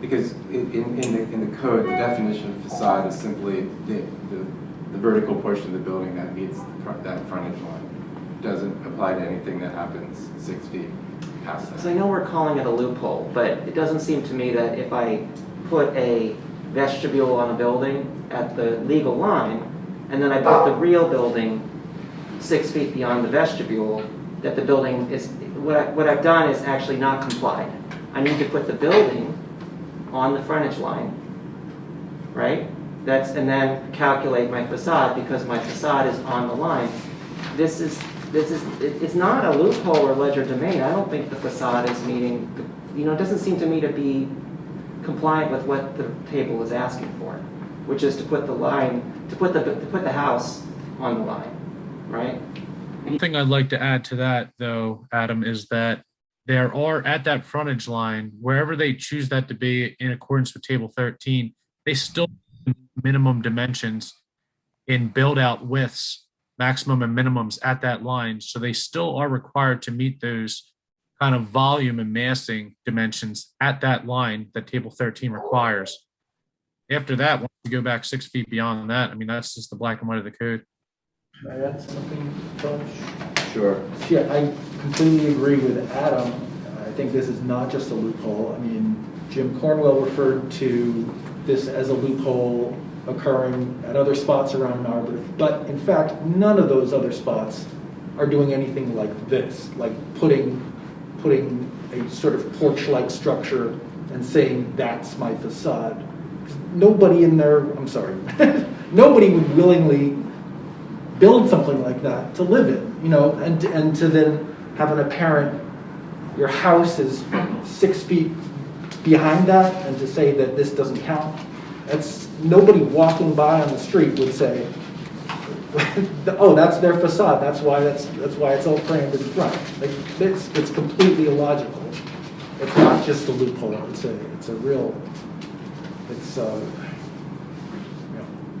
[SPEAKER 1] Because in the code, the definition of facade is simply the vertical portion of the building that meets that frontage line. It doesn't apply to anything that happens 6 feet past that.
[SPEAKER 14] So I know we're calling it a loophole, but it doesn't seem to me that if I put a vestibule on a building at the legal line, and then I put the real building 6 feet beyond the vestibule, that the building is, what I've done is actually not complied. I need to put the building on the frontage line, right? And then calculate my facade because my facade is on the line. It's not a loophole or ledger domain. I don't think the facade is meeting, it doesn't seem to me to be compliant with what the table is asking for, which is to put the line, to put the house on the line, right?
[SPEAKER 7] One thing I'd like to add to that though, Adam, is that there are at that frontage line, wherever they choose that to be in accordance with table 13, they still have minimum dimensions in build out widths, maximum and minimums at that line. So they still are required to meet those kind of volume and massing dimensions at that line that table 13 requires. After that, once you go back 6 feet beyond that, I mean, that's just the black and white of the code.
[SPEAKER 10] Can I add something, Coach?
[SPEAKER 1] Sure.
[SPEAKER 10] Yeah, I completely agree with Adam. I think this is not just a loophole. I mean, Jim Cornwell referred to this as a loophole occurring at other spots around Narberth, but in fact, none of those other spots are doing anything like this, like putting a sort of porch-like structure and saying that's my facade. Nobody in there, I'm sorry, nobody would willingly build something like that to live in, and to then have an apparent, your house is 6 feet behind that, and to say that this doesn't count. That's nobody walking by on the street would say, "Oh, that's their facade. That's why it's all framed in front." Like it's completely illogical. It's not just a loophole. It's a real.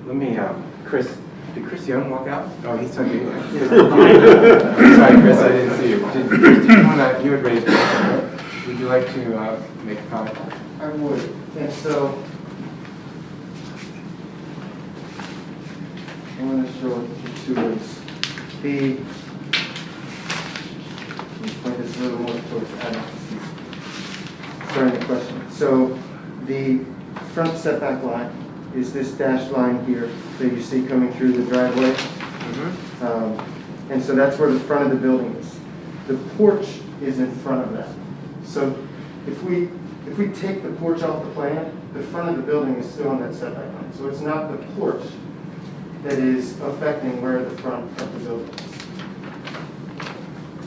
[SPEAKER 1] Let me, Chris. Did Chris Young walk out? Oh, he's talking. Sorry, Chris, I didn't see you. Did you had raised your hand. Would you like to make a comment?
[SPEAKER 16] I would. And so I'm going to show it in 2 ways. Let me point this a little more towards Adam. Starting the question. So the front setback line is this dashed line here that you see coming through the driveway. And so that's where the front of the building is. The porch is in front of that. So if we take the porch off the plan, the front of the building is still on that setback line. So it's not the porch that is affecting where the front of the building is.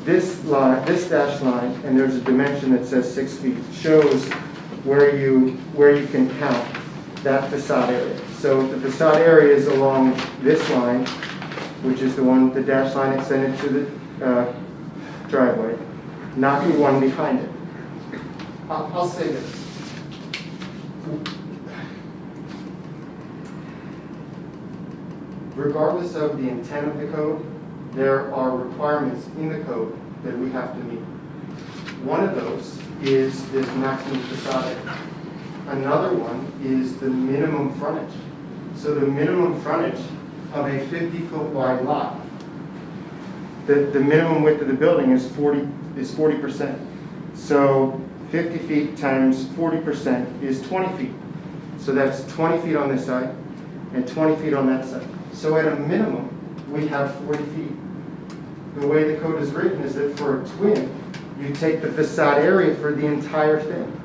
[SPEAKER 16] This line, this dashed line, and there's a dimension that says 6 feet, shows where you can count that facade area. So the facade area is along this line, which is the dash line extended to the driveway, not the one behind it. I'll say this. Regardless of the intent of the code, there are requirements in the code that we have to meet. One of those is this maximum facade area. Another one is the minimum frontage. So the minimum frontage of a 50-foot wide lot, the minimum width of the building is 40%. So 50 feet times 40% is 20 feet. So that's 20 feet on this side and 20 feet on that side. So at a minimum, we have 40 feet. The way the code is written is that for a twin, you take the facade area for the entire thing.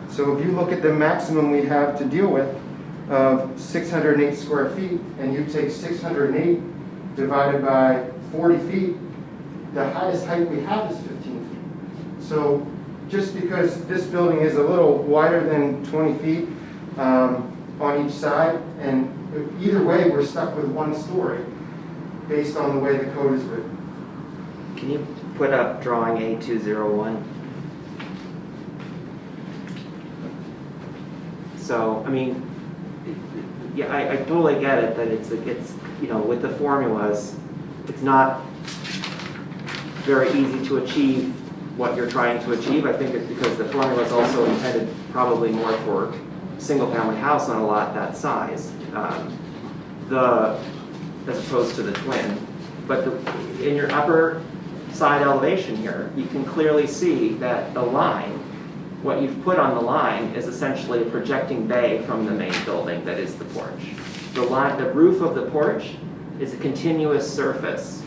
[SPEAKER 16] So if you look at the maximum we have to deal with of 608 square feet, and you take 608 divided by 40 feet, the highest height we have is 15 feet. So just because this building is a little wider than 20 feet on each side, and either way, we're stuck with one story based on the way the code is written.
[SPEAKER 14] Can you put up drawing A201? So, I mean, yeah, I totally get it that it's, you know, with the formulas, it's not very easy to achieve what you're trying to achieve. I think it's because the formula is also intended probably more for single-family house on a lot that size, as opposed to the twin. But in your upper side elevation here, you can clearly see that the line, what you've put on the line is essentially a projecting bay from the main building that is the porch. The roof of the porch is a continuous surface,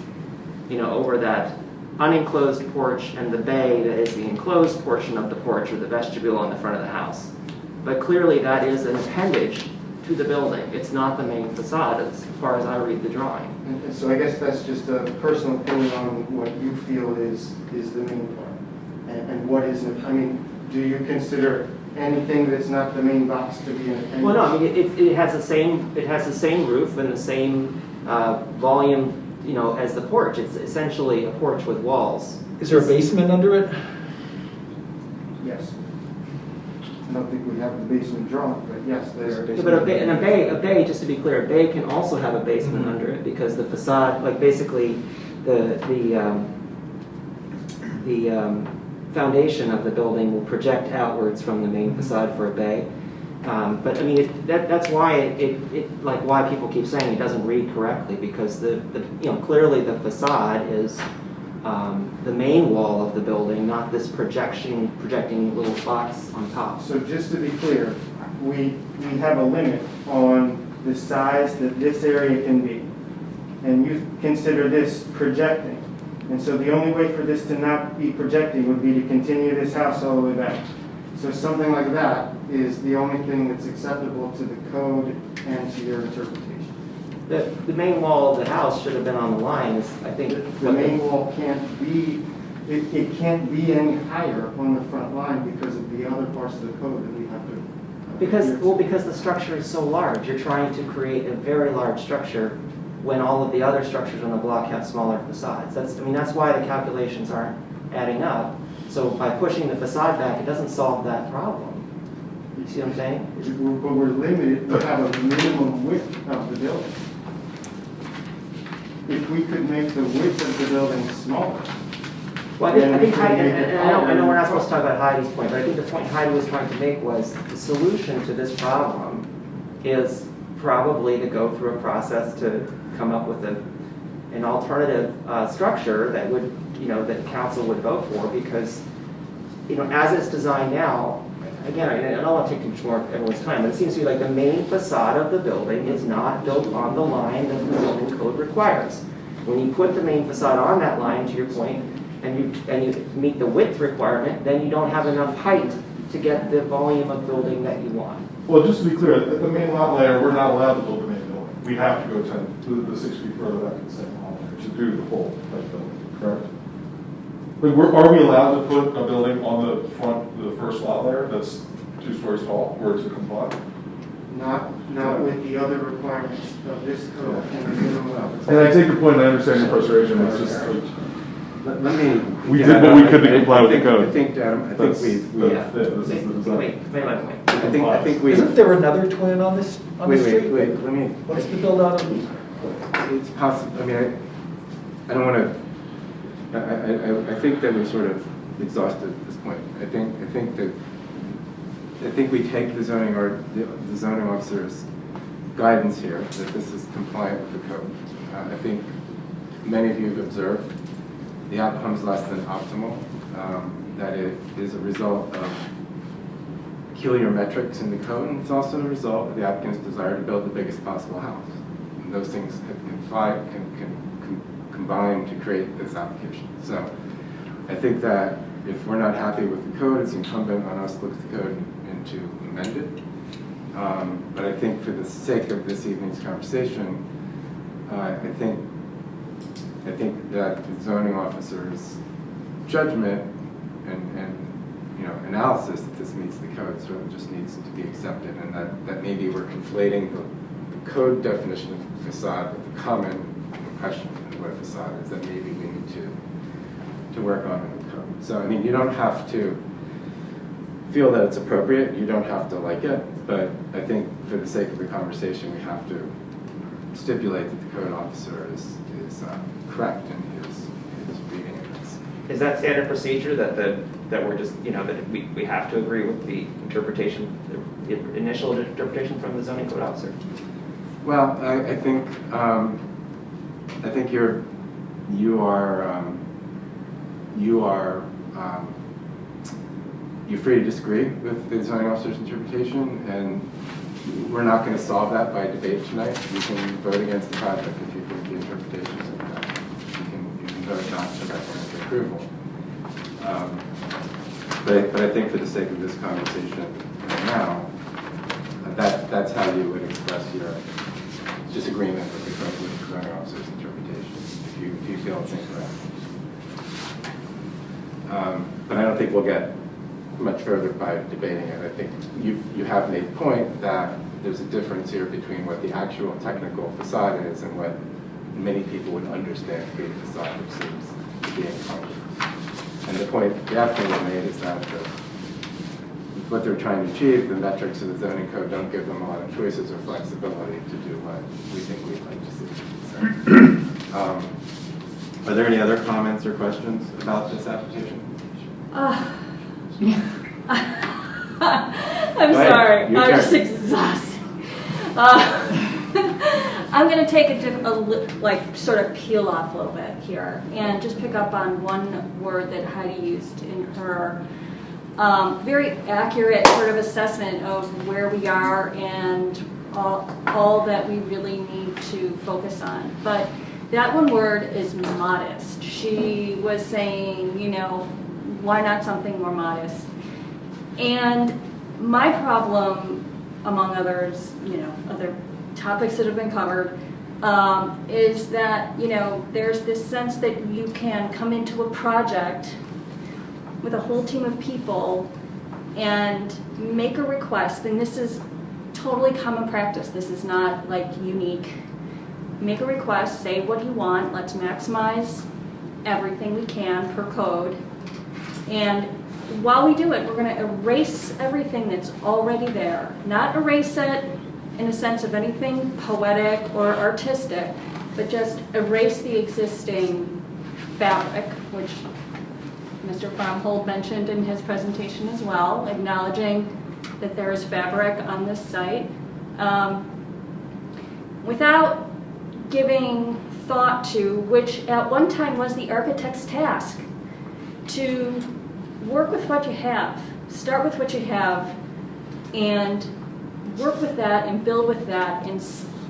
[SPEAKER 14] you know, over that unenclosed porch and the bay that is the enclosed portion of the porch or the vestibule on the front of the house. But clearly that is an appendage to the building. It's not the main facade as far as I read the drawing.
[SPEAKER 16] And so I guess that's just a personal opinion on what you feel is the main part. And what isn't. I mean, do you consider anything that's not the main box to be an appendage?
[SPEAKER 14] Well, no, I mean, it has the same roof and the same volume, you know, as the porch. It's essentially a porch with walls.
[SPEAKER 10] Is there a basement under it?
[SPEAKER 16] Yes. I don't think we have the basement drawn, but yes, there's a basement.
[SPEAKER 14] But a bay, just to be clear, a bay can also have a basement under it because the facade, like basically the foundation of the building will project outwards from the main facade for a bay. But I mean, that's why why people keep saying it doesn't read correctly, because you know, clearly the facade is the main wall of the building, not this projecting little box on top.
[SPEAKER 16] So just to be clear, we have a limit on the size that this area can be, and you consider this projecting. And so the only way for this to not be projecting would be to continue this house all the way back. So something like that is the only thing that's acceptable to the code and to your interpretation.
[SPEAKER 14] The main wall of the house should have been on the line. I think
[SPEAKER 16] the main wall can't be. It can't be any higher on the front line because of the other parts of the code that we have to.
[SPEAKER 14] Because the structure is so large, you're trying to create a very large structure when all of the other structures on the block have smaller facades. That's why the calculations aren't adding up. So by pushing the facade back, it doesn't solve that problem. You see what I'm saying?
[SPEAKER 16] But we're limited to have a minimum width of the building. If we could make the width of the building smaller.
[SPEAKER 14] Well, I think Heidi, and I know we're not supposed to talk about Heidi's point, but I think the point Heidi was trying to make was the solution to this problem is probably to go through a process to come up with an alternative structure that would, you know, that council would vote for, because, you know, as it's designed now, again, I don't want to take too much more of everyone's time, but it seems to me like the main facade of the building is not built on the line that the building code requires. When you put the main facade on that line, to your point, and you meet the width requirement, then you don't have enough height to get the volume of building that you want.
[SPEAKER 17] Well, just to be clear, at the main lot layer, we're not allowed to build the main building. We have to go the 6 feet further back to the second lot layer to do the full building, correct? But are we allowed to put a building on the front, the first lot layer that's 2 stories tall, or to comply?
[SPEAKER 16] Not with the other requirements of this code and the minimum.
[SPEAKER 17] And I take your point, and I understand your frustration, it's just,
[SPEAKER 1] Let me.
[SPEAKER 17] we
[SPEAKER 1] yeah,
[SPEAKER 17] did what we
[SPEAKER 1] I-
[SPEAKER 17] could to
[SPEAKER 1] I-
[SPEAKER 17] comply with the code.
[SPEAKER 1] I think, Adam, I think
[SPEAKER 17] That's-
[SPEAKER 1] we've,
[SPEAKER 17] that's it. This is the design.
[SPEAKER 14] Wait.
[SPEAKER 1] I think we.
[SPEAKER 10] Isn't there another twin on this, on the street?
[SPEAKER 1] Wait, let me.
[SPEAKER 10] What's the build out of?
[SPEAKER 1] It's possible, I mean, I don't want to, I think that we've sort of exhausted this point. I think we take the zoning or the zoning officer's guidance here that this is compliant with the code. I think many of you have observed the outcome is less than optimal, that it is a result of peculiar metrics in the code, and it's also a result of the applicant's desire to build the biggest possible house. And those things can combine to create this application. So I think that if we're not happy with the code, it's incumbent on us to look at the code and to amend it. But I think for the sake of this evening's conversation, I think that the zoning officer's judgment and analysis that this meets the code sort of just needs to be accepted, and that maybe we're conflating the code definition of facade with the common impression of what a facade is that maybe we need to work on in the code. So I mean, you don't have to feel that it's appropriate, you don't have to like it, but I think for the sake of the conversation, we have to stipulate that the code officer is correct in his reading of this.
[SPEAKER 14] Is that standard procedure that we're just, that we have to agree with the interpretation, the initial interpretation from the zoning code officer?
[SPEAKER 1] Well, I think you're free to disagree with the zoning officer's interpretation, and we're not going to solve that by debate tonight. You can vote against the project if you think the interpretation is incorrect. You can vote not to recommend the approval. But I think for the sake of this conversation right now, that's how you would express your disagreement with the zoning officer's interpretation, if you feel it's incorrect. But I don't think we'll get much further by debating it. I think you have made the point that there's a difference here between what the actual technical facade is and what many people would understand to be a facade, which seems to be incompatible. And the point the applicant made is that what they're trying to achieve, the metrics of the zoning code don't give them a lot of choices or flexibility to do what we think we'd like to see. So, are there any other comments or questions about this application?
[SPEAKER 11] I'm sorry, I'm just exhausted. I'm going to take sort of peel off a little bit here and just pick up on one word that Heidi used in her very accurate sort of assessment of where we are and all that we really need to focus on. But that one word is modest. She was saying, why not something more modest? And my problem, among others, other topics that have been covered, is that, there's this sense that you can come into a project with a whole team of people and make a request, and this is totally common practice. This is not unique. Make a request, say what you want, let's maximize everything we can per code, and while we do it, we're going to erase everything that's already there. Not erase it in a sense of anything poetic or artistic, but just erase the existing fabric, which Mr. Fromhold mentioned in his presentation as well, acknowledging that there is fabric on this site, without giving thought to, which at one time was the architect's task, to work with what you have, start with what you have, and work with that and build with that and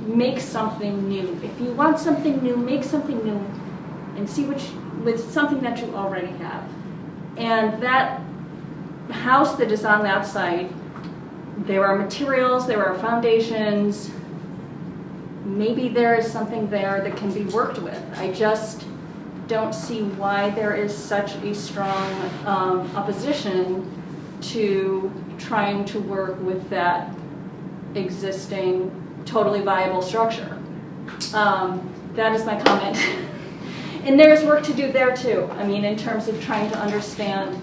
[SPEAKER 11] make something new. If you want something new, make something new and see with something that you already have. And that house that is on that site, there are materials, there are foundations, maybe there is something there that can be worked with. I just don't see why there is such a strong opposition to trying to work with that existing, totally viable structure. That is my comment. And there's work to do there too. I mean, in terms of trying to understand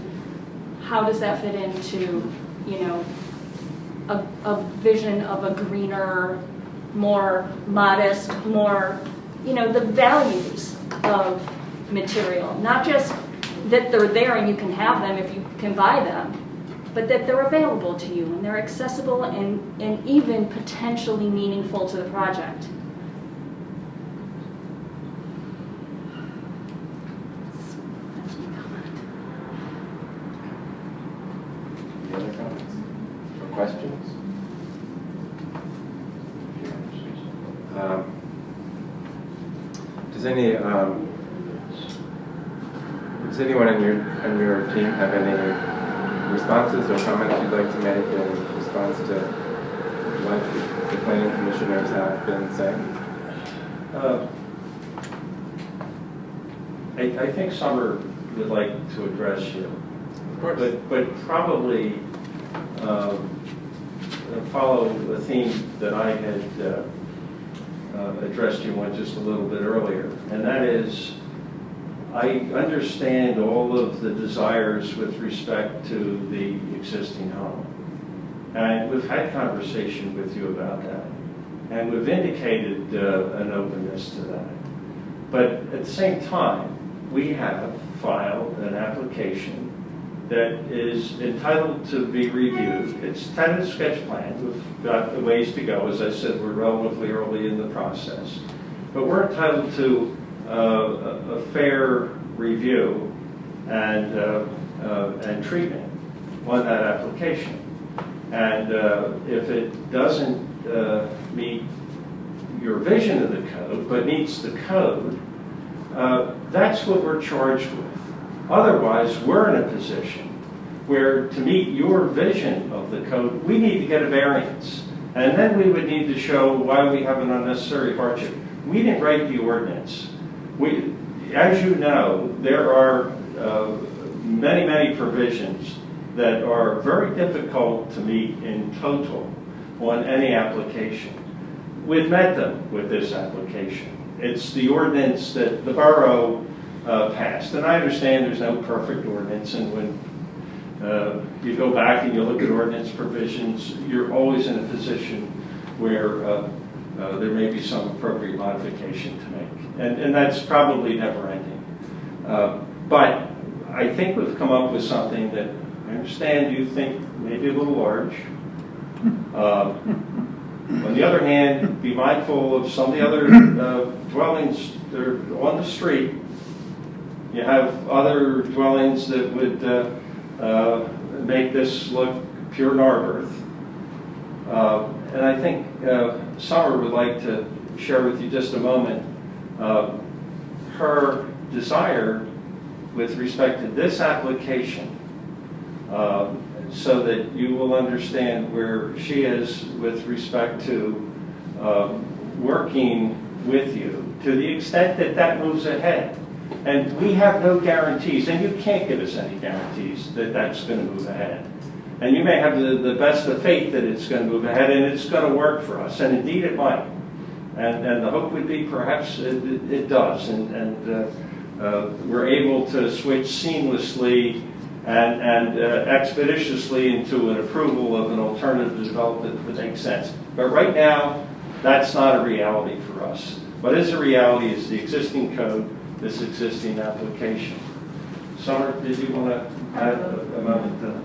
[SPEAKER 11] how does that fit into, you know, a vision of a greener, more modest, more, you know, the values of material. Not just that they're there and you can have them if you can buy them, but that they're available to you and they're accessible and even potentially meaningful to the project.
[SPEAKER 1] Any other comments or questions? Does anyone on your team have any responses or comments you'd like to make in response to what the planning commissioners have been saying?
[SPEAKER 15] I think Summer would like to address you.
[SPEAKER 1] Of course.
[SPEAKER 15] But probably follow the theme that I had addressed you on just a little bit earlier, and that is, I understand all of the desires with respect to the existing home. And we've had conversation with you about that. And we've indicated an openness to that. But at the same time, we have filed an application that is entitled to be reviewed. It's tentative sketch plan. We've got a ways to go. As I said, we're relatively early in the process. But we're entitled to a fair review and treatment on that application. And if it doesn't meet your vision of the code, but meets the code, that's what we're charged with. Otherwise, we're in a position where, to meet your vision of the code, we need to get a variance. And then we would need to show why we have an unnecessary hardship. We didn't write the ordinance. As you know, there are many, many provisions that are very difficult to meet in total on any application. We've met them with this application. It's the ordinance that the borough passed. And I understand there's no perfect ordinance, and when you go back and you look at ordinance provisions, you're always in a position where there may be some appropriate modification to make. And that's probably never ending. But I think we've come up with something that I understand you think may be a little large. On the other hand, be mindful of some of the other dwellings that are on the street. You have other dwellings that would make this look pure Narberth. And I think Summer would like to share with you just a moment her desire with respect to this application, so that you will understand where she is with respect to working with you to the extent that that moves ahead. And we have no guarantees, and you can't give us any guarantees that that's going to move ahead. And you may have the best of faith that it's going to move ahead and it's going to work for us, and indeed it might. And the hope would be perhaps it does, and we're able to switch seamlessly and expeditiously into an approval of an alternative development that makes sense. But right now, that's not a reality for us. What is a reality is the existing code, this existing application. Summer, did you want to add a moment to that?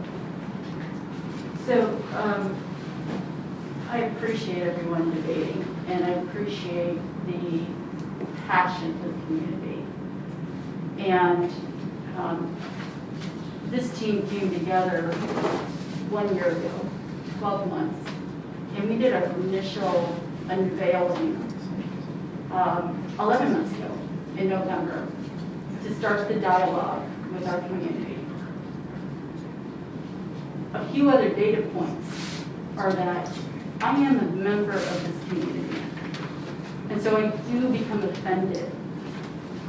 [SPEAKER 18] So I appreciate everyone debating, and I appreciate the passion for the community. And this team came together 1 year ago, 12 months, and we did our initial unveiling 11 months ago in November to start the dialogue with our community. A few other data points are that I am a member of this community. And so I do become offended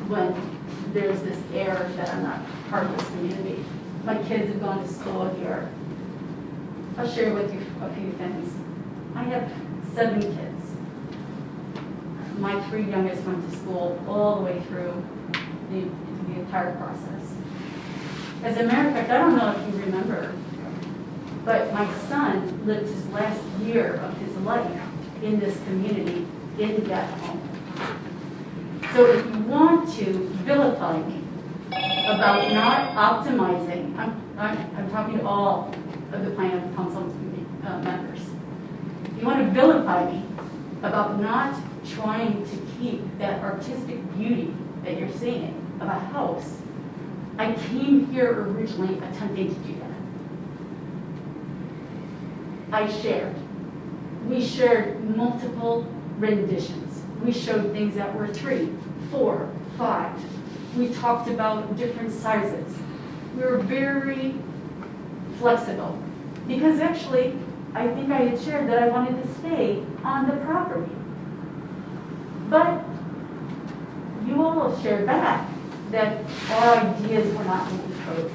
[SPEAKER 18] when there's this air that I'm not part of this community. My kids have gone to school here. I'll share with you a few things. I have 7 kids. My 3 youngest went to school all the way through the entire process. As a matter of fact, I don't know if you remember, but my son lived his last year of his life in this community in that home. So if you want to vilify me about not optimizing, I'm talking to all of the planning council members. If you want to vilify me about not trying to keep that artistic beauty that you're seeing of a house, I came here originally attempting to do that. We shared multiple renditions. We showed things that were 3, 4, 5. We talked about different sizes. We were very flexible because actually, I think I had shared that I wanted to stay on the property. But you all shared back that our ideas were not in the code.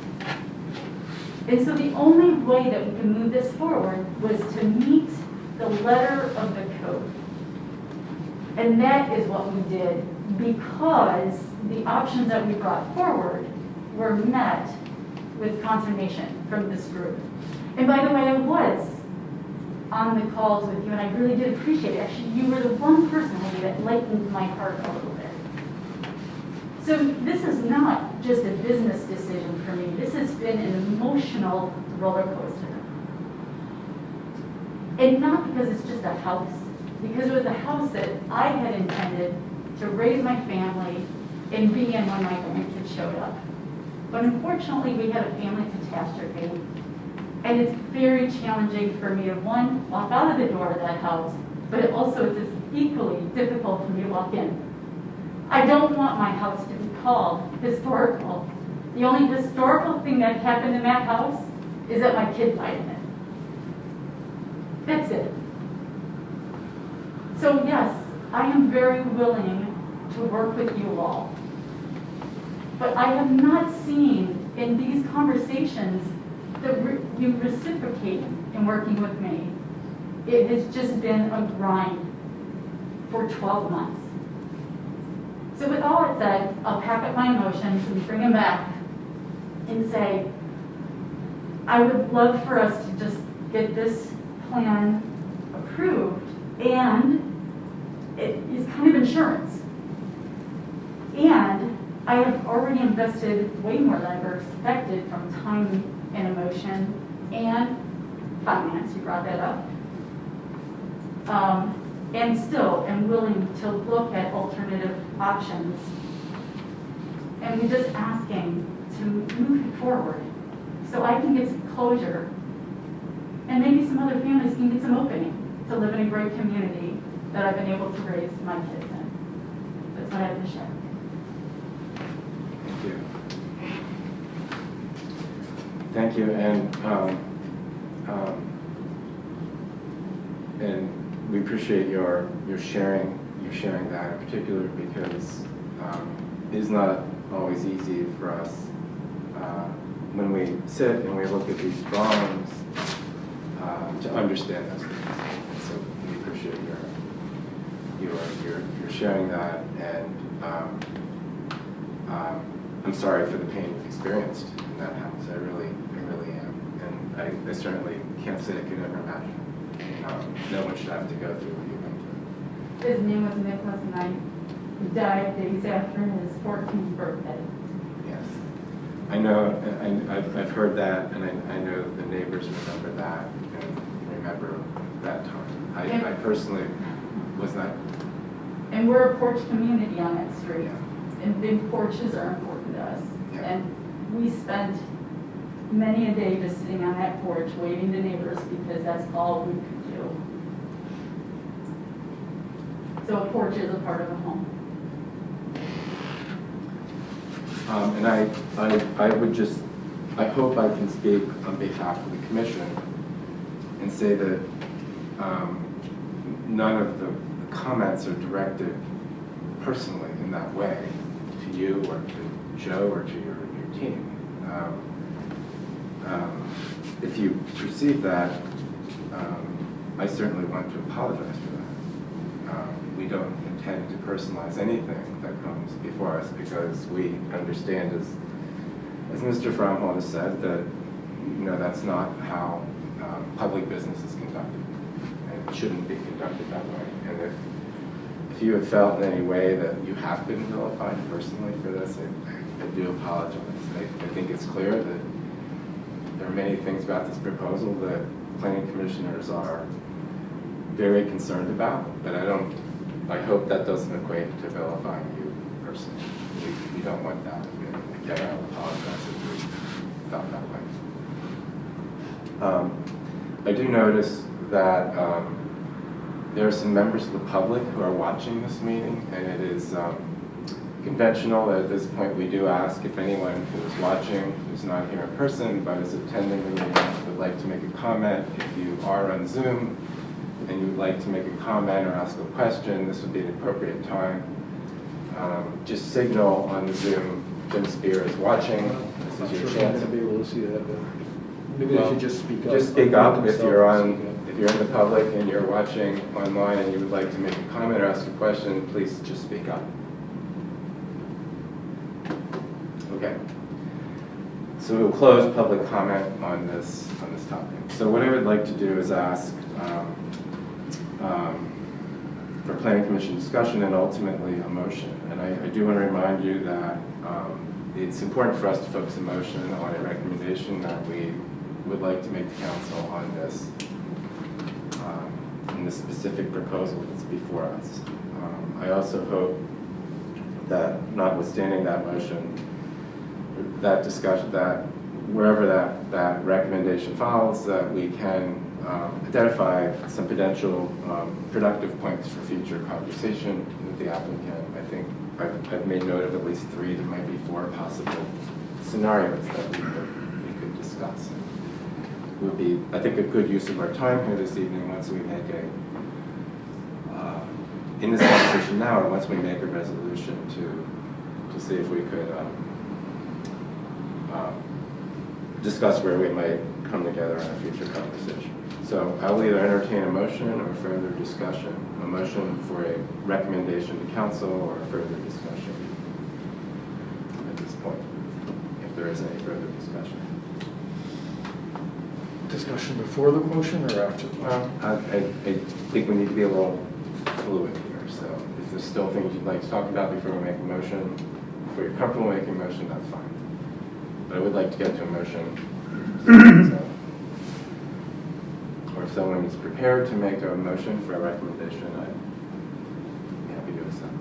[SPEAKER 18] And so the only way that we could move this forward was to meet the letter of the code. And that is what we did because the options that we brought forward were met with confirmation from this group. And by the way, I was on the calls with you, and I really did appreciate it. Actually, you were the one person maybe that lightened my heart a little bit. So this is not just a business decision for me. This has been an emotional roller coaster. And not because it's just a house, because it was a house that I had intended to raise my family and be in when my grandkids showed up. But unfortunately, we had a family catastrophe. And it's very challenging for me to, one, walk out of the door of that house, but it also is equally difficult for me to walk in. I don't want my house to be called historical. The only historical thing that happened in that house is that my kid died in it. That's it. So yes, I am very willing to work with you all. But I have not seen in these conversations that you reciprocate in working with me. It has just been a grind for 12 months. So with all that said, I'll pack up my emotions and bring them back and say, I would love for us to just get this plan approved, and it is kind of insurance. And I have already invested way more than I ever expected from time and emotion and finance, you brought that up. And still am willing to look at alternative options. And we're just asking to move it forward so I can get some closure and maybe some other families can get some opening to live in a great community that I've been able to raise my kids in. That's what I have to share.
[SPEAKER 1] Thank you. Thank you, and we appreciate your sharing that in particular because it is not always easy for us when we sit and we look at these drawings to understand those things. And so we appreciate your sharing that, and I'm sorry for the pain you've experienced in that house. I really am, and I certainly can't say I could ever imagine. No one should have to go through what you went through.
[SPEAKER 18] His name was Nicholas, and I died days after his 14th birthday.
[SPEAKER 1] Yes, I know. I've heard that, and I know the neighbors remember that and remember that time. I personally was not.
[SPEAKER 18] And we're a porch community on that street,
[SPEAKER 1] Yeah.
[SPEAKER 18] and big porches are important to us.
[SPEAKER 1] Yeah.
[SPEAKER 18] And we spent many a day just sitting on that porch waving to neighbors because that's all we could do. So a porch is a part of a home.
[SPEAKER 1] And I would just, I hope I can speak on behalf of the commission and say that none of the comments are directed personally in that way to you or to Joe or to your team. If you perceive that, I certainly want to apologize for that. We don't intend to personalize anything that comes before us because we understand, as Mr. Fromhold has said, that that's not how public business is conducted. And it shouldn't be conducted that way. And if you have felt in any way that you have been vilified personally for this, I do apologize. I think it's clear that there are many things about this proposal that planning commissioners are very concerned about, but I hope that doesn't equate to vilifying you personally. We don't want that. Again, I apologize if you felt that way. I do notice that there are some members of the public who are watching this meeting, and it is conventional that at this point we do ask if anyone who is watching, who's not here in person, but is attending the meeting, would like to make a comment. If you are on Zoom and you would like to make a comment or ask a question, this would be an appropriate time. Just signal on the Zoom, Jim Spear is watching. This is your chance.
[SPEAKER 17] To be able to see that. Maybe they should just speak up.
[SPEAKER 1] Just speak up if you're in the public and you're watching online and you would like to make a comment or ask a question, please just speak up. Okay. So we'll close public comment on this topic. So what I would like to do is ask for planning commission discussion and ultimately a motion. And I do want to remind you that it's important for us to focus a motion on a recommendation that we would like to make to council on this in the specific proposal that's before us. I also hope that notwithstanding that motion, that discussion, that wherever that recommendation falls, that we can identify some potential productive points for future conversation with the applicant. I think I've made note of at least 3, there might be 4 possible scenarios that we could discuss. It would be, I think, a good use of our time here this evening once we make in this conversation now, or once we make a resolution to see if we could discuss where we might come together in a future conversation. So I will either entertain a motion or further discussion. A motion for a recommendation to council or further discussion at this point, if there is any further discussion.
[SPEAKER 17] Discussion before the motion or after?
[SPEAKER 1] Well, I think we need to be a little fluid here. So if there's still things you'd like to talk about before we make a motion, if you're comfortable making a motion, that's fine. But I would like to get to a motion. Or if someone is prepared to make a motion for a recommendation, I'd be happy to accept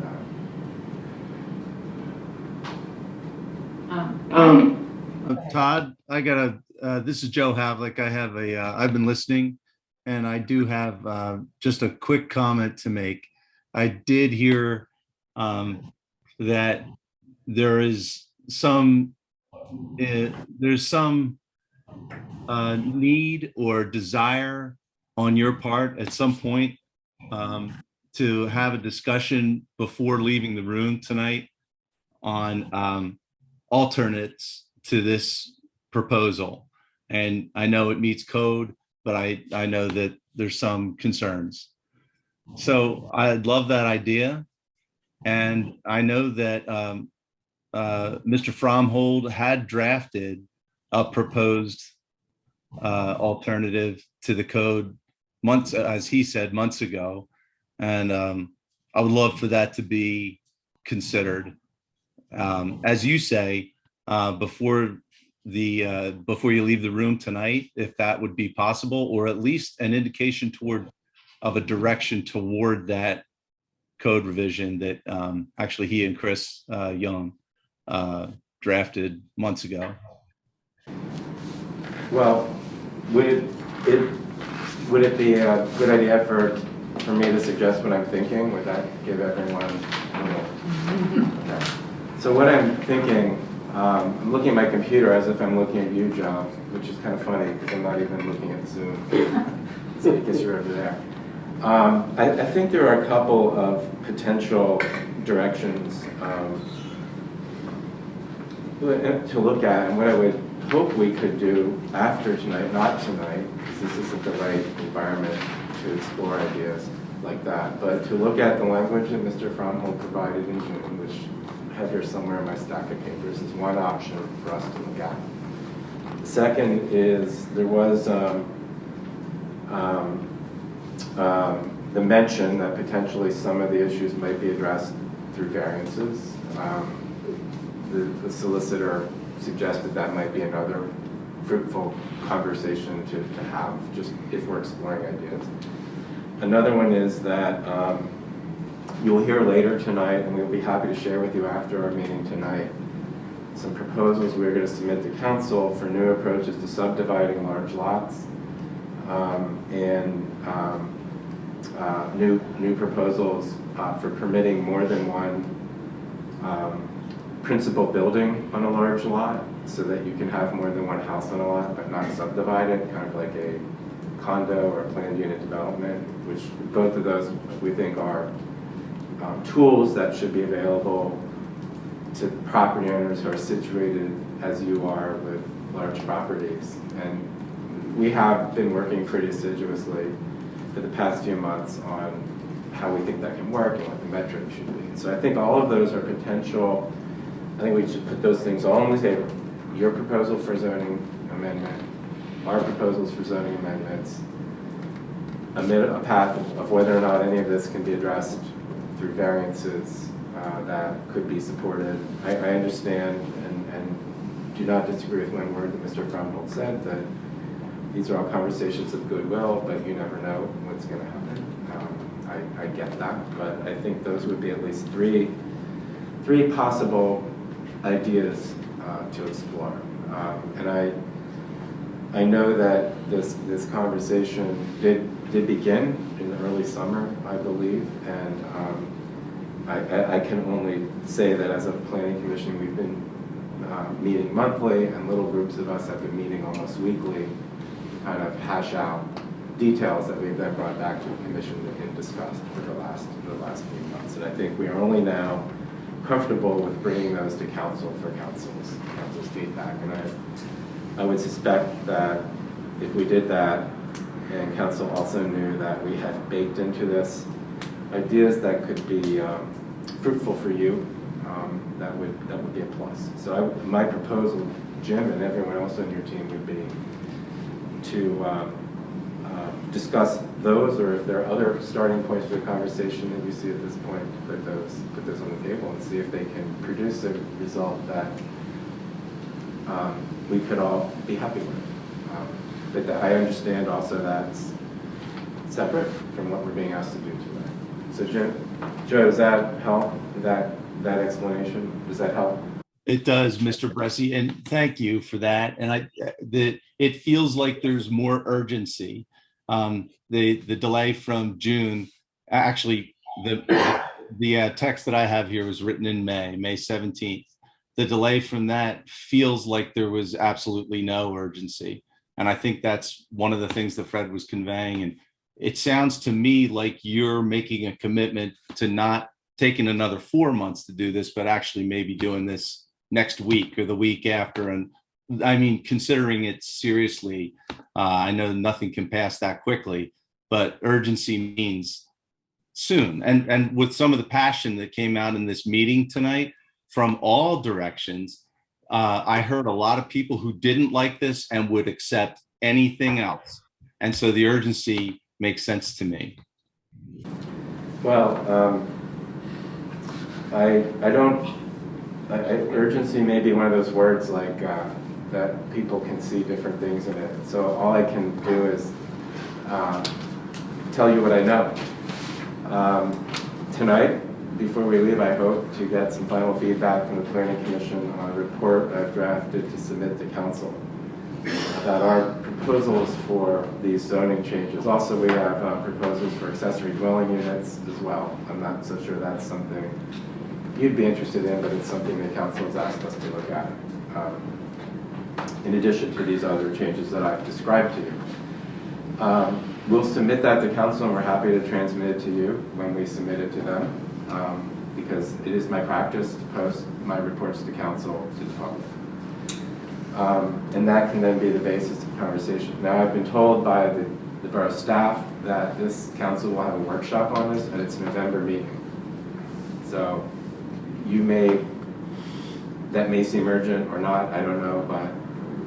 [SPEAKER 1] that.
[SPEAKER 19] Todd, this is Joe Havlick. I've been listening, and I do have just a quick comment to make. I did hear that there's some need or desire on your part at some point to have a discussion before leaving the room tonight on alternates to this proposal. And I know it meets code, but I know that there's some concerns. So I love that idea. And I know that Mr. Fromhold had drafted a proposed alternative to the code months, as he said, months ago. And I would love for that to be considered. As you say, before you leave the room tonight, if that would be possible, or at least an indication of a direction toward that code revision that actually he and Chris Young drafted months ago.
[SPEAKER 1] Well, would it be a good idea for me to suggest what I'm thinking? Would that give everyone a little? Okay. So what I'm thinking, I'm looking at my computer as if I'm looking at you, John, which is kind of funny because I'm not even looking at Zoom. So I guess you're over there. I think there are a couple of potential directions to look at, and what I would hope we could do after tonight, not tonight, because this isn't the right environment to explore ideas like that. But to look at the language that Mr. Fromhold provided in June, which I have here somewhere in my stack of papers, is one option for us to look at. The second is there was the mention that potentially some of the issues might be addressed through variances. The solicitor suggested that might be another fruitful conversation to have, just if we're exploring ideas. Another one is that you'll hear later tonight, and we'll be happy to share with you after our meeting tonight, some proposals we're going to submit to council for new approaches to subdividing large lots, and new proposals for permitting more than one principal building on a large lot, so that you can have more than one house on a lot but not subdivide it, kind of like a condo or a planned unit development, which both of those we think are tools that should be available to property owners who are situated as you are with large properties. And we have been working pretty assiduously for the past few months on how we think that can work and what the metric should be. So I think all of those are potential. I think we should put those things all on the table. Your proposal for zoning amendment, our proposals for zoning amendments, a path of whether or not any of this can be addressed through variances that could be supported. I understand and do not disagree with one word that Mr. Fromhold said, that these are all conversations of goodwill, but you never know what's going to happen. I get that, but I think those would be at least three possible ideas to explore. And I know that this conversation did begin in the early summer, I believe, and I can only say that as a planning commission, we've been meeting monthly, and little groups of us have been meeting almost weekly, kind of hash out details that we've then brought back to the commission and discussed for the last few months. And I think we are only now comfortable with bringing those to council for council's feedback. And I would suspect that if we did that, and council also knew that we had baked into this ideas that could be fruitful for you, that would be a plus. So my proposal, Jim, and everyone else on your team would be to discuss those, or if there are other starting points for the conversation that you see at this point, put those on the table and see if they can produce a result that we could all be happy with. But I understand also that's separate from what we're being asked to do tonight. So Joe, does that help? That explanation, does that help?
[SPEAKER 19] It does, Mr. Bressi, and thank you for that. And it feels like there's more urgency. The delay from June, actually, the text that I have here was written in May 17th. The delay from that feels like there was absolutely no urgency. And I think that's one of the things that Fred was conveying. And it sounds to me like you're making a commitment to not taking another 4 months to do this, but actually maybe doing this next week or the week after. And I mean, considering it seriously, I know nothing can pass that quickly, but urgency means soon. And with some of the passion that came out in this meeting tonight from all directions, I heard a lot of people who didn't like this and would accept anything else. And so the urgency makes sense to me.
[SPEAKER 1] Well, urgency may be one of those words like that people can see different things in it. So all I can do is tell you what I know. Tonight, before we leave, I hope to get some final feedback from the Planning Commission on a report I've drafted to submit to council about our proposals for these zoning changes. Also, we have proposals for accessory dwelling units as well. I'm not so sure that's something you'd be interested in, but it's something that council has asked us to look at, in addition to these other changes that I've described to you. We'll submit that to council, and we're happy to transmit it to you when we submit it to them, because it is my practice to post my reports to council to the public. And that can then be the basis of conversation. Now, I've been told by the borough staff that this council will have a workshop on this at its November meeting. So that may seem urgent or not, I don't know, but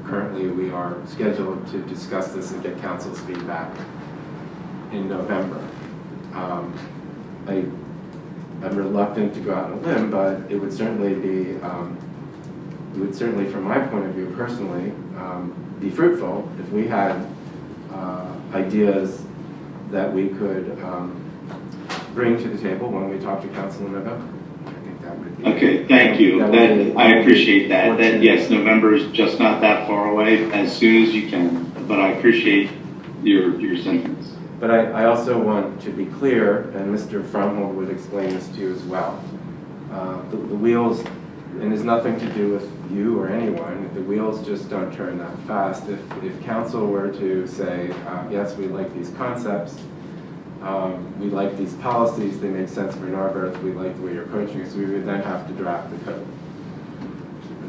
[SPEAKER 1] currently we are scheduled to discuss this and get council's feedback in November. I'm reluctant to go out on a limb, but it would certainly be, from my point of view personally, be fruitful if we had ideas that we could bring to the table when we talk to council in November. I think that would be.
[SPEAKER 20] Okay, thank you. I appreciate that. Yes, November is just not that far away. As soon as you can, but I appreciate your sentiments.
[SPEAKER 1] But I also want to be clear, and Mr. Fromhold would explain this to you as well. The wheels, and it's nothing to do with you or anyone, the wheels just don't turn that fast. If council were to say, yes, we like these concepts, we like these policies, they make sense for Narberth, we like the way you're approaching it, so we would then have to draft the code.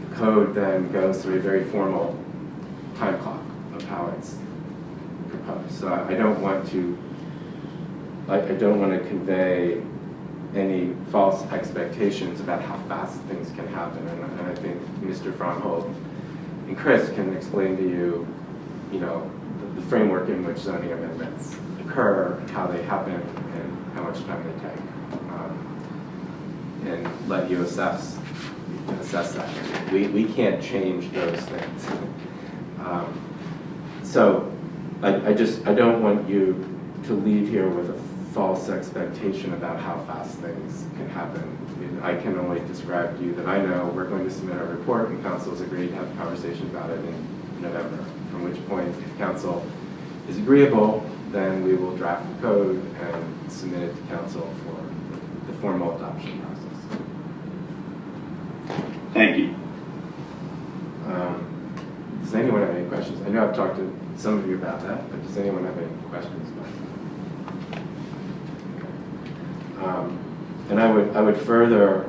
[SPEAKER 1] The code then goes through a very formal time clock of how it's proposed. So I don't want to convey any false expectations about how fast things can happen. And I think Mr. Fromhold and Chris can explain to you, the framework in which zoning amendments occur, how they happen, and how much time they take, and let you assess that. We can't change those things. So I don't want you to leave here with a false expectation about how fast things can happen. I can only describe to you that I know we're going to submit our report and council's agreed to have a conversation about it in November, from which point, if council is agreeable, then we will draft the code and submit it to council for the formal adoption process.
[SPEAKER 20] Thank you.
[SPEAKER 1] Does anyone have any questions? I know I've talked to some of you about that, but does anyone have any questions about that? And I would further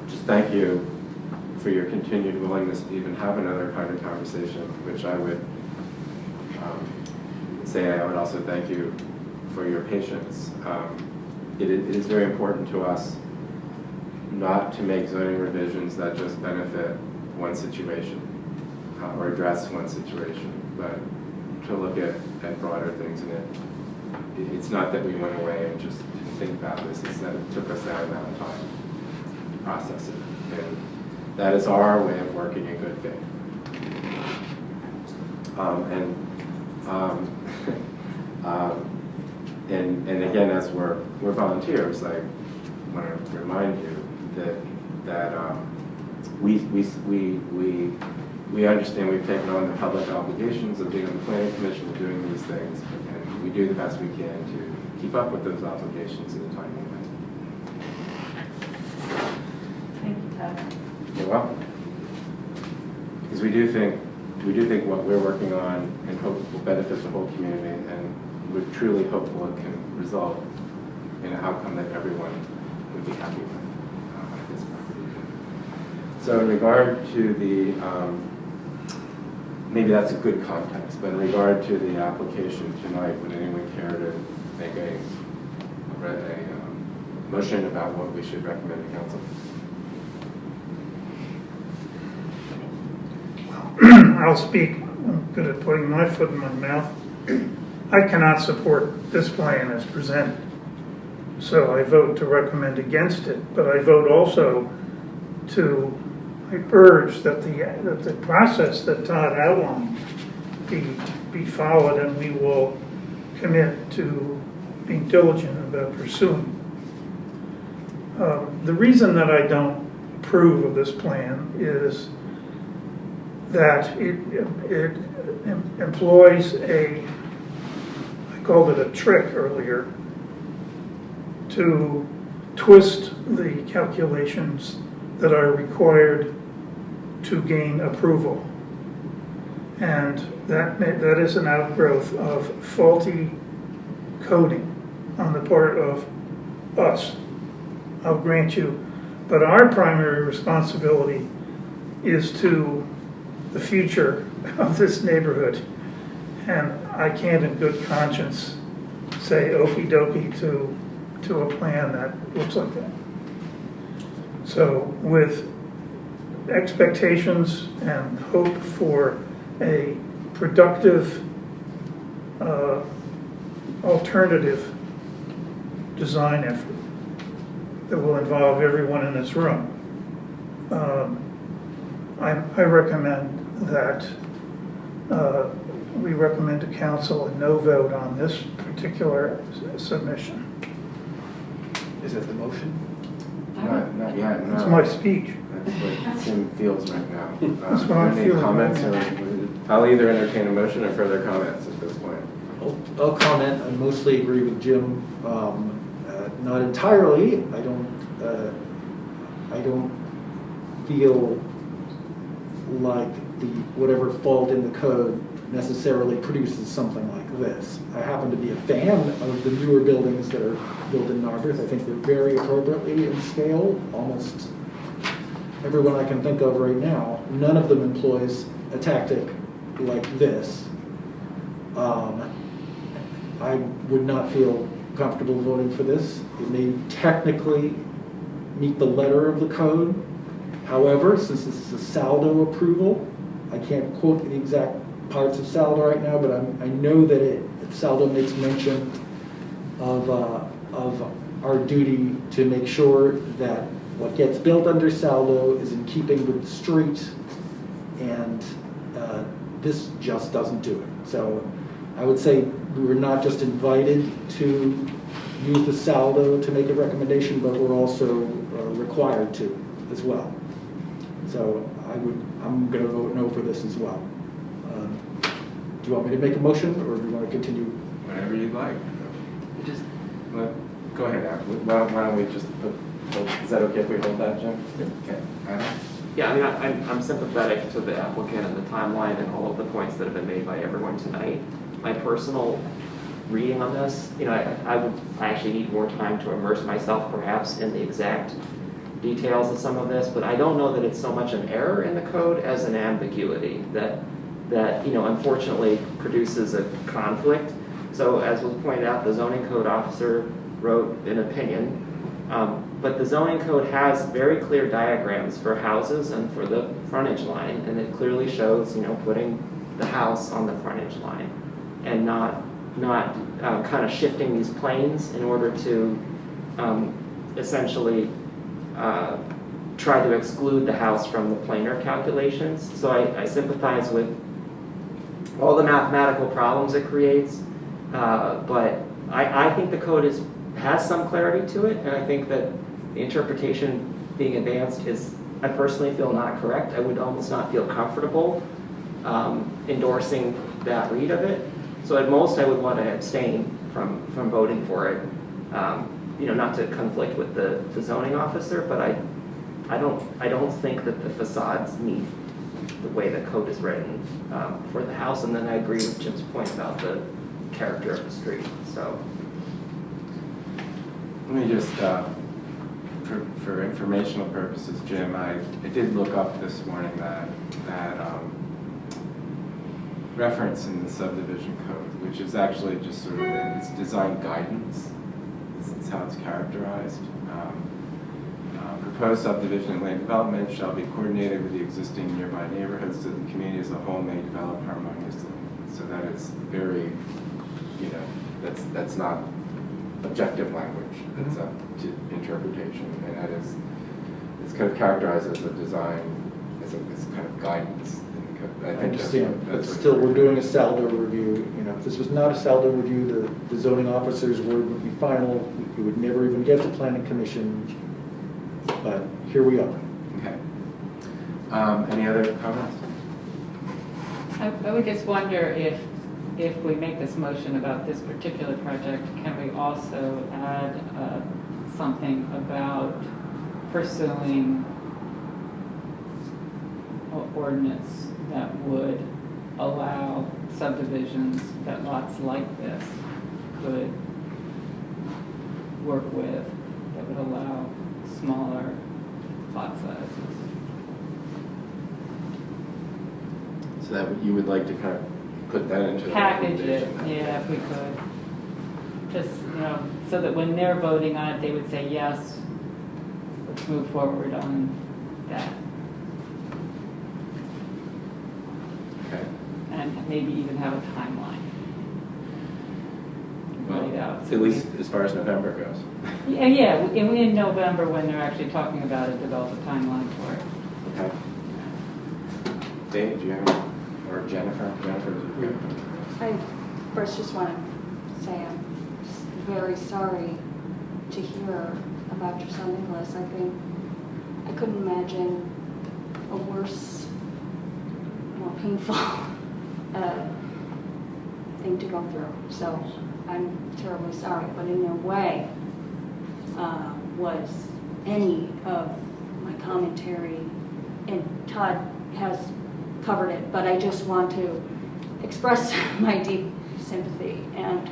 [SPEAKER 1] just thank you for your continued willingness to even have another kind of conversation, which I would say I would also thank you for your patience. It is very important to us not to make zoning revisions that just benefit one situation or address one situation, but to look at broader things in it. It's not that we went away and just didn't think about this, it's that it took us that amount of time to process it. And that is our way of working in good faith. And again, as we're volunteers, I want to remind you that we understand we've taken on the public obligations of being on the planning commission and doing these things, and we do the best we can to keep up with those obligations in a timely way.
[SPEAKER 11] Thank you, Todd.
[SPEAKER 1] You're welcome. Because we do think what we're working on and hope will benefit the whole community, and we're truly hopeful it can result in an outcome that everyone would be happy with at this property. So in regard to the, maybe that's a good context, but in regard to the application tonight, would anyone care to make a motion about what we should recommend to council?
[SPEAKER 2] I'll speak. I'm good at putting my foot in my mouth. I cannot support this plan as presented. So I vote to recommend against it, but I vote also to urge that the process that Todd outlined be followed, and we will commit to being diligent about pursuing. The reason that I don't approve of this plan is that it employs I called it a trick earlier, to twist the calculations that are required to gain approval. And that is an outgrowth of faulty coding on the part of us. I'll grant you. But our primary responsibility is to the future of this neighborhood. And I can't in good conscience say okey dokey to a plan that looks like that. So with expectations and hope for a productive alternative design effort that will involve everyone in this room, I recommend that we recommend to council a no vote on this particular submission.
[SPEAKER 10] Is it the motion?
[SPEAKER 1] Not yet, no.
[SPEAKER 2] It's my speech.
[SPEAKER 1] That's what Tim feels right now.
[SPEAKER 2] That's what I'm
[SPEAKER 1] Any
[SPEAKER 2] feeling
[SPEAKER 1] comments?
[SPEAKER 2] right
[SPEAKER 1] Or I'll either entertain a motion or further comments at this point.
[SPEAKER 10] I'll comment. I mostly agree with Jim. Not entirely. I don't feel like whatever fault in the code necessarily produces something like this. I happen to be a fan of the newer buildings that are built in Narberth. I think they're very appropriately in scale. Almost everyone I can think of right now, none of them employs a tactic like this. I would not feel comfortable voting for this. It may technically meet the letter of the code. However, since this is a saldo approval, I can't quote the exact parts of saldo right now, but I know that saldo makes mention of our duty to make sure that what gets built under saldo is in keeping with the street, and this just doesn't do it. So I would say we were not just invited to use the saldo to make a recommendation, but we're also required to as well. So I'm going to vote no for this as well. Do you want me to make a motion, or do you want to continue?
[SPEAKER 1] Whatever you'd like. Go ahead, Adam. Why don't we just is that okay if we hold that, Jim? Okay. Adam?
[SPEAKER 14] Yeah, I mean, I'm sympathetic to the applicant and the timeline and all of the points that have been made by everyone tonight. My personal reading on this, I actually need more time to immerse myself perhaps in the exact details of some of this, but I don't know that it's so much an error in the code as an ambiguity that unfortunately produces a conflict. So as was pointed out, the zoning code officer wrote an opinion, but the zoning code has very clear diagrams for houses and for the frontage line, and it clearly shows, putting the house on the frontage line and not kind of shifting these planes in order to essentially try to exclude the house from the planar calculations. So I sympathize with all the mathematical problems it creates, but I think the code has some clarity to it, and I think that the interpretation being advanced is, I personally feel, not correct. I would almost not feel comfortable endorsing that read of it. So at most, I would want to abstain from voting for it, not to conflict with the zoning officer, but I don't think that the facades meet the way the code is written for the house. And then I agree with Jim's point about the character of the street. So
[SPEAKER 1] let me just, for informational purposes, Jim, I did look up this morning that reference in the subdivision code, which is actually just sort of it's design guidance. That's how it's characterized. Proposed subdivision and land development shall be coordinated with the existing nearby neighborhoods so the community as a whole may develop harmoniously. So that is very, that's not objective language. That's up to interpretation, and that is, it's kind of characterized as a design, as kind of guidance. I
[SPEAKER 10] understand, but still, we're doing a saldo review. If this was not a saldo review, the zoning officer's word would be final. It would never even get to planning commission. But here we are.
[SPEAKER 1] Okay. Any other comments?
[SPEAKER 13] I would just wonder if we make this motion about this particular project, can we also add something about pursuing an ordinance that would allow subdivisions that lots like this could work with, that would allow smaller lot sizes?
[SPEAKER 1] So So that you would like to kind of put that into the
[SPEAKER 13] Package it,
[SPEAKER 1] recommendation?
[SPEAKER 13] yeah, if we could. Just, so that when they're voting on it, they would say, yes, let's move forward on that.
[SPEAKER 1] Okay.
[SPEAKER 13] And maybe even have a timeline laid out.
[SPEAKER 1] At least as far as November goes.
[SPEAKER 13] Yeah, in November, when they're actually talking about it, develop a timeline for it.
[SPEAKER 1] Okay. Dave, do you have, or Jennifer?
[SPEAKER 11] I first just want to say I'm just very sorry to hear about your son Nicholas. I couldn't imagine a worse, more painful thing to go through. So I'm terribly sorry, but in no way was any of my commentary, and Todd has covered it, but I just want to express my deep sympathy, and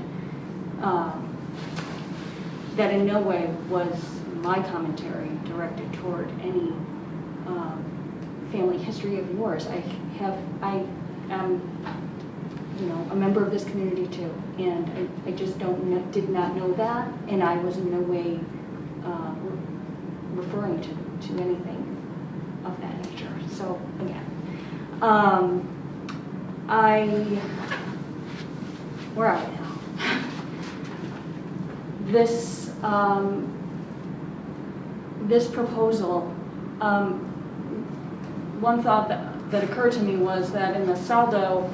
[SPEAKER 11] that in no way was my commentary directed toward any family history of yours. I am, a member of this community too, and I just did not know that, and I was in no way referring to anything of that nature. So again, where are we now? This proposal, one thought that occurred to me was that in the saldo,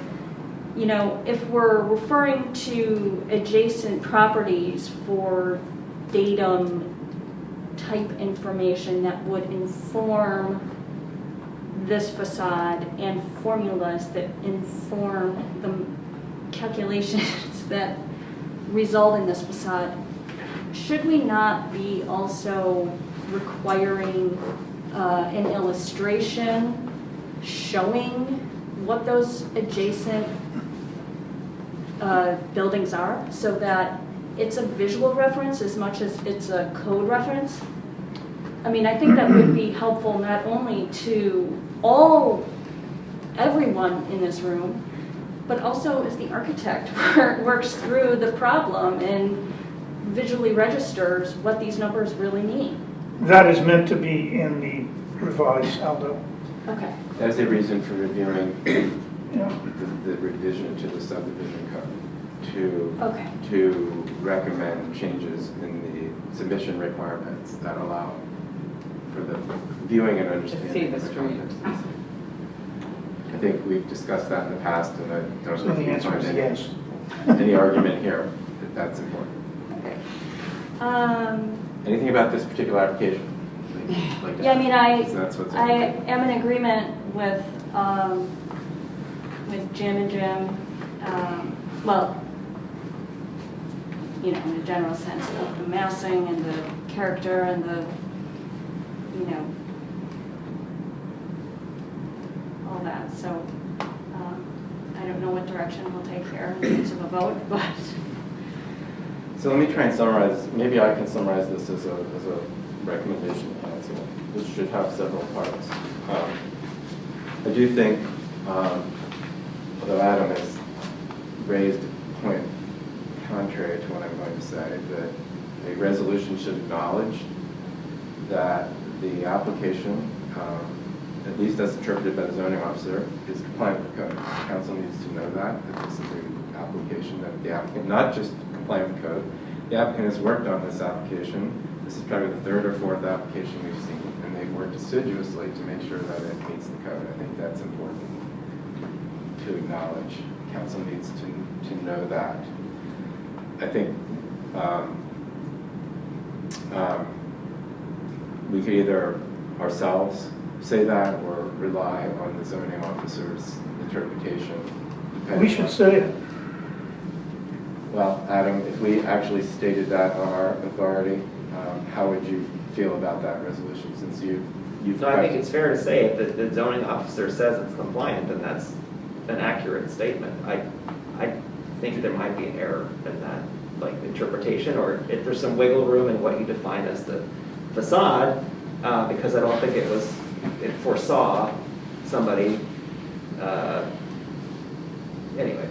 [SPEAKER 11] if we're referring to adjacent properties for datum type information that would inform this facade and formulas that inform the calculations that result in this facade, should we not be also requiring an illustration showing what those adjacent buildings are, so that it's a visual reference as much as it's a code reference? I mean, I think that would be helpful not only to everyone in this room, but also as the architect works through the problem and visually registers what these numbers really mean.
[SPEAKER 2] That is meant to be in the revised saldo.
[SPEAKER 11] Okay.
[SPEAKER 1] That's a reason for reviewing
[SPEAKER 2] Yeah.
[SPEAKER 1] the revision to the subdivision code to recommend changes in the submission requirements that allow for the viewing and understanding.
[SPEAKER 13] See the
[SPEAKER 1] of
[SPEAKER 13] street.
[SPEAKER 1] context. I think we've discussed that in the past, and I don't
[SPEAKER 2] So
[SPEAKER 1] think
[SPEAKER 2] the
[SPEAKER 1] you
[SPEAKER 2] answer
[SPEAKER 1] find
[SPEAKER 2] is
[SPEAKER 1] any,
[SPEAKER 2] yes.
[SPEAKER 1] any argument here that that's important.
[SPEAKER 11] Okay.
[SPEAKER 1] Anything about this particular application? Like
[SPEAKER 11] Yeah, I mean,
[SPEAKER 1] so that's what's
[SPEAKER 11] I am in agreement with Jim and Jim. Well, in a general sense, the massing and the character and the, all that. So I don't know what direction we'll take here in terms of a vote, but.
[SPEAKER 1] So let me try and summarize. Maybe I can summarize this as a recommendation to council, which should have several parts. I do think, although Adam has raised a point contrary to what I'm going to say, that a resolution should acknowledge that the application, at least as interpreted by the zoning officer, is compliant with code. Council needs to know that this is an application that the applicant, not just compliant with code, the applicant has worked on this application. This is probably the third or fourth application we've seen, and they've worked assiduously to make sure that it meets the code. I think that's important to acknowledge. Council needs to know that. I think we could either ourselves say that or rely on the zoning officer's interpretation.
[SPEAKER 2] We should say it.
[SPEAKER 1] Well, Adam, if we actually stated that on our authority, how would you feel about that resolution, since you've
[SPEAKER 14] No, I think it's fair to say if the zoning officer says it's compliant, then that's an accurate statement. I think there might be an error in that, like interpretation, or if there's some wiggle room in what you define as the facade, because I don't think it foresaw somebody anyway.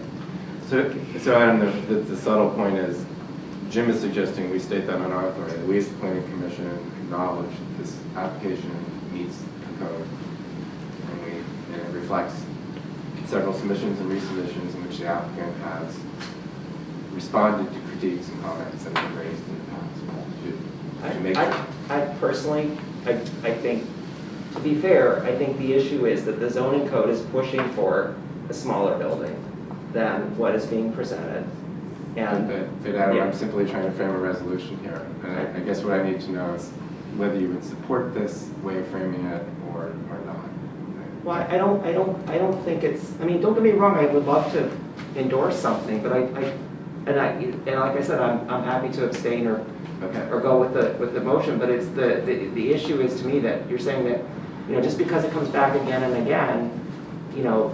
[SPEAKER 1] So Adam, the subtle point is, Jim is suggesting we state that on our authority. We as the planning commission acknowledge that this application meets the code. And it reflects several submissions and resubmissions in which the applicant has responded to critiques and comments that have been raised in the past.
[SPEAKER 14] I personally, I think, to be fair, I think the issue is that the zoning code is pushing for a smaller building than what is being presented. And
[SPEAKER 1] But Adam, I'm simply trying to frame a resolution here. And I guess what I need to know is whether you would support this way of framing it or not.
[SPEAKER 14] Well, I don't think it's, I mean, don't get me wrong, I would love to endorse something, but and like I said, I'm happy to abstain or go with the motion, but it's the issue is to me that you're saying that, just because it comes back again and again,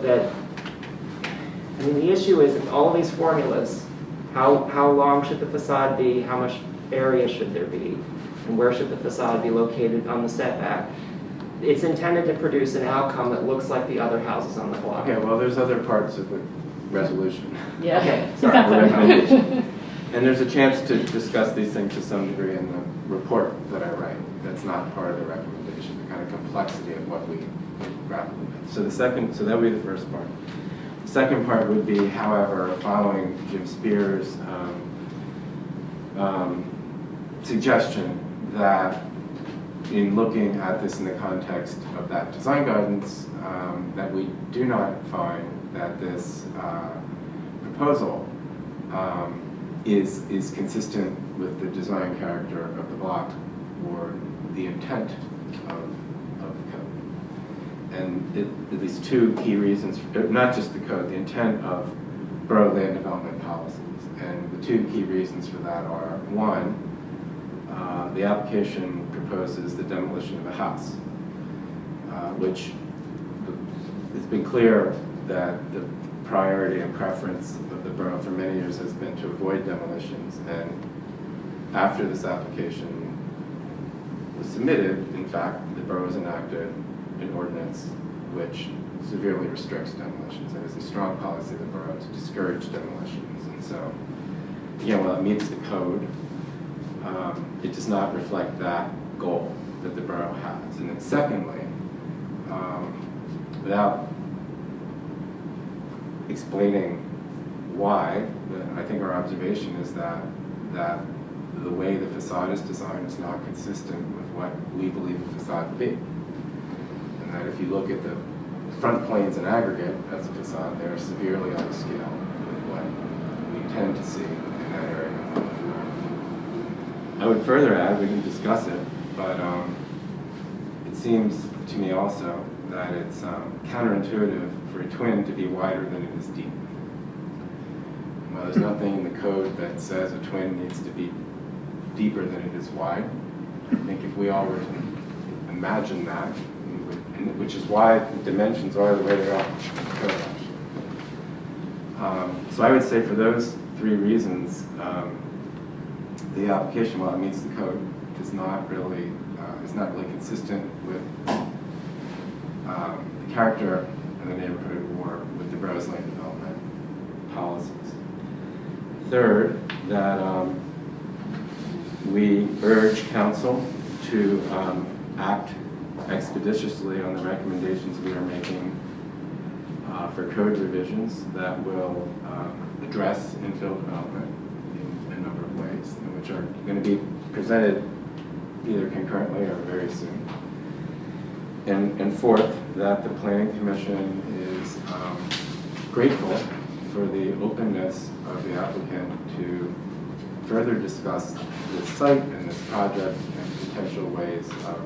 [SPEAKER 14] that, I mean, the issue is that all of these formulas, how long should the facade be, how much area should there be, and where should the facade be located on the setback? It's intended to produce an outcome that looks like the other houses on the block.
[SPEAKER 1] Okay, well, there's other parts of the resolution.
[SPEAKER 13] Yeah.
[SPEAKER 14] Okay,
[SPEAKER 1] Sorry, the recommendation. And there's a chance to discuss these things to some degree in the report that I write. That's not part of the recommendation, the kind of complexity of what we grapple with. So that would be the first part. The second part would be, however, following Jim Spear's suggestion that in looking at this in the context of that design guidance, that we do not find that this proposal is consistent with the design character of the block or the intent of the code. And at least two key reasons, not just the code, the intent of borough land development policies. And the two key reasons for that are, one, the application proposes the demolition of a house, which it's been clear that the priority and preference of the borough for many years has been to avoid demolitions. And after this application was submitted, in fact, the borough has enacted an ordinance which severely restricts demolitions. It is a strong policy of the borough to discourage demolitions. And so, again, while it meets the code, it does not reflect that goal that the borough has. And then secondly, without explaining why, I think our observation is that the way the facade is designed is not consistent with what we believe a facade to be. And that if you look at the front planes in aggregate as a facade, they're severely out of scale with what we tend to see in that area. I would further add, we can discuss it, but it seems to me also that it's counterintuitive for a twin to be wider than it is deep. Well, there's nothing in the code that says a twin needs to be deeper than it is wide. I think if we all were to imagine that, which is why the dimensions are the way they are in the code, actually. So I would say for those three reasons, the application, while it meets the code, is not really consistent with the character of the neighborhood or with the borough's land development policies. Third, that we urge council to act expeditiously on the recommendations we are making for code revisions that will address infill development in a number of ways, which are going to be presented either concurrently or very soon. And fourth, that the Planning Commission is grateful for the openness of the applicant to further discuss this site and this project and potential ways of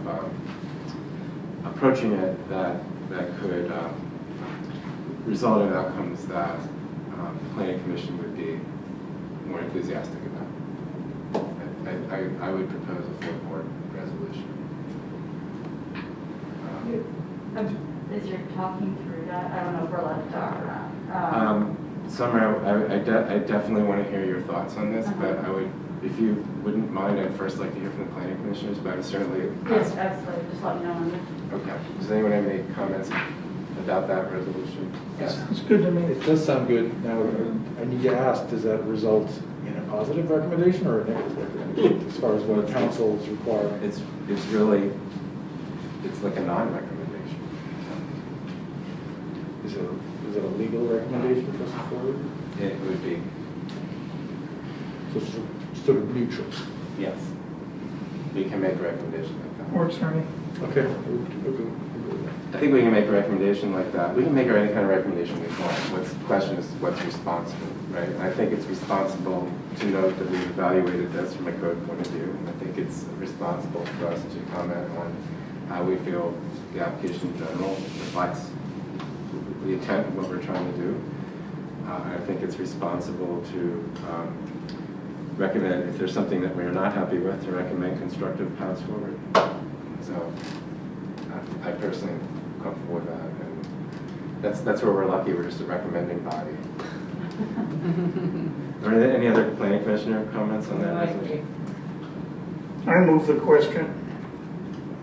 [SPEAKER 1] approaching it that could result in outcomes that the Planning Commission would be more enthusiastic about. I would propose a full board resolution.
[SPEAKER 18] As you're talking through that, I don't know if we're allowed to talk around.
[SPEAKER 1] Summer, I definitely want to hear your thoughts on this, but I would, if you wouldn't mind, I'd first like to hear from the planning commissioners, but I would certainly...
[SPEAKER 18] Yes, absolutely. Just let me know.
[SPEAKER 1] Okay. Does anyone have any comments? about that resolution?
[SPEAKER 2] Sounds good to me.
[SPEAKER 10] It does sound good. Now, I need to ask, does that result in a positive recommendation or a negative recommendation as far as what council is requiring?
[SPEAKER 1] It's really, it's like a non-recommendation.
[SPEAKER 10] Is it a legal recommendation for us forward?
[SPEAKER 1] It would be.
[SPEAKER 10] So it's sort of neutral.
[SPEAKER 1] Yes. We can make a recommendation like that.
[SPEAKER 2] Works for me.
[SPEAKER 10] Okay.
[SPEAKER 1] I think we can make a recommendation like that. We can make any kind of recommendation we want. The question is what's responsible, right? And I think it's responsible to note that we evaluated this from a code point of view. And I think it's responsible for us to comment on how we feel the application in general reflects the intent of what we're trying to do. I think it's responsible to recommend, if there's something that we're not happy with, to recommend constructive paths forward. So I personally am comfortable with that. And that's where we're lucky. We're just a recommending body. Are there any other planning commissioner comments on that resolution?
[SPEAKER 2] I move the question.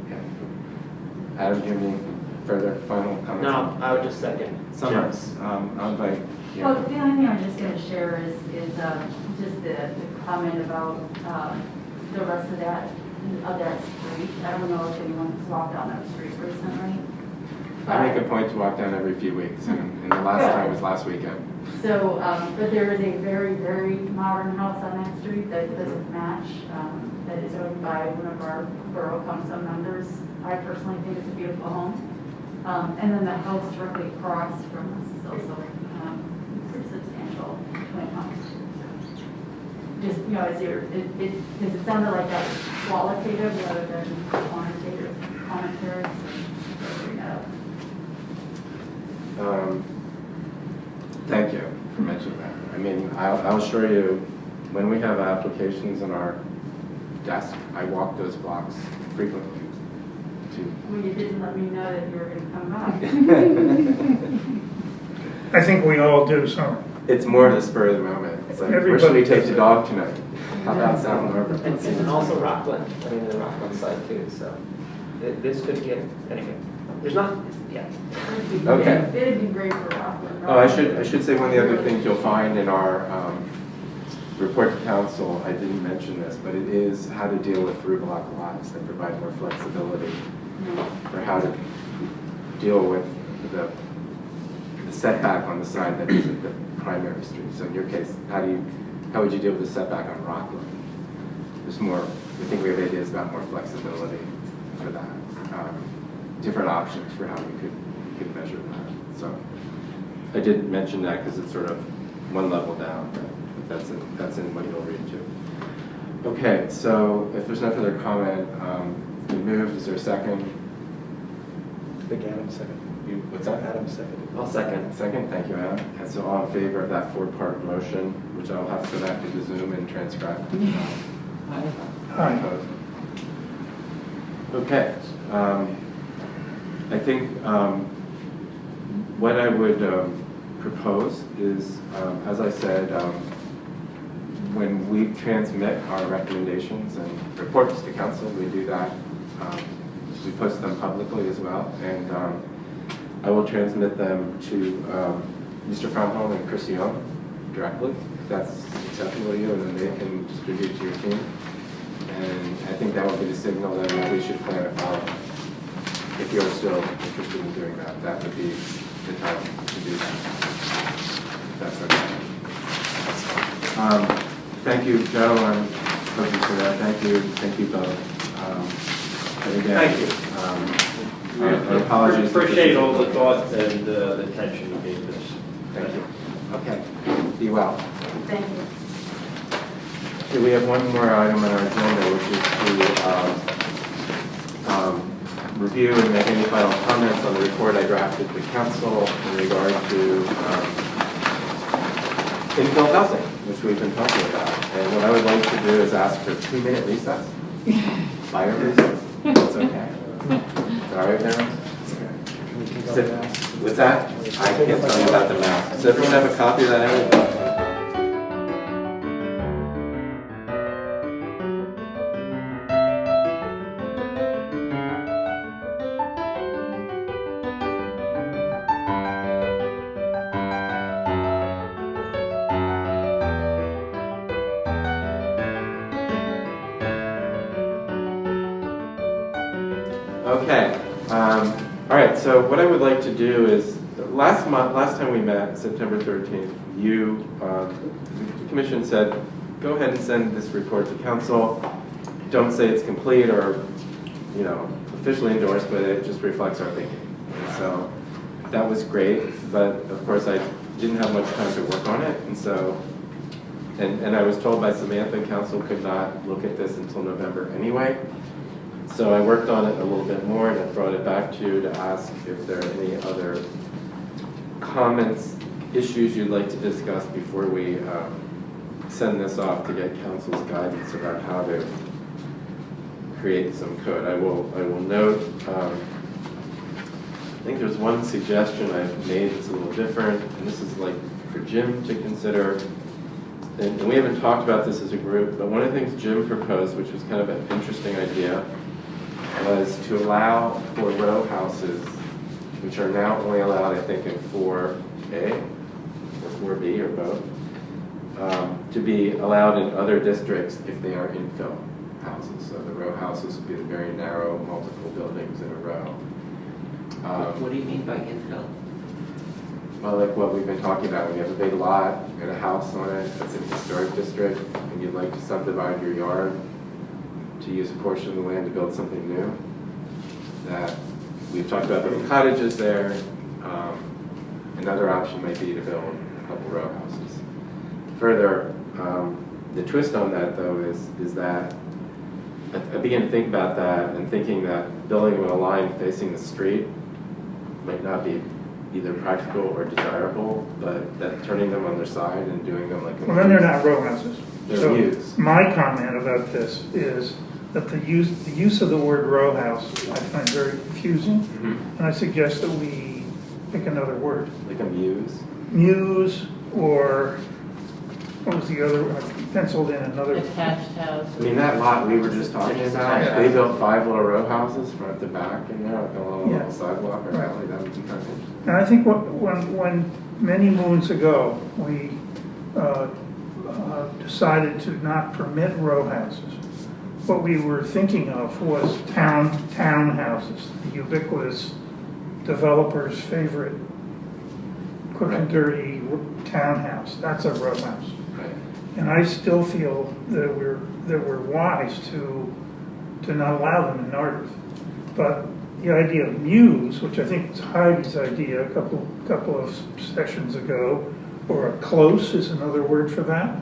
[SPEAKER 1] Okay. Adam, do you have any further final comments?
[SPEAKER 14] No, I would just second.
[SPEAKER 1] Summers. I'll invite. Yeah.
[SPEAKER 18] Well, the only thing I'm just going to share is just the comment about the rest of that street. I don't know if anyone's walked down that street recently.
[SPEAKER 1] I make a point to walk down every few weeks, and the last time was last weekend.
[SPEAKER 18] So, but there is a very, very modern house on that street that doesn't match, that is owned by one of our borough council members. I personally think it's a beautiful home. And then the house directly across from us is also pretty substantial twin house. Just, you know, because it sounded like that was qualitative rather than quantitative commentary. So bring that up.
[SPEAKER 1] Thank you for mentioning that. I mean, I'll assure you, when we have applications on our desk, I walk those blocks frequently.
[SPEAKER 18] Well, you didn't let me know that you were going to come by.
[SPEAKER 2] I think we all do some.
[SPEAKER 1] It's more the spur of the moment. It's like, where should we take the dog tonight? How about South Harbor?
[SPEAKER 14] And also Rockland, I mean, the Rockland side too, so this could get, anyway, there's not, yeah.
[SPEAKER 1] Okay.
[SPEAKER 18] It'd be great for Rockland.
[SPEAKER 1] Oh, I should say one of the other things you'll find in our report to council, I didn't mention this, but it is how to deal with through block lots that provide more flexibility for how to deal with the setback on the side that isn't the primary street. So in your case, how would you deal with the setback on Rockland? There's more, I think we have ideas about more flexibility for that. Different options for how we could measure that. So I did mention that because it's sort of one level down, but that's in what you'll read too. Okay, so if there's no further comment, we moved. Is there a second?
[SPEAKER 10] I think Adam seconded.
[SPEAKER 1] What's that?
[SPEAKER 10] Adam seconded.
[SPEAKER 14] I'll second.
[SPEAKER 1] Second, thank you, Adam. And so all in favor of that four-part motion, which I'll have to go back to the Zoom and transcribe.
[SPEAKER 2] Aye.
[SPEAKER 1] Opposed? Okay. I think what I would propose is, as I said, when we transmit our recommendations and reports to council, we do that. We post them publicly as well, and I will transmit them to Mr. Frontage and Chris Young directly, if that's acceptable to you, and then they can distribute to your team. And I think that would be the signal that we should plan a follow-up. If you're still interested in doing that, that would be the time to do that. If that's okay. Thank you, Joe. I'm looking for that. Thank you both. And again,
[SPEAKER 15] Thank you.
[SPEAKER 1] Our apologies.
[SPEAKER 15] Appreciate all the thought and the attention you gave this.
[SPEAKER 1] Thank you. Okay. Be well.
[SPEAKER 18] Thank you.
[SPEAKER 1] Okay, we have one more item on our agenda, which is to review and make any final comments on the report I drafted to council in regard to infill housing, which we've been talking about. And what I would like to do is ask for a 2-minute recess. Fire recess. That's okay. All right, everyone? Okay. With that, I can't tell you about the mask. Does everyone have a copy of that? Okay. All right. So what I would like to do is, last time we met, September 13th, the commission said, go ahead and send this report to council. Don't say it's complete or, officially endorsed, but it just reflects our thinking. And so that was great, but of course I didn't have much time to work on it, and so, and I was told by Samantha council could not look at this until November anyway. So I worked on it a little bit more, and I brought it back to you to ask if there are any other comments, issues you'd like to discuss before we send this off to get council's guidance about how to create some code. I will note, I think there's one suggestion I've made that's a little different, and this is like for Jim to consider. And we haven't talked about this as a group, but one of the things Jim proposed, which was kind of an interesting idea, was to allow for row houses, which are now only allowed, I think, in 4A or 4B or both, to be allowed in other districts if they are infill houses. So the row houses would be the very narrow, multiple buildings in a row.
[SPEAKER 14] What do you mean by infill?
[SPEAKER 1] Well, like what we've been talking about, when you have a big lot and a house on it that's in a historic district, and you'd like to subdivide your yard to use a portion of the land to build something new, that we've talked about building cottages there. Another option might be to build a couple row houses. Further, the twist on that, though, is that I began to think about that and thinking that building them in a line facing the street might not be either practical or desirable, but that turning them on their side and doing them like...
[SPEAKER 2] Well, then they're not row houses.
[SPEAKER 1] They're
[SPEAKER 2] so
[SPEAKER 1] views.
[SPEAKER 2] My comment about this is that the use of the word row house I find very confusing, and I suggest that we pick another word.
[SPEAKER 1] Like a muse?
[SPEAKER 2] Muse, or what was the other one? I penciled in another.
[SPEAKER 13] Attached house.
[SPEAKER 1] I mean, that lot we were just talking about, they built 5 little row houses front to back in there, like along a little sidewalk or alley. That would be kind of interesting.
[SPEAKER 2] And I think when many moons ago, we decided to not permit row houses, what we were thinking of was townhouses, the ubiquitous developer's favorite quick and dirty townhouse. That's a row house. And I still feel that we're wise to not allow them in Narberth. But the idea of muse, which I think was Heidi's idea a couple of sessions ago, or a close is another word for that,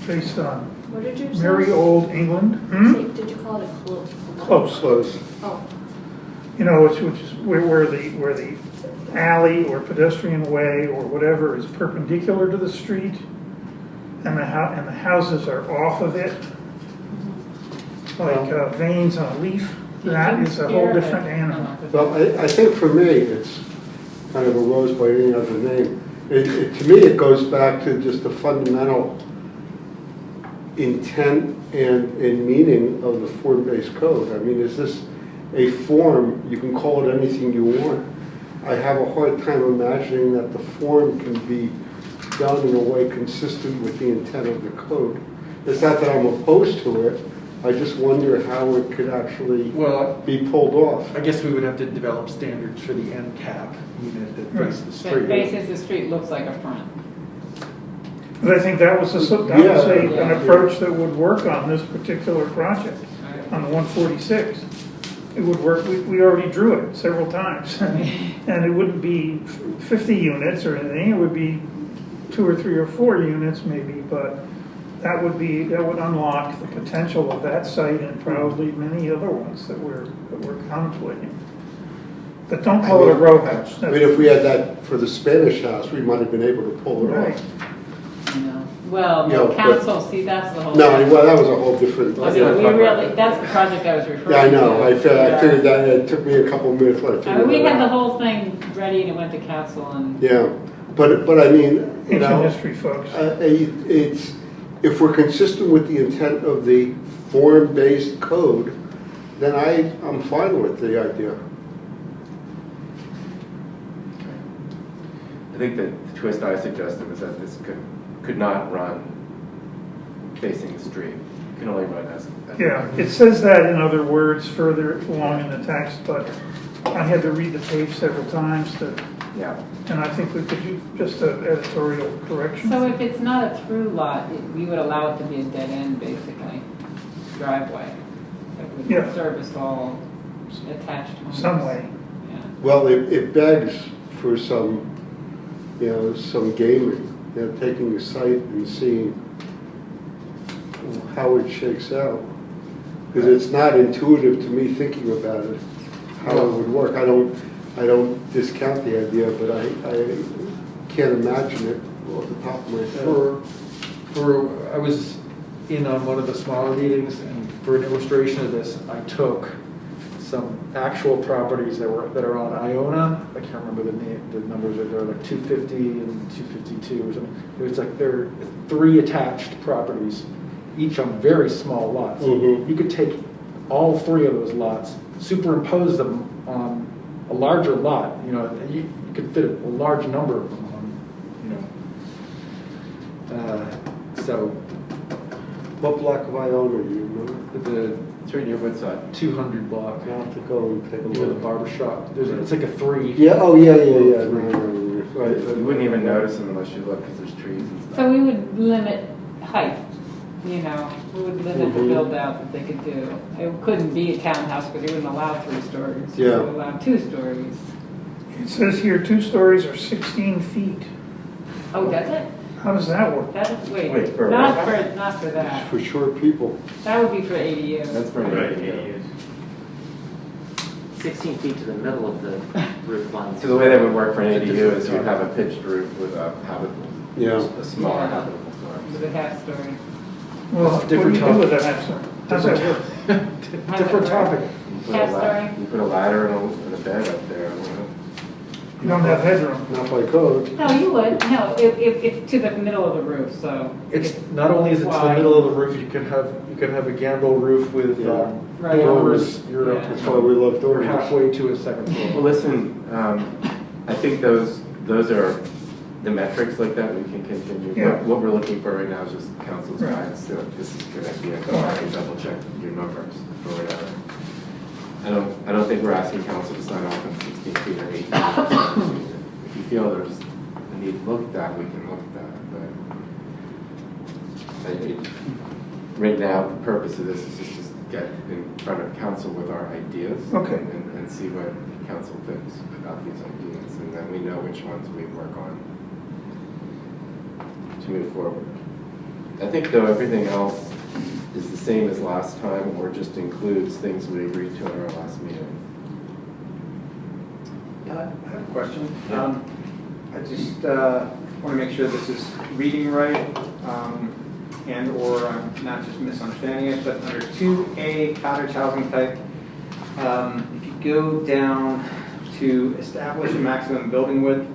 [SPEAKER 2] based on
[SPEAKER 11] What did you
[SPEAKER 2] merry
[SPEAKER 11] say?
[SPEAKER 2] old England.
[SPEAKER 11] Did you call it a close?
[SPEAKER 2] Close.
[SPEAKER 11] Oh.
[SPEAKER 2] Which is where the alley or pedestrian way or whatever is perpendicular to the street, and the houses are off of it, like veins on a leaf. That is a whole different animal.
[SPEAKER 12] Well, I think for me, it's kind of a rose by any other name. To me, it goes back to just the fundamental intent and meaning of the form-based code. I mean, is this a form? You can call it anything you want. I have a hard time imagining that the form can be done in a way consistent with the intent of the code. It's not that I'm opposed to it. I just wonder how it could actually be pulled off.
[SPEAKER 10] I guess we would have to develop standards for the end cap unit that faces the street.
[SPEAKER 13] That faces the street, looks like a front.
[SPEAKER 2] But I think that was an approach that would work on this particular project, on 146. It would work. We already drew it several times, and it wouldn't be 50 units or anything. It would be 2 or 3 or 4 units maybe, but that would unlock the potential of that site and probably many other ones that we're contemplating. But don't call it a row house.
[SPEAKER 12] I mean, if we had that for the Spanish house, we might have been able to pull it off.
[SPEAKER 13] Well, the council, see, that's the whole.
[SPEAKER 12] No, well, that was a whole different.
[SPEAKER 13] That's the project I was referring to.
[SPEAKER 12] Yeah, I know. I figured that it took me a couple minutes.
[SPEAKER 13] We had the whole thing ready and it went to council and.
[SPEAKER 12] Yeah, but I mean,
[SPEAKER 2] history, folks.
[SPEAKER 12] It's if we're consistent with the intent of the form-based code, then I'm fine with the idea.
[SPEAKER 1] I think that the twist I suggested was that this could not run facing the street, can only run as.
[SPEAKER 2] Yeah, it says that in other words further along in the text, but I had to read the page several times to,
[SPEAKER 1] Yeah.
[SPEAKER 2] and I think we could do just an editorial correction.
[SPEAKER 13] So if it's not a through lot, we would allow it to be a dead end, basically, driveway. That would
[SPEAKER 2] Yeah.
[SPEAKER 13] service all attached homes.
[SPEAKER 2] Some way.
[SPEAKER 13] Yeah.
[SPEAKER 12] Well, it begs for some, some gaming, taking a site and seeing how it shakes out. Because it's not intuitive to me thinking about it, how it would work. I don't discount the idea, but I can't imagine it off the top of my head.
[SPEAKER 10] I was in on one of the smaller meetings, and for an illustration of this, I took some actual properties that are on Iona. I can't remember the numbers. They're like 250 and 252 or something. It was like there are 3 attached properties, each on very small lots.
[SPEAKER 12] Mm-hmm.
[SPEAKER 10] You could take all 3 of those lots, superimpose them on a larger lot. You could fit a large number of them on. So.
[SPEAKER 12] What block of Iona do you remember?
[SPEAKER 1] It's right near Woodside.
[SPEAKER 10] 200 block.
[SPEAKER 12] I'll have to go and take a
[SPEAKER 10] Near the
[SPEAKER 12] look.
[SPEAKER 10] barber shop. It's like a 3.
[SPEAKER 12] Yeah, oh, yeah. No. Right.
[SPEAKER 1] You wouldn't even notice them unless you look, because there's trees and stuff.
[SPEAKER 13] So we would limit height, we would limit the
[SPEAKER 12] Mhm.
[SPEAKER 13] build out that they could do. It couldn't be a townhouse because you wouldn't allow 3 stories.
[SPEAKER 12] Yeah.
[SPEAKER 13] You would allow 2 stories.
[SPEAKER 2] It says here 2 stories are 16 feet.
[SPEAKER 13] Oh, does it?
[SPEAKER 2] How does that work?
[SPEAKER 1] Wait, for
[SPEAKER 13] not
[SPEAKER 1] what?
[SPEAKER 13] not for that.
[SPEAKER 12] For short people.
[SPEAKER 13] That would be for ADUs.
[SPEAKER 1] That's for ADUs.
[SPEAKER 14] 16 feet to the middle of the roof line.
[SPEAKER 1] So the way that would work for an ADU is you'd have a pitched roof with a habitable,
[SPEAKER 12] Yeah.
[SPEAKER 1] a smaller
[SPEAKER 13] Yeah.
[SPEAKER 1] habitable form.
[SPEAKER 13] With a half story.
[SPEAKER 2] Well, what do you do with that answer? How's that work?
[SPEAKER 10] Different topic.
[SPEAKER 1] You put a
[SPEAKER 13] Half
[SPEAKER 1] la-
[SPEAKER 13] story?
[SPEAKER 1] You put a ladder and a bed up there.
[SPEAKER 2] You don't have headroom.
[SPEAKER 12] Not by code.
[SPEAKER 13] No, you would. No, it's to the middle of the roof, so.
[SPEAKER 10] It's not only is it to the
[SPEAKER 13] wide.
[SPEAKER 10] middle of the roof, you can have a gambrel roof with
[SPEAKER 13] Right.
[SPEAKER 10] dormers. You're
[SPEAKER 13] Yeah.
[SPEAKER 12] That's why we love
[SPEAKER 10] you're
[SPEAKER 12] dormers.
[SPEAKER 10] halfway to a second
[SPEAKER 1] Well,
[SPEAKER 10] floor.
[SPEAKER 1] listen, I think those are the metrics like that we can continue.
[SPEAKER 2] Yeah.
[SPEAKER 1] What we're looking for right now is just council's
[SPEAKER 2] Right.
[SPEAKER 1] guidance. So this is a good idea. Go back and double check your numbers or whatever. I don't think we're asking council to sign off on 16 feet or 18 feet. If you feel there's a need to look at that, we can look at that. But right now, the purpose of this is just to get in front of council with our ideas.
[SPEAKER 2] Okay.
[SPEAKER 1] And see what council thinks about these ideas, and then we know which ones we work on to move forward. I think though everything else is the same as last time, or just includes things we agreed to in our last meeting.
[SPEAKER 3] I have a question.
[SPEAKER 1] Yeah.
[SPEAKER 3] I just want to make sure this is reading right, and/or I'm not just misunderstanding it, but under 2A cottage housing type, if you go down to establish a maximum building width,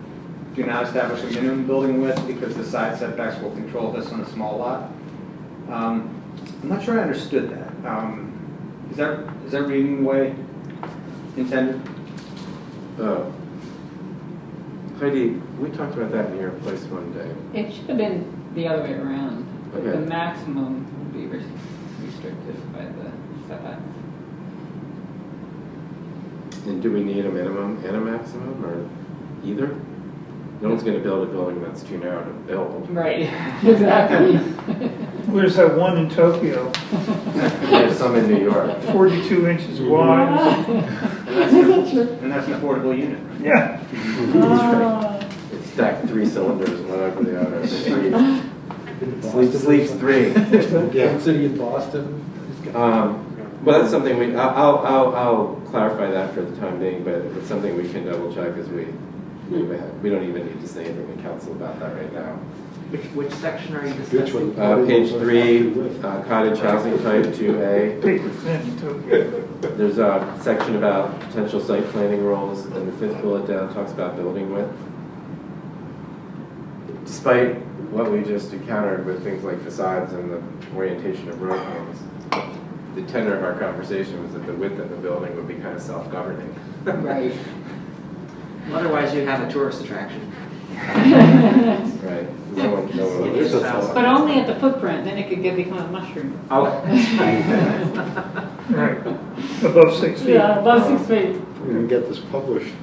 [SPEAKER 3] do not establish a minimum building width because the side setbacks will control this on a small lot. I'm not sure I understood that. Is that reading the way intended?
[SPEAKER 1] Heidi, we talked about that in your place one day.
[SPEAKER 13] It should have been the other way around.
[SPEAKER 1] Okay.
[SPEAKER 13] The maximum would be restricted by the setback.
[SPEAKER 1] And do we need a minimum and a maximum, or either? No one's going to build a building that's too narrow to build.
[SPEAKER 13] Right, exactly.
[SPEAKER 2] Where's that one in Tokyo?
[SPEAKER 1] There's some in New York.
[SPEAKER 2] 42 inches wide.
[SPEAKER 3] And that's an affordable unit.
[SPEAKER 2] Yeah.
[SPEAKER 1] It's stacked 3 cylinders, whatever they are. Sleeps 3.
[SPEAKER 10] Yeah. City in Boston.
[SPEAKER 1] Well, that's something I'll clarify that for the time being, but it's something we can double check as we move ahead. We don't even need to say anything to council about that right now.
[SPEAKER 14] Which section are you discussing?
[SPEAKER 1] Page 3, cottage housing type 2A.
[SPEAKER 2] Paper thin, Tokyo.
[SPEAKER 1] There's a section about potential site planning rules, and the 5th bullet down talks about building width. Despite what we just encountered with things like facades and the orientation of road homes, the tenor of our conversation was that the width of the building would be kind of self-governing.
[SPEAKER 14] Right. Otherwise, you'd have a tourist attraction.
[SPEAKER 1] Right. No one
[SPEAKER 12] There's a thought.
[SPEAKER 13] But only at the footprint, then it could become a mushroom.
[SPEAKER 14] Oh.
[SPEAKER 2] Right, above 6 feet.
[SPEAKER 13] Yeah, above 6 feet.
[SPEAKER 12] We can get this published.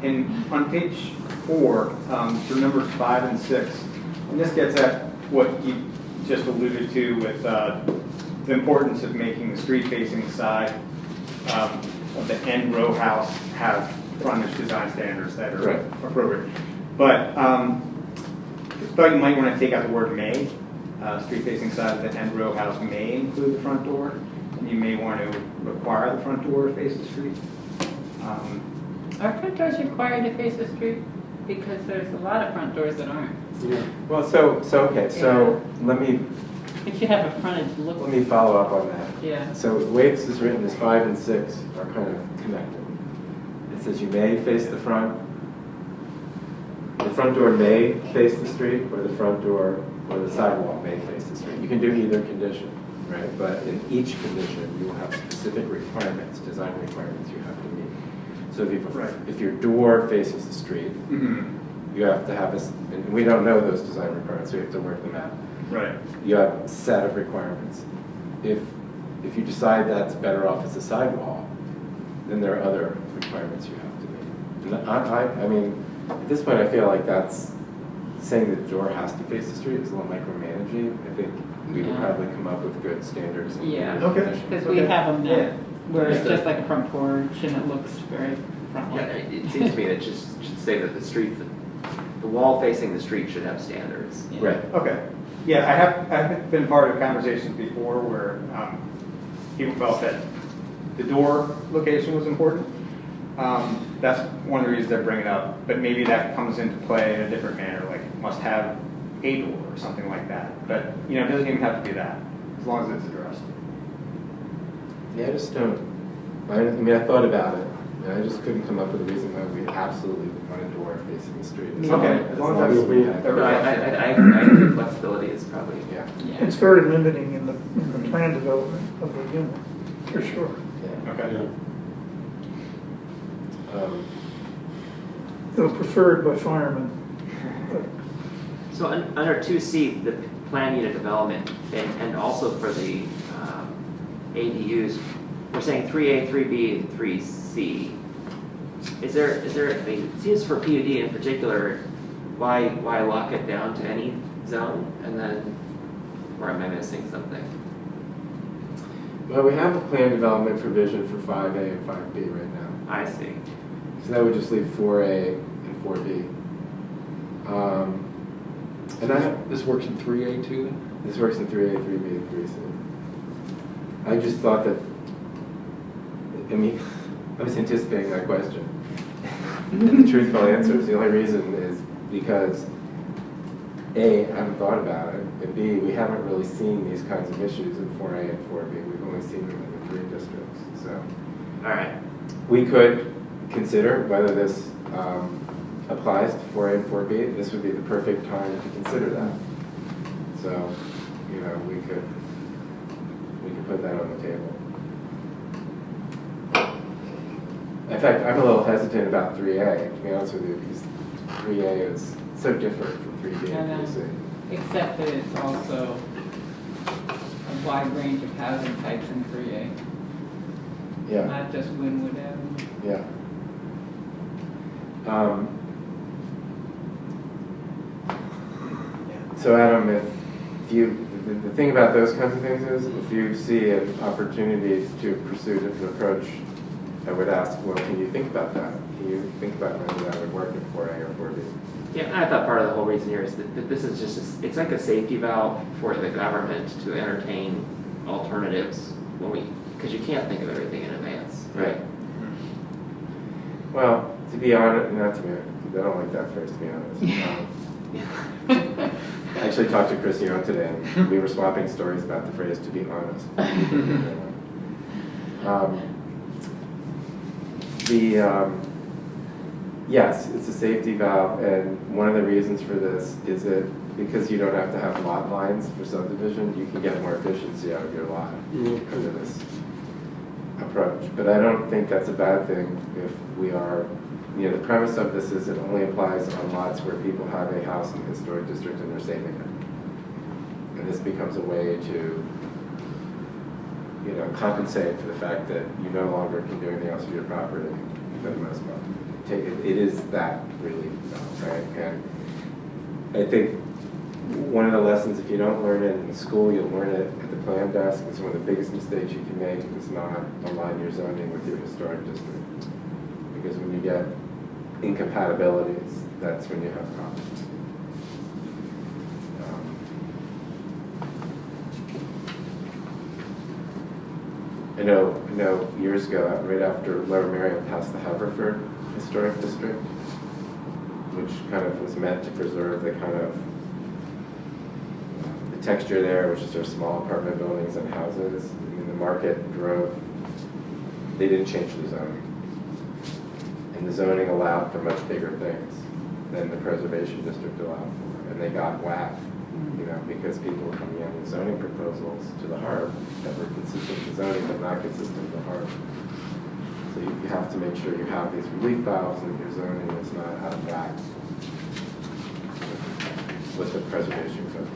[SPEAKER 3] And on page 4, for numbers 5 and 6, and this gets at what you just alluded to with the importance of making the street-facing side of the end row house have frontage design standards that are appropriate. But I thought you might want to take out the word may. Street-facing side of the end row house may include the front door, and you may want to require the front door to face the street.
[SPEAKER 13] Are front doors required to face the street? Because there's a lot of front doors that aren't.
[SPEAKER 1] Yeah. Well, so let me
[SPEAKER 13] It should have a frontage look.
[SPEAKER 1] let me follow up on that.
[SPEAKER 13] Yeah.
[SPEAKER 1] So the way this is written is 5 and 6 are kind of connected. It says you may face the front. The front door may face the street, or the front door or the sidewalk may face the street. You can do either condition, right? But in each condition, you will have specific requirements, design requirements you have to meet. So if your door faces the street, you have to have and we don't know those design requirements, so you have to work them out.
[SPEAKER 3] Right.
[SPEAKER 1] You have a set of requirements. If you decide that's better off as a sidewall, then there are other requirements you have to meet. And I mean, at this point, I feel like that's saying that the door has to face the street is a little micromanaging. I think we would probably come up with good standards.
[SPEAKER 13] Yeah,
[SPEAKER 3] Okay.
[SPEAKER 13] because we have them now,
[SPEAKER 3] Yeah.
[SPEAKER 13] where it's just like a front porch and it looks very front
[SPEAKER 14] Yeah,
[SPEAKER 13] like.
[SPEAKER 14] it seems to me that just should say that the wall facing the street should have standards.
[SPEAKER 13] Yeah.
[SPEAKER 3] Right. Okay. Yeah, I've been part of conversations before where people felt that the door location was important. That's one of the reasons they're bringing it up, but maybe that comes into play in a different manner, like must have a door or something like that. But it doesn't even have to be that, as long as it's addressed.
[SPEAKER 1] Yeah, I just don't. I mean, I thought about it, and I just couldn't come up with a reason why we absolutely want a door facing the street.
[SPEAKER 3] Okay, as long as that's
[SPEAKER 1] we
[SPEAKER 14] I agree, flexibility is probably.
[SPEAKER 1] Yeah.
[SPEAKER 2] It's very limiting in the plan development of the unit, for sure.
[SPEAKER 1] Yeah.
[SPEAKER 3] Okay.
[SPEAKER 2] Though preferred by firemen. But
[SPEAKER 14] So under 2C, the plan unit development, and also for the ADUs, we're saying 3A, 3B, and 3C. Is there, I mean, it seems for PUD in particular, why lock it down to any zone? And then, or am I missing something?
[SPEAKER 1] Well, we have a plan development provision for 5A and 5B right now.
[SPEAKER 14] I see.
[SPEAKER 1] So that would just leave 4A and 4B.
[SPEAKER 10] This works in 3A too then?
[SPEAKER 1] This works in 3A, 3B, and 3C. I just thought that, I mean, I was anticipating that question. And the truthful answer is the only reason is because A, I haven't thought about it, and B, we haven't really seen these kinds of issues in 4A and 4B. We've only seen them in the 3 districts. So,
[SPEAKER 14] All right.
[SPEAKER 1] we could consider whether this applies to 4A and 4B. This would be the perfect time to consider that. So, we could put that on the table. In fact, I'm a little hesitant about 3A, to be honest with you, because 3A is so different from 3B and 3C.
[SPEAKER 13] Except that it's also a wide range of housing types in 3A.
[SPEAKER 1] Yeah.
[SPEAKER 13] Not just Wynwood Avenue.
[SPEAKER 1] Yeah. So Adam, if you, the thing about those kinds of things is, if you see an opportunity to pursue a different approach, I would ask, well, can you think about that? Can you think about whether that would work in 4A or 4B?
[SPEAKER 14] Yeah, I thought part of the whole reason here is that this is just, it's like a safety valve for the government to entertain alternatives because you can't think of everything in advance, right?
[SPEAKER 1] Well, to be honest, not to be honest, I don't like that phrase, to be honest. I actually talked to Chris Young today, and we were swapping stories about the phrase "to be honest." Yes, it's a safety valve, and one of the reasons for this is that because you don't have to have lot lines for subdivision, you can get more efficiency out of your lot because of this approach. But I don't think that's a bad thing if we are you know, the premise of this is it only applies on lots where people have a house in the historic district and they're saving it. And this becomes a way to, you know, compensate for the fact that you no longer can do anything else with your property for the most part. It is that really, right? And I think one of the lessons, if you don't learn it in school, you'll learn it at the plan desk. It's one of the biggest mistakes you can make is not align your zoning with your historic district. Because when you get incompatibilities, that's when you have problems. I know years ago, right after Lower Merion passed the Haverford Historic District, which kind of was meant to preserve the kind of the texture there, which is sort of small apartment buildings and houses. I mean, the market drove, they didn't change the zoning. And the zoning allowed for much bigger things than the preservation district allowed for. And they got whacked, you know, because people were coming in with zoning proposals to the heart that were consistent with zoning but not consistent with the heart. So you have to make sure you have these relief valves and your zoning is not out of whack with the preservation code.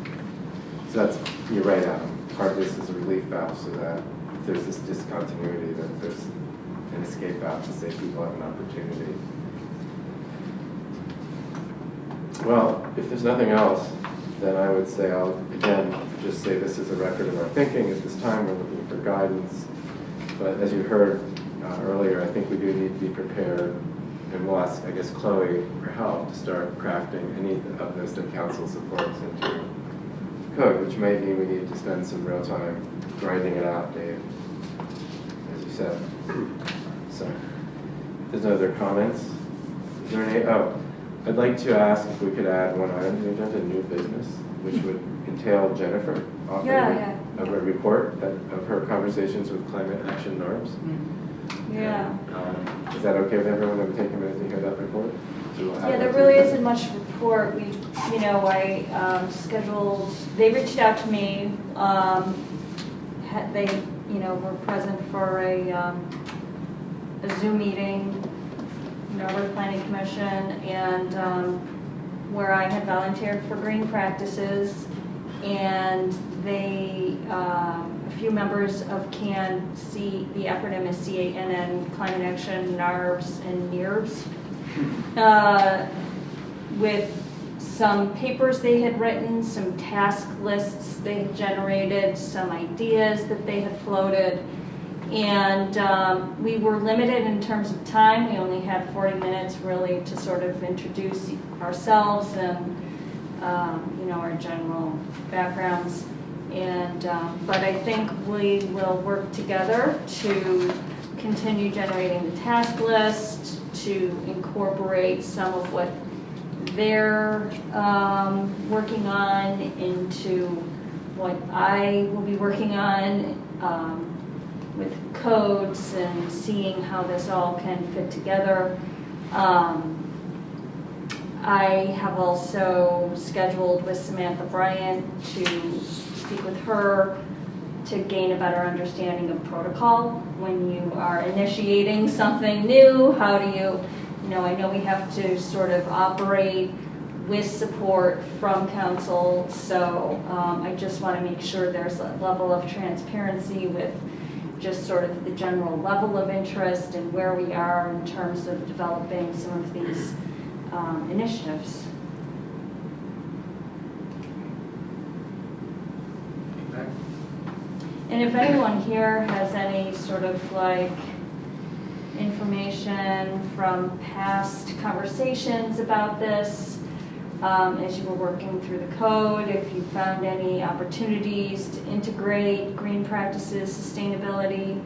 [SPEAKER 1] So that's, you're right, Adam. Part of this is a relief valve so that if there's this discontinuity, that there's an escape valve to say people have an opportunity. Well, if there's nothing else, then I would say I'll, again, just say this is a record of our thinking. At this time, we're looking for guidance. But as you heard earlier, I think we do need to be prepared, and we'll ask, I guess, Chloe for help to start crafting any of this that council supports into code, which may mean we need to spend some real time grinding it out, Dave, as you said. So, if there's no other comments, is there any, I'd like to ask if we could add one item to the agenda, new business, which would entail Jennifer offering of a report of her conversations with climate action norms.
[SPEAKER 11] Yeah.
[SPEAKER 1] Is that okay with everyone? That we take a minute to hear that report? So we'll
[SPEAKER 11] Yeah, there really isn't much report. We, you know, I scheduled, they reached out to me. They, you know, were present for a Zoom meeting, Norwood Planning Commission, and where I had volunteered for green practices, and they, a few members of CAN, the acronym is CANN, Climate Action, NARBS, and NERBS, with some papers they had written, some task lists they had generated, some ideas that they had floated. And we were limited in terms of time. We only had 40 minutes really to sort of introduce ourselves and you know, our general backgrounds. And but I think we will work together to continue generating the task list, to incorporate some of what they're working on into what I will be working on. With codes and seeing how this all can fit together. I have also scheduled with Samantha Bryant to speak with her to gain a better understanding of protocol when you are initiating something new. How do you know, I know we have to sort of operate with support from council, so I just want to make sure there's a level of transparency with just sort of the general level of interest and where we are in terms of developing some of these initiatives. And if anyone here has any sort of like information from past conversations about this, as you were working through the code, if you found any opportunities to integrate green practices, sustainability.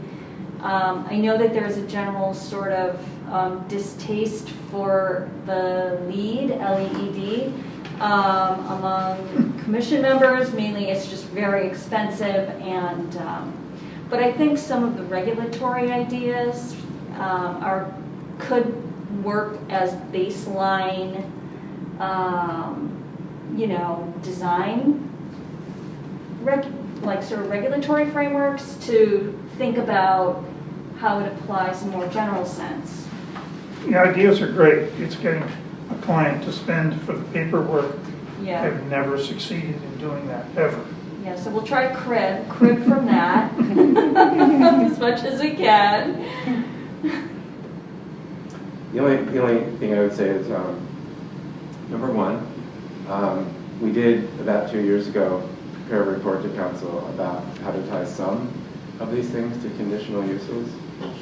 [SPEAKER 11] I know that there's a general sort of distaste for the LEED, L-E-E-D, among commission members. Mainly it's just very expensive, and but I think some of the regulatory ideas could work as baseline you know, design, like sort of regulatory frameworks to think about how it applies in a more general sense.
[SPEAKER 2] The ideas are great. It's getting a client to spend for the paperwork.
[SPEAKER 11] Yeah.
[SPEAKER 2] I've never succeeded in doing that, ever.
[SPEAKER 11] Yeah, so we'll try crib from that as much as we can.
[SPEAKER 1] The only thing I would say is, number one, we did about 2 years ago prepare a report to council about how to tie some of these things to conditional uses, which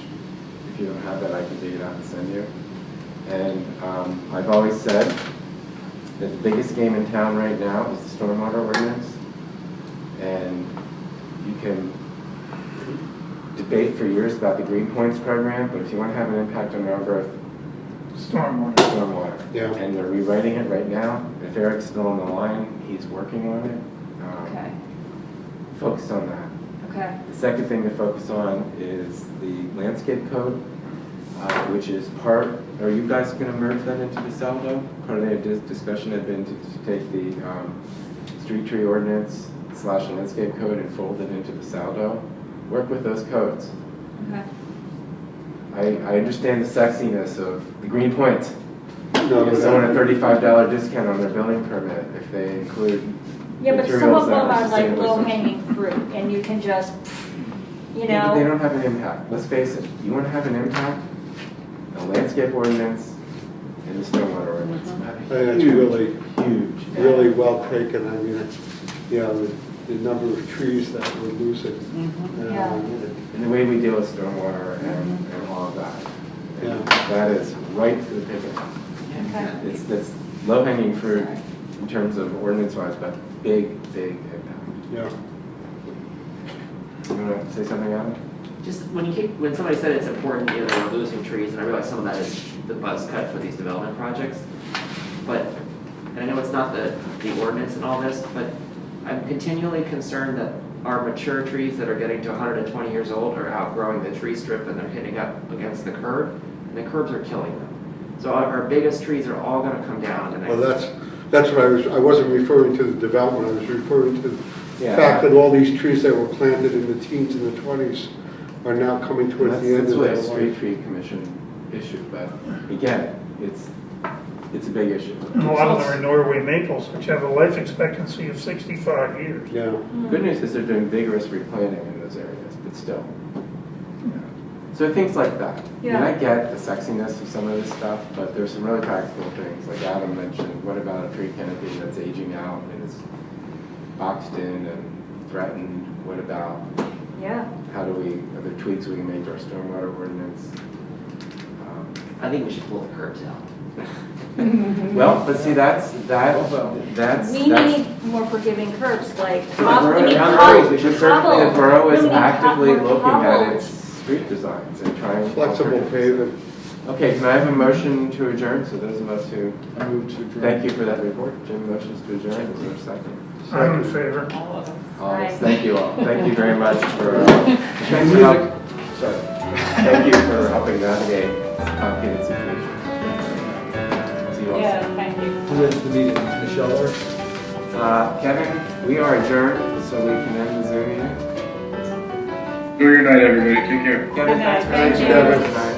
[SPEAKER 1] if you don't have that, I can dig it out and send you. And I've always said that the biggest game in town right now is the stormwater ordinance. And you can debate for years about the Green Points program, but if you want to have an impact on our growth, stormwater.
[SPEAKER 12] Yeah.
[SPEAKER 1] And they're rewriting it right now. If Eric's still on the line, he's working on it.
[SPEAKER 11] Okay.
[SPEAKER 1] Focus on that.
[SPEAKER 11] Okay.
[SPEAKER 1] The second thing to focus on is the landscape code, which is part, are you guys going to merge that into the Saldo? Part of the discussion had been to take the street tree ordinance / landscape code and fold it into the Saldo. Work with those codes.
[SPEAKER 11] Okay.
[SPEAKER 1] I understand the sexiness of the green points.
[SPEAKER 12] No,
[SPEAKER 1] Give someone a $35 discount on their building permit if they include
[SPEAKER 11] Yeah, but some of
[SPEAKER 1] materials
[SPEAKER 11] them
[SPEAKER 1] that
[SPEAKER 11] are like
[SPEAKER 1] sustainably
[SPEAKER 11] low
[SPEAKER 1] sourced.
[SPEAKER 11] hanging fruit and you can just, you
[SPEAKER 1] Yeah, but
[SPEAKER 11] know.
[SPEAKER 1] they don't have an impact. Let's face it. You want to have an impact? The landscape ordinance and the stormwater ordinance.
[SPEAKER 12] I think that's really,
[SPEAKER 1] huge,
[SPEAKER 12] really well taken. I mean, you know, the number of trees that we're losing.
[SPEAKER 11] Yeah.
[SPEAKER 1] And the way we deal with stormwater and all of that.
[SPEAKER 12] Yeah.
[SPEAKER 1] That is right for the picking.
[SPEAKER 11] Okay.
[SPEAKER 1] It's low hanging fruit in terms of ordinance wise, but big impact.
[SPEAKER 12] Yeah.
[SPEAKER 1] You want to say something, Adam?
[SPEAKER 14] Just when somebody said it's important, you know, we're losing trees, and I realize some of that is the buzz cut for these development projects. But, and I know it's not the ordinance and all this, but I'm continually concerned that our mature trees that are getting to 120 years old are outgrowing the tree strip and they're hitting up against the curb, and the curbs are killing them. So our biggest trees are all going to come down in the next.
[SPEAKER 12] Well, that's what I wasn't referring to the development. I was referring to the
[SPEAKER 1] Yeah.
[SPEAKER 12] fact that all these trees that were planted in the teens and the 20s are now coming towards the end
[SPEAKER 1] That's
[SPEAKER 12] of
[SPEAKER 1] what
[SPEAKER 12] their
[SPEAKER 1] a street
[SPEAKER 12] life.
[SPEAKER 1] tree commission issue, but again, it's a big issue.
[SPEAKER 2] And a lot of them are Norway maples, which have a life expectancy of 65 years.
[SPEAKER 12] Yeah.
[SPEAKER 1] Good news is they're doing vigorous replanting in those areas, but still. So things like that.
[SPEAKER 11] Yeah.
[SPEAKER 1] And I get the sexiness of some of this stuff, but there's some really practical things. Like Adam mentioned, what about a tree canopy that's aging out and is boxed in and threatened? What about,
[SPEAKER 11] Yeah.
[SPEAKER 1] are there tweaks we can make to our stormwater ordinance?
[SPEAKER 14] I think we should pull the curbs out.
[SPEAKER 1] Well, but see, that's.
[SPEAKER 11] We need more forgiving curbs, like we need
[SPEAKER 1] Certainly the
[SPEAKER 11] cobble.
[SPEAKER 1] borough is
[SPEAKER 11] We need
[SPEAKER 1] actively
[SPEAKER 11] more
[SPEAKER 1] looking at
[SPEAKER 11] cobbles.
[SPEAKER 1] its street designs and trying.
[SPEAKER 12] Flexible pavement.
[SPEAKER 1] Okay, can I have a motion to adjourn? So those of us who.
[SPEAKER 12] Move to adjourn.
[SPEAKER 1] Thank you for that report. Jim motions to adjourn. Is there a second?
[SPEAKER 2] I'm in favor.
[SPEAKER 1] Thank you all. Thank you very much for, thanks for sorry. Thank you for helping navigate complicated situations. See you all.
[SPEAKER 13] Yeah, thank you.
[SPEAKER 10] Who ends the meeting? Michelle or?
[SPEAKER 1] Kevin, we are adjourned, so we can end the Zoom meeting.
[SPEAKER 6] Enjoy your night, everybody. Take care.
[SPEAKER 1] Kevin,
[SPEAKER 13] Good night.
[SPEAKER 1] thanks for
[SPEAKER 13] Thank you.
[SPEAKER 1] Good night.